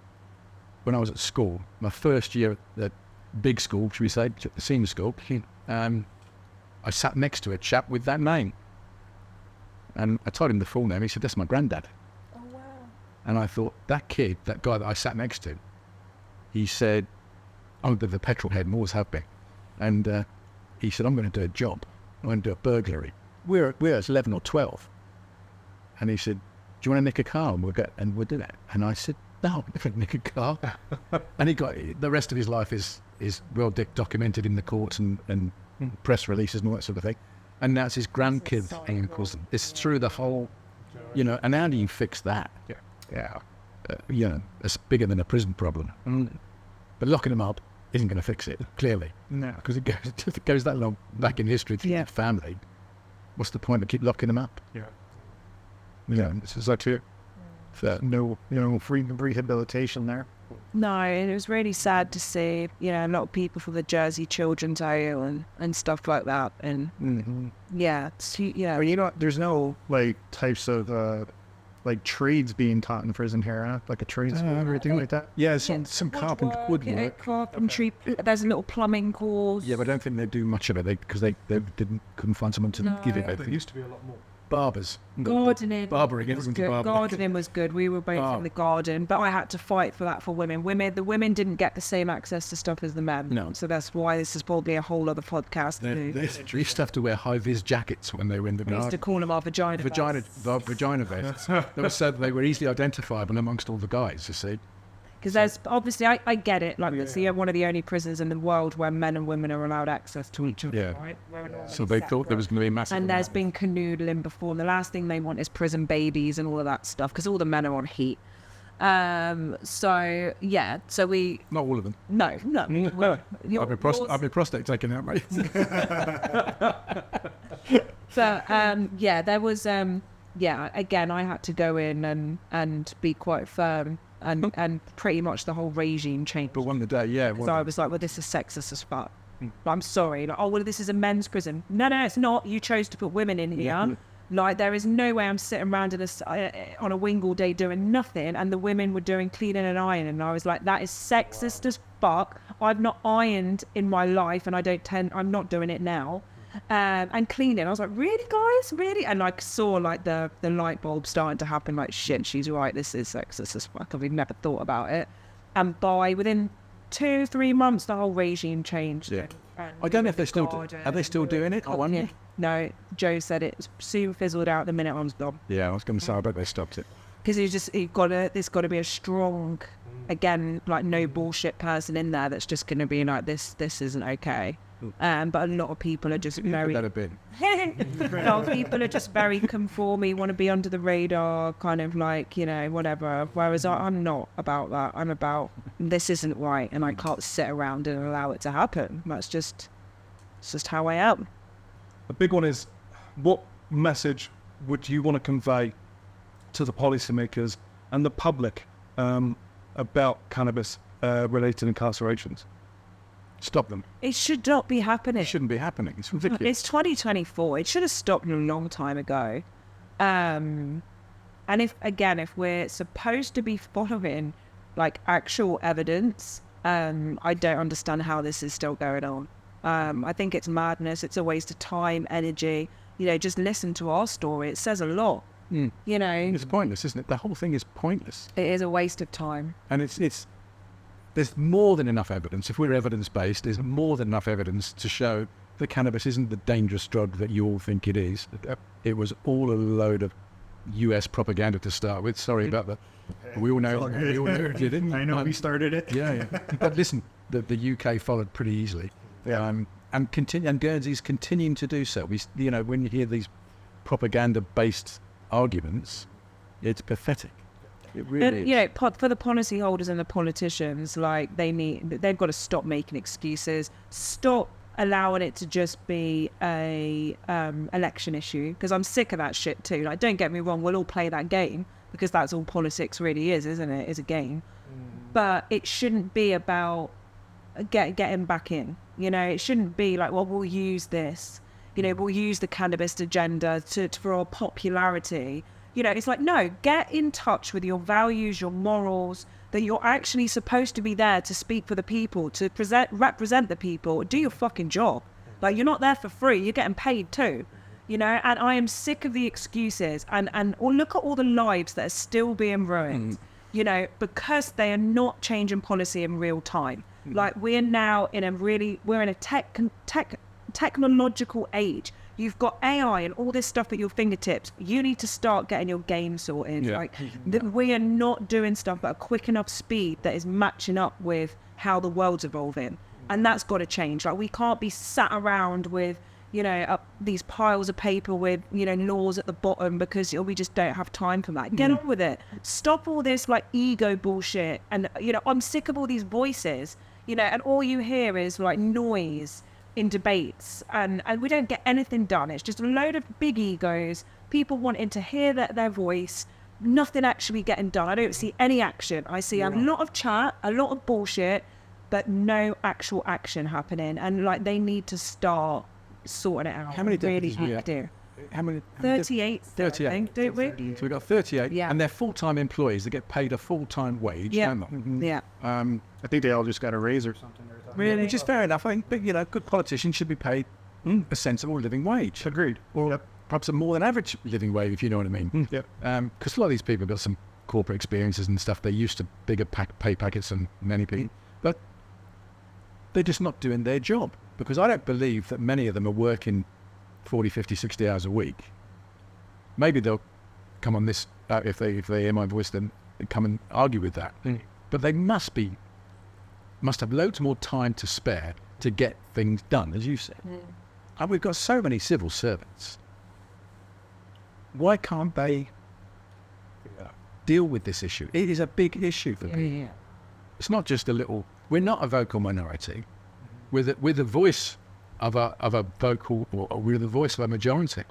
when I was at school, my first year at big school, should we say, the senior school, I sat next to a chap with that name, and I told him the full name. He said, "That's my granddad." Oh wow. And I thought, that kid, that guy that I sat next to, he said, "Oh, the petrol head, and always have been." And he said, "I'm going to do a job. I'm going to do a burglary." We're 11 or 12. And he said, "Do you want to nick a car? And we'll do that." And I said, "No, I'm not going to nick a car." And he got, the rest of his life is well documented in the courts and press releases and all that sort of thing. And now it's his grandkids and uncles. It's through the whole, and how do you fix that? It's bigger than a prison problem. But locking them up isn't going to fix it, clearly. No. Because it goes that long back in history to the family. What's the point of keep locking them up? This is actually No, free rehabilitation there. No, and it was really sad to see, a lot of people from the Jersey Children's Home and stuff like that. And There's no types of trades being taught in prison here, huh? Like a trade school or anything like that. Yeah, some woodwork. Carpentry. There's a little plumbing course. Yeah, but I don't think they do much of it because they couldn't find someone to give it. there used to be a lot more. Barbers. Gardening. Barbering, was everyone's good. barbering. Gardening was good. We were both in the garden, but I had to fight for that for women. The women didn't get the same access to stuff as the men. No. So that's why this is probably a whole other podcast. They used to have to wear high-vis jackets when they were in the We used to garden. call them our vagina Vagina vests. They were said they were easily identifiable amongst all the guys, you see. Because there's obviously, I get it. Like, it's one of the only prisons in the world where men and women are allowed access to each other. Yeah. Right? We're normally So they thought there was going to be massive. And there's been canoodling before. And the last thing they want is prison babies and all of that stuff, because all the men are on heat. So we... Not all of them. No. I've been prostate taken out, mate. So, there was... again, I had to go in and be quite firm. And pretty much the whole regime changed. But one day, yeah. So I was like, well, this is sexist as fuck. I'm sorry. Like, oh, well, this is a men's prison. No, it's not. You chose to put women in here. Yeah. Like, there is no way I'm sitting around on a wing all day doing nothing, and the women were doing cleaning and ironing. And I was like, that is sexist as fuck. I've not ironed in my life, and I'm not doing it now. And cleaning. I was like, really, guys? Really? And I saw like the light bulb starting to happen, like, shit, she's right, this is sexist as fuck. I've never thought about it. And within 2-3 months, the whole regime changed. Yeah. And I don't know if they're still. Are they still doing it? I wonder. Yeah. No, Joe said it soon fizzled out the minute I was gone. Yeah, I was going to say, I bet they stopped it. Because there's got to be a strong, again, like, no bullshit person in there that's just going to be like, this isn't okay. But a lot of people are just very... That a bit. A lot of people are just very conformy, want to be under the radar, kind of like, you know, whatever. Whereas I'm not about that. I'm about, this isn't right, and I can't sit around and allow it to happen. It's just how I am. A big one is, what message would you want to convey to the policymakers and the public about cannabis-related incarcerations? Stop them. It should not be happening. It shouldn't be happening. It's ridiculous. It's 2024. It should have stopped a long time ago. And if we're supposed to be following like actual evidence, I don't understand how this is still going on. I think it's madness. It's a waste of time, energy. You know, just listen to our story. It says a lot. You know, it's pointless, isn't it? The whole thing is pointless. It is a waste of time. And it's there's more than enough evidence. If we're evidence-based, there's more than enough evidence to show that cannabis isn't the dangerous drug that you all think it is. It was all a load of US propaganda to start with. Sorry about that. We all know who did it. I know we started it. Yeah. But listen, the UK followed pretty easily. And Guernsey's continuing to do so. You know, when you hear these propaganda-based arguments, it's pathetic. It really is. You know, for the policyholders and the politicians, like they've got to stop making excuses. Stop allowing it to just be a election issue, because I'm sick of that shit too. Like, don't get me wrong, we'll all play that game because that's all politics really is, isn't it? It's a game. But it shouldn't be about getting back in. You know, it shouldn't be like, well, we'll use this. You know, we'll use the cannabis agenda for our popularity. You know, it's like, no, get in touch with your values, your morals, that you're actually supposed to be there to speak for the people, to represent the people, do your fucking job. Like, you're not there for free, you're getting paid too. You know, and I am sick of the excuses and look at all the lives that are still being ruined, you know, because they are not changing policy in real time. Like, we're now in we're in a technological age. You've got AI and all this stuff at your fingertips. You need to start getting your game sorted. Yeah. Like, we are not doing stuff at a quick enough speed that is matching up with how the world's evolving. And that's got to change. Like, we can't be sat around with, you know, these piles of paper with, you know, laws at the bottom because we just don't have time for that. Get on with it. Stop all this, like, ego bullshit. And, you know, I'm sick of all these voices, you know, and all you hear is, like, noise in debates, and we don't get anything done. It's just a load of big egos, people wanting to hear their voice, nothing actually getting done. I don't see any action. I see a lot of chat, a lot of bullshit, but no actual action happening. And like, they need to start sorting it out. How many really deputies have to. How many? 38, 38. I think, don't we? So we've got 38, Yeah. and they're full-time employees. They get paid a full-time wage, Yeah. don't they? Yeah. I think they all just got a raise or something. Really? Which is fair enough. I think, but, you know, good politicians should be paid a sensible living wage. Agreed. Or perhaps a more than average living wage, if you know what I mean. Yep. Because a lot of these people have got some corporate experiences and stuff. They're used to bigger pay packets than many people. But they're just not doing their job. Because I don't believe that many of them are working 40, 50, 60 hours a week. Maybe they'll come on this, if they hear my voice, then they come and argue with that. But they must have loads more time to spare to get things done, as you said. And we've got so many civil servants. Why can't they deal with this issue? It is a big issue for people. Yeah. It's not just a little. We're not a vocal minority. We're the voice of a vocal, or we're the voice of a majority.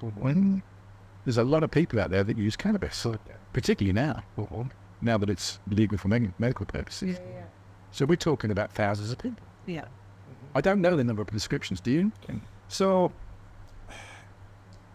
There's a lot of people out there that use cannabis, particularly now that it's legal for medical purposes. Yeah. So we're talking about thousands of people. Yeah. I don't know the number of prescriptions, do you? So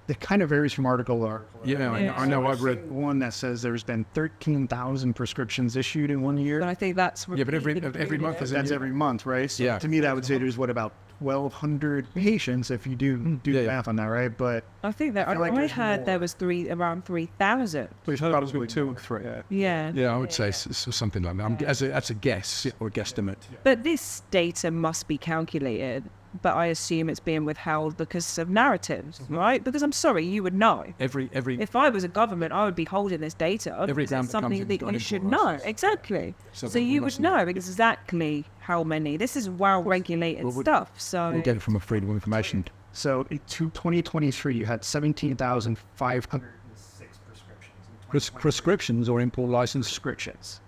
it kind of varies from article to article. Yeah, I know. I've read one that says there's been 13,000 prescriptions issued in 1 year. But I think that's... Yeah, but every month there's That's every month, right? So Yeah. to me, that would say there's about 1,200 patients if you do the math on that, right? But I think that... I feel like I there's heard more. there was around 3,000. We've heard it was going to be 2 or 3. Yeah. Yeah, I would say something like that. That's a guess or a guesstimate. But this data must be calculated. but I assume it's being withheld because of narratives, right? Because I'm sorry, you would know. Every If I was a government, I would be holding this data. Every because it's exam that comes something in that has got you an should import know. license. Exactly. So So we you would must know know. exactly how many. This is well-regulated Well, stuff. So we get it from a freedom of information. So in 2023, you had 17,506 prescriptions. Prescriptions or import license Prescriptions.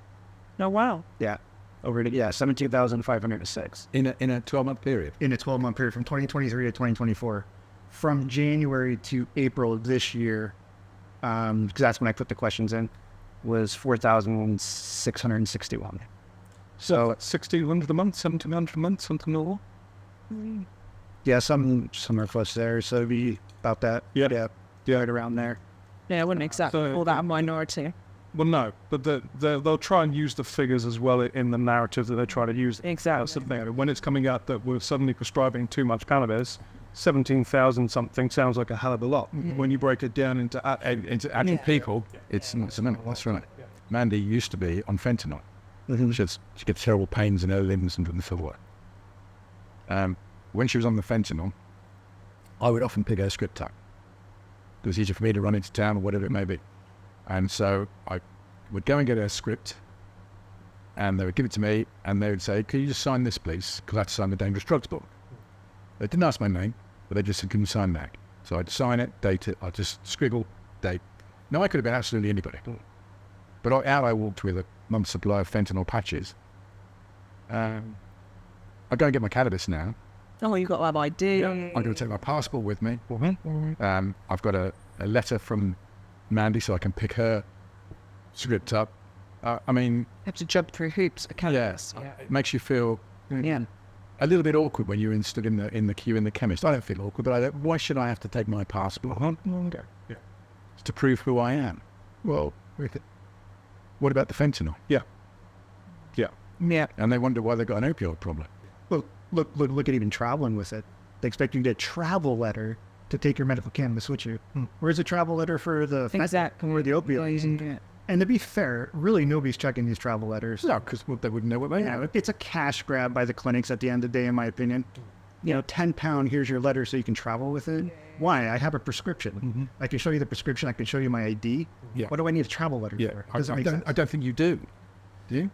oh wow. Yeah. Over to, yeah, 17,506 in a 12-month period. in a 12-month period from 2023 to 2024. From January to April of this year, because that's when I put the questions in, was 4,661. So 1,600 a month, 1,700 a month, something like that. Yeah, some are close there, so it'd be about that. Yeah. Right around there. Yeah, I wouldn't exactly So- call that a minority. Well, no, but they'll try and use the figures as well in the narrative that they try to use. Exactly. That's the thing. When it's coming out that we're suddenly prescribing too much cannabis, 17,000 something sounds like a hell of a lot. When you break it down into Into actual people, it's not. That's right. Mandy used to be on fentanyl. She gets terrible pains in her limbs and so what. When she was on the fentanyl, I would often pick her script up. It was easier for me to run into town or whatever it may be. And so I would go and get her script, and they would give it to me, and they would say, "Can you just sign this, please? Because I had to sign the dangerous drugs book." They didn't ask my name, but they just said, "Can you sign that?" So I'd sign it, date it, I'd just scribble, date. No, I could have been absolutely anybody. But out I walked with a month's supply of fentanyl patches. I go and get my cannabis now. Oh, you got to have ID. I'm going to take my passport with me. I've got a letter from Mandy so I can pick her script up. I mean, You have to jump through hoops. yes, it makes you feel Yeah. a little bit awkward when you're stood in the queue in the chemist. I don't feel awkward, but why should I have to take my passport to prove who I am? Well, what about the fentanyl? Yeah. Yeah. And they wonder why they've got an opioid problem. Look at even traveling with it. They expect you to get a travel letter to take your medical cannabis with you. Where's a travel letter for the fentanyl Exactly. or the opioids? Yeah. And to be fair, really nobody's checking these travel letters. No, because they wouldn't know what they have. It's a cash grab by the clinics at the end of the day, in my opinion. You know, £10, here's your letter so you can travel with it. Why? I have a prescription. I can show you the prescription. I can show you my ID. Yeah. What do I need a travel letter for? I Doesn't make sense. don't think you do. Do you?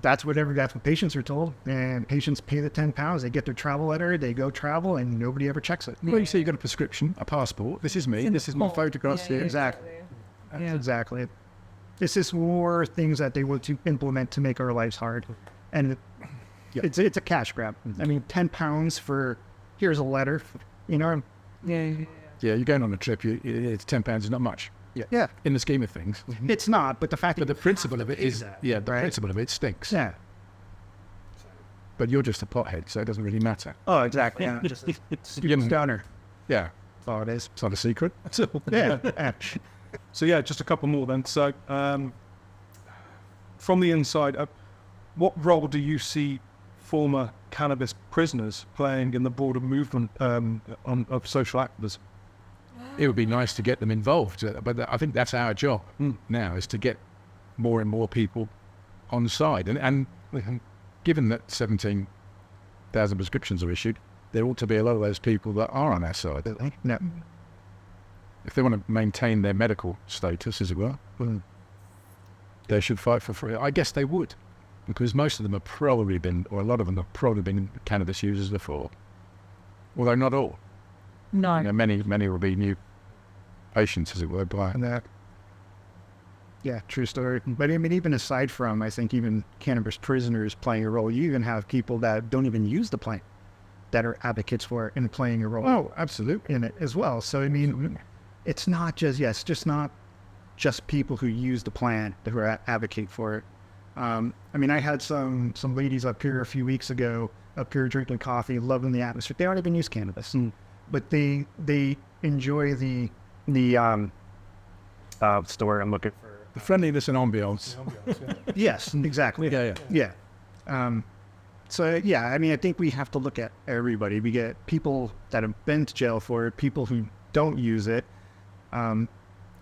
That's what patients are told. And patients pay the £10. They get their travel letter. They go travel, and nobody ever checks it. Well, you say you got a prescription, a passport. This is me. This is my photographs here. Exactly. Exactly. This is more things that they want to implement to make our lives hard. And it's a cash grab. I mean, £10 for, here's a letter, you know. Yeah. Yeah, you're going on a trip. It's £10 is not much. Yeah. In the scheme of things. It's not, but the fact But that the principle of it is, that, the right? principle of it stinks. Yeah. But you're just a pothead, so it doesn't really matter. Oh, exactly. Yeah. Just a stupid stoner. Yeah, That's all it is. it's not a secret. Yeah. So yeah, just a couple more then. So from the inside, what role do you see former cannabis prisoners playing in the broader movement of social activism? It would be nice to get them involved, but I think that's our job now, is to get more and more people on side. And given that 17,000 prescriptions are issued, there ought to be a lot of those people that are on our side. No. If they want to maintain their medical status, as it were, they should fight for free. I guess they would, because most of them have probably been, or a lot of them have probably been cannabis users before, although not all. No. You know, many will be new patients, as it were, by Yeah, true story. But I mean, even aside from, I think, even cannabis prisoners playing a role, you even have people that don't even use the plant that are advocates for it and playing a role. Oh, absolutely. In it as well. So, I mean, it's not just, just not just people who use the plant who advocate for it. I mean, I had some ladies up here a few weeks ago, up here drinking coffee, loving the atmosphere. They don't even use cannabis, but they enjoy the story I'm looking for. The friendliness and ambience. Yes, exactly. Yeah. So, yeah, I mean, I think we have to look at everybody. We get people that have been to jail for it, people who don't use it.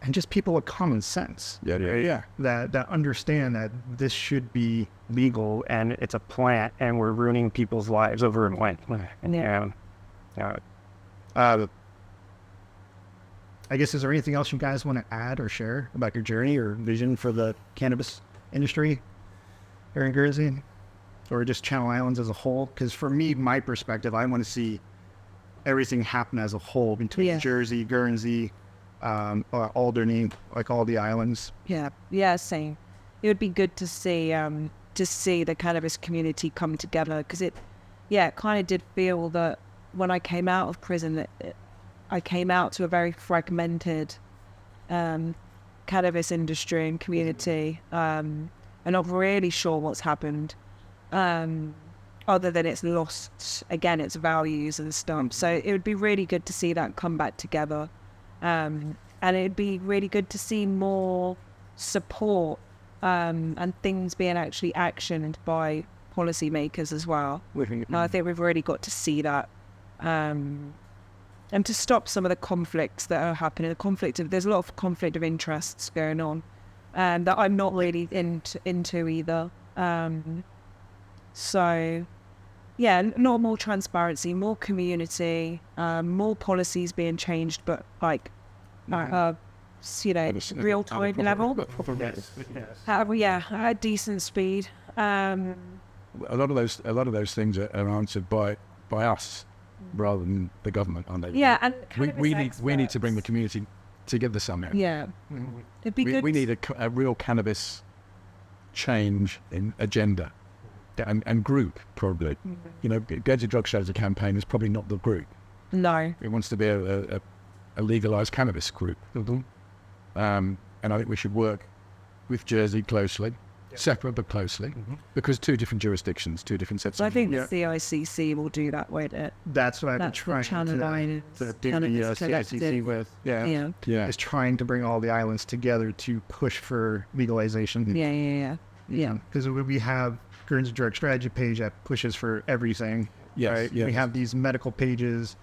and just people with common sense. Yeah. That understand that this should be legal. And it's a plant, and we're ruining people's lives over and when. I guess, is there anything else you guys want to add or share about your journey or vision for the cannabis industry here in Guernsey, or just Channel Islands as a whole? Because for me, my perspective, I want to see everything happen as a whole between Jersey, Guernsey, Alderney, like all the islands. Yeah, same. It would be good to see the cannabis community come together, because it kind of did feel that when I came out of prison, I came out to a very fragmented cannabis industry and community, and not really sure what's happened, other than it's lost, again, its values and stuff. So it would be really good to see that come back together. And it'd be really good to see more support and things being actually actioned by policymakers as well. I think we've really got to see that. And to stop some of the conflicts that are happening. There's a lot of conflict of interests going on, that I'm not really into either. So, yeah, not more transparency, more community, more policies being changed, but like, real time level. At a decent speed. A lot of those things are answered by us, rather than the government, aren't they? Yeah, and we need to bring the community together somehow. Yeah, it'd be good. We need a real cannabis change in agenda and group, probably. Guernsey Drug Strategy Campaign is probably not the group. No, it wants to be a legalised cannabis group. And I think we should work with Jersey closely. Separate but closely, because two different jurisdictions, two different sets. So I think the CICC will do that, won't it? That's what I've been trying to do the CICC with. Is trying to bring all the islands together to push for legalization. Yeah. Because we have Guernsey Drug Strategy page that pushes for everything. Right? We have these medical pages,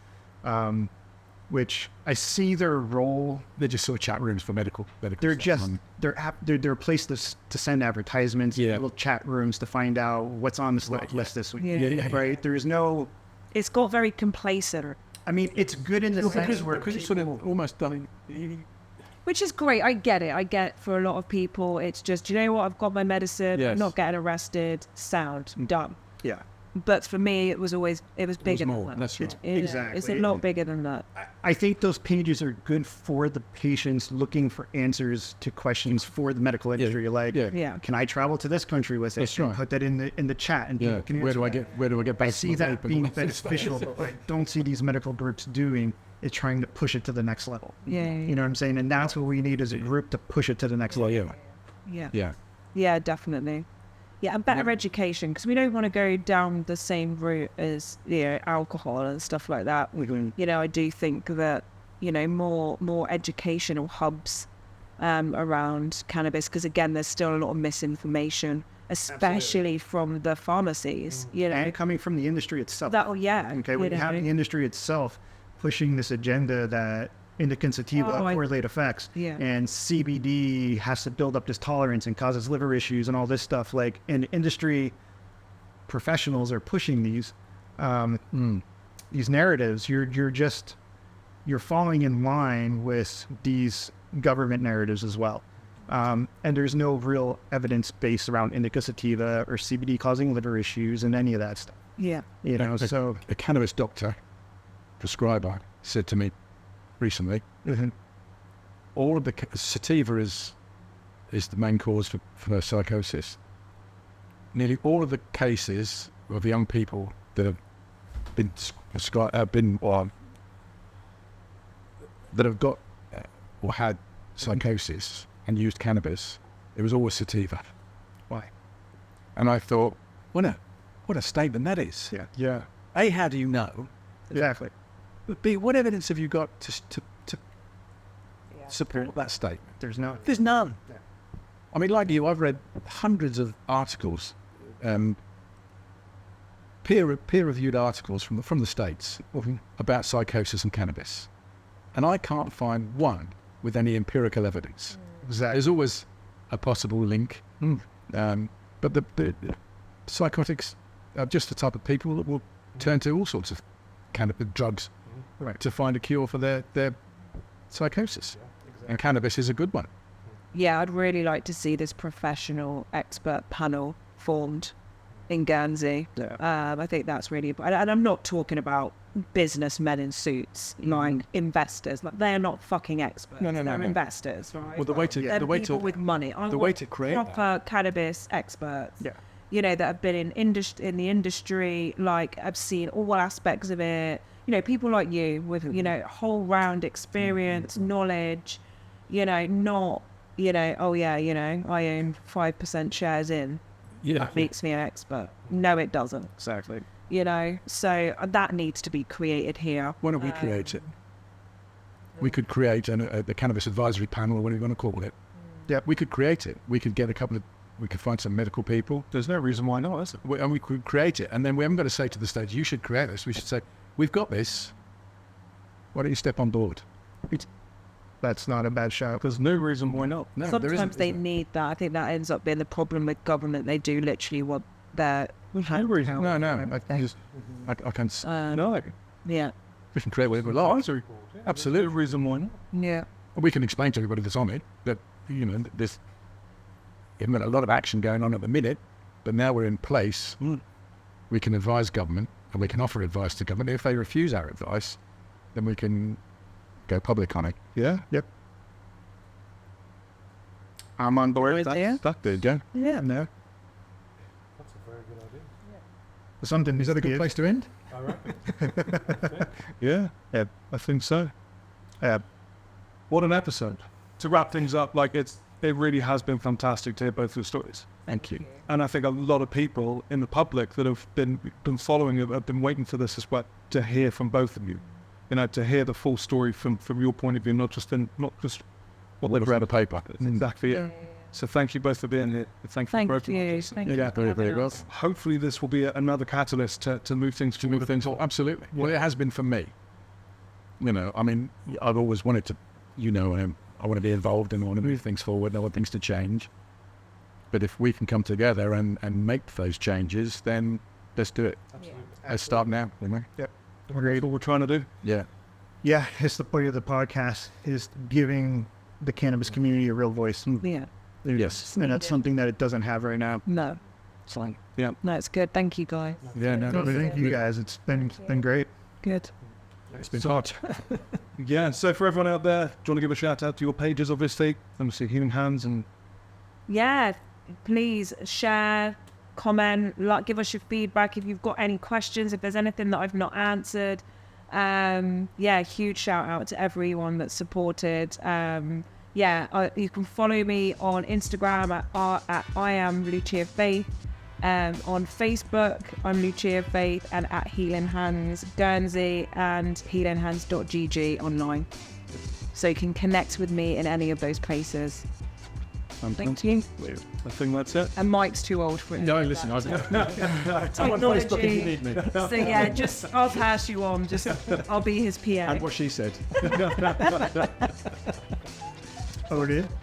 which I see their role. They're just sort of chat rooms for medical. They're just they're a place to send advertisements, little chat rooms to find out what's on this list this week. Right? There's no. It's got very complacent. I mean, it's good in the sense where because it's sort of almost done. Which is great. I get it. I get for a lot of people, it's just, you know what? I've got my medicine. I'm not getting arrested. Sound done. Yeah. But for me, it was bigger than that. That's right. Exactly. It's a lot bigger than that. I think those pages are good for the patients looking for answers to questions for the medical industry. Can I travel to this country with it? That's right. Put that in the chat. And where do I get back? I see that being beneficial, but what I don't see these medical groups doing is trying to push it to the next level. You know what I'm saying? And that's what we need as a group, to push it to the next level. Yeah, definitely. Yeah, and better education, because we don't want to go down the same route as alcohol and stuff like that. I do think that more educational hubs around cannabis, because again, there's still a lot of misinformation, especially from the pharmacies. And coming from the industry itself. When you have the industry itself pushing this agenda that indica sativa correlate effects, and CBD has to build up this tolerance and causes liver issues and all this stuff. And industry professionals are pushing these narratives. You're falling in line with these government narratives as well. And there's no real evidence base around indica sativa or CBD causing liver issues and any of that stuff. So a cannabis doctor, prescriber, said to me recently, all of the sativa is the main cause for psychosis. Nearly all of the cases of young people that have been that have got or had psychosis and used cannabis, it was always sativa. Why? And I thought, what a statement that is. Yeah. A, how do you know? Exactly. But B, what evidence have you got to support that statement? There's none. There's none. Yeah. I mean, like you, I've read hundreds of articles, peer-reviewed articles from the States about psychosis and cannabis, and I can't find one with any empirical evidence. Exactly. There's always a possible link. But the psychotics are just the type of people that will turn to all sorts of cannabis drugs to find a cure for their psychosis. And cannabis is a good one. Yeah, I'd really like to see this professional expert panel formed in Guernsey. I think that's really important. And I'm not talking about businessmen in suits, like investors. Like, they're not fucking experts. No. They're investors, right? Well, the way to They're the way people to with money. I the want way to create proper cannabis experts. Yeah. You know, that have been in the industry, like, have seen all aspects of it. You know, people like you with, you know, whole round experience, knowledge, you know, not, you know, oh yeah, you know, I own 5% shares in. That makes me an expert. No, it doesn't. Exactly. You know, so that needs to be created here. Why don't we create it? We could create the Cannabis Advisory Panel, or whatever you want to call it. Yep. We could create it. We could get we could find some medical people. There's no reason why not, is it? And we could create it. And then we haven't got to say to the state, you should create this. We should say, we've got this. Why don't you step on board? That's not a bad shout. There's no reason why not. No, there Sometimes isn't, they is there? need that. I think that ends up being the problem with government. They do literally want their No, I can't. No. yeah. We can create whatever we like. Advisory board. Yeah, absolutely. No reason why not. Yeah. We can explain to everybody that's on it that, you know, there's even got a lot of action going on at the minute, but now we're in place. We can advise government, and we can offer advice to government. If they refuse our advice, then we can go public on it. Yeah. Yep. I'm on board with that. Yeah. There you go. Yeah. No. That's a very good idea. Something Is that a good place to end? All right. Yeah. Yeah. I think so. Yeah. What an episode. To wrap things up, like it really has been fantastic to hear both your stories. Thank you. And I think a lot of people in the public that have been following it have been waiting for this as well, to hear from both of you. You know, to hear the full story from your point of view, not just What they read a paper. Exactly. Yeah. So thank you both for being here. Thank you. Thank you. Thank you. Yeah, very, very well. Hopefully this will be another catalyst to move things forward. Absolutely. Well, it has been for me. You know, I mean, I've always wanted to, you know, I want to be involved and I want to move things forward. I want things to change. But if we can come together and make those changes, then let's do it. Absolutely. Let's start now. You know? Yep. That's what we're trying to do. Yeah. Yeah, it's the point of the podcast, is giving the cannabis community a real voice. Yeah. Yes. And that's something that it doesn't have right now. No. It's fine. Yeah. No, it's good. Thank you, guys. Yeah, no. Thank you guys. It's been great. Good. It's been hard. Yeah. So for everyone out there, do you want to give a shout out to your pages, obviously? Let me see, Healing Hands and... Yeah. Please share, comment, give us your feedback if you've got any questions, if there's anything that I've not answered. Yeah, huge shout out to everyone that's supported. You can follow me on Instagram at I am Lucia Faith. On Facebook, I'm Lucia Faith, and at Healing Hands Guernsey and healinghands.gg online. So you can connect with me in any of those places. Thank you. I think that's it. And Mike's too old for it. No, listen, I'm on Facebook if you need me. So yeah, just I'll pass you on. I'll be his PA. And what she said.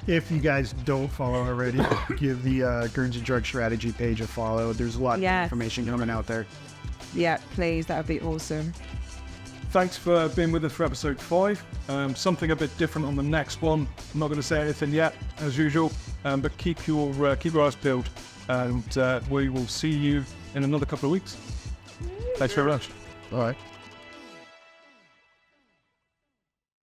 If you guys don't follow already, give the Guernsey Drug Strategy page a follow. There's a lot of information coming out there. Yeah, please. That would be awesome. Thanks for being with us for episode 5. Something a bit different on the next one. I'm not going to say anything yet, as usual, but keep your eyes peeled, and we will see you in another couple of weeks. Thanks very much. All right.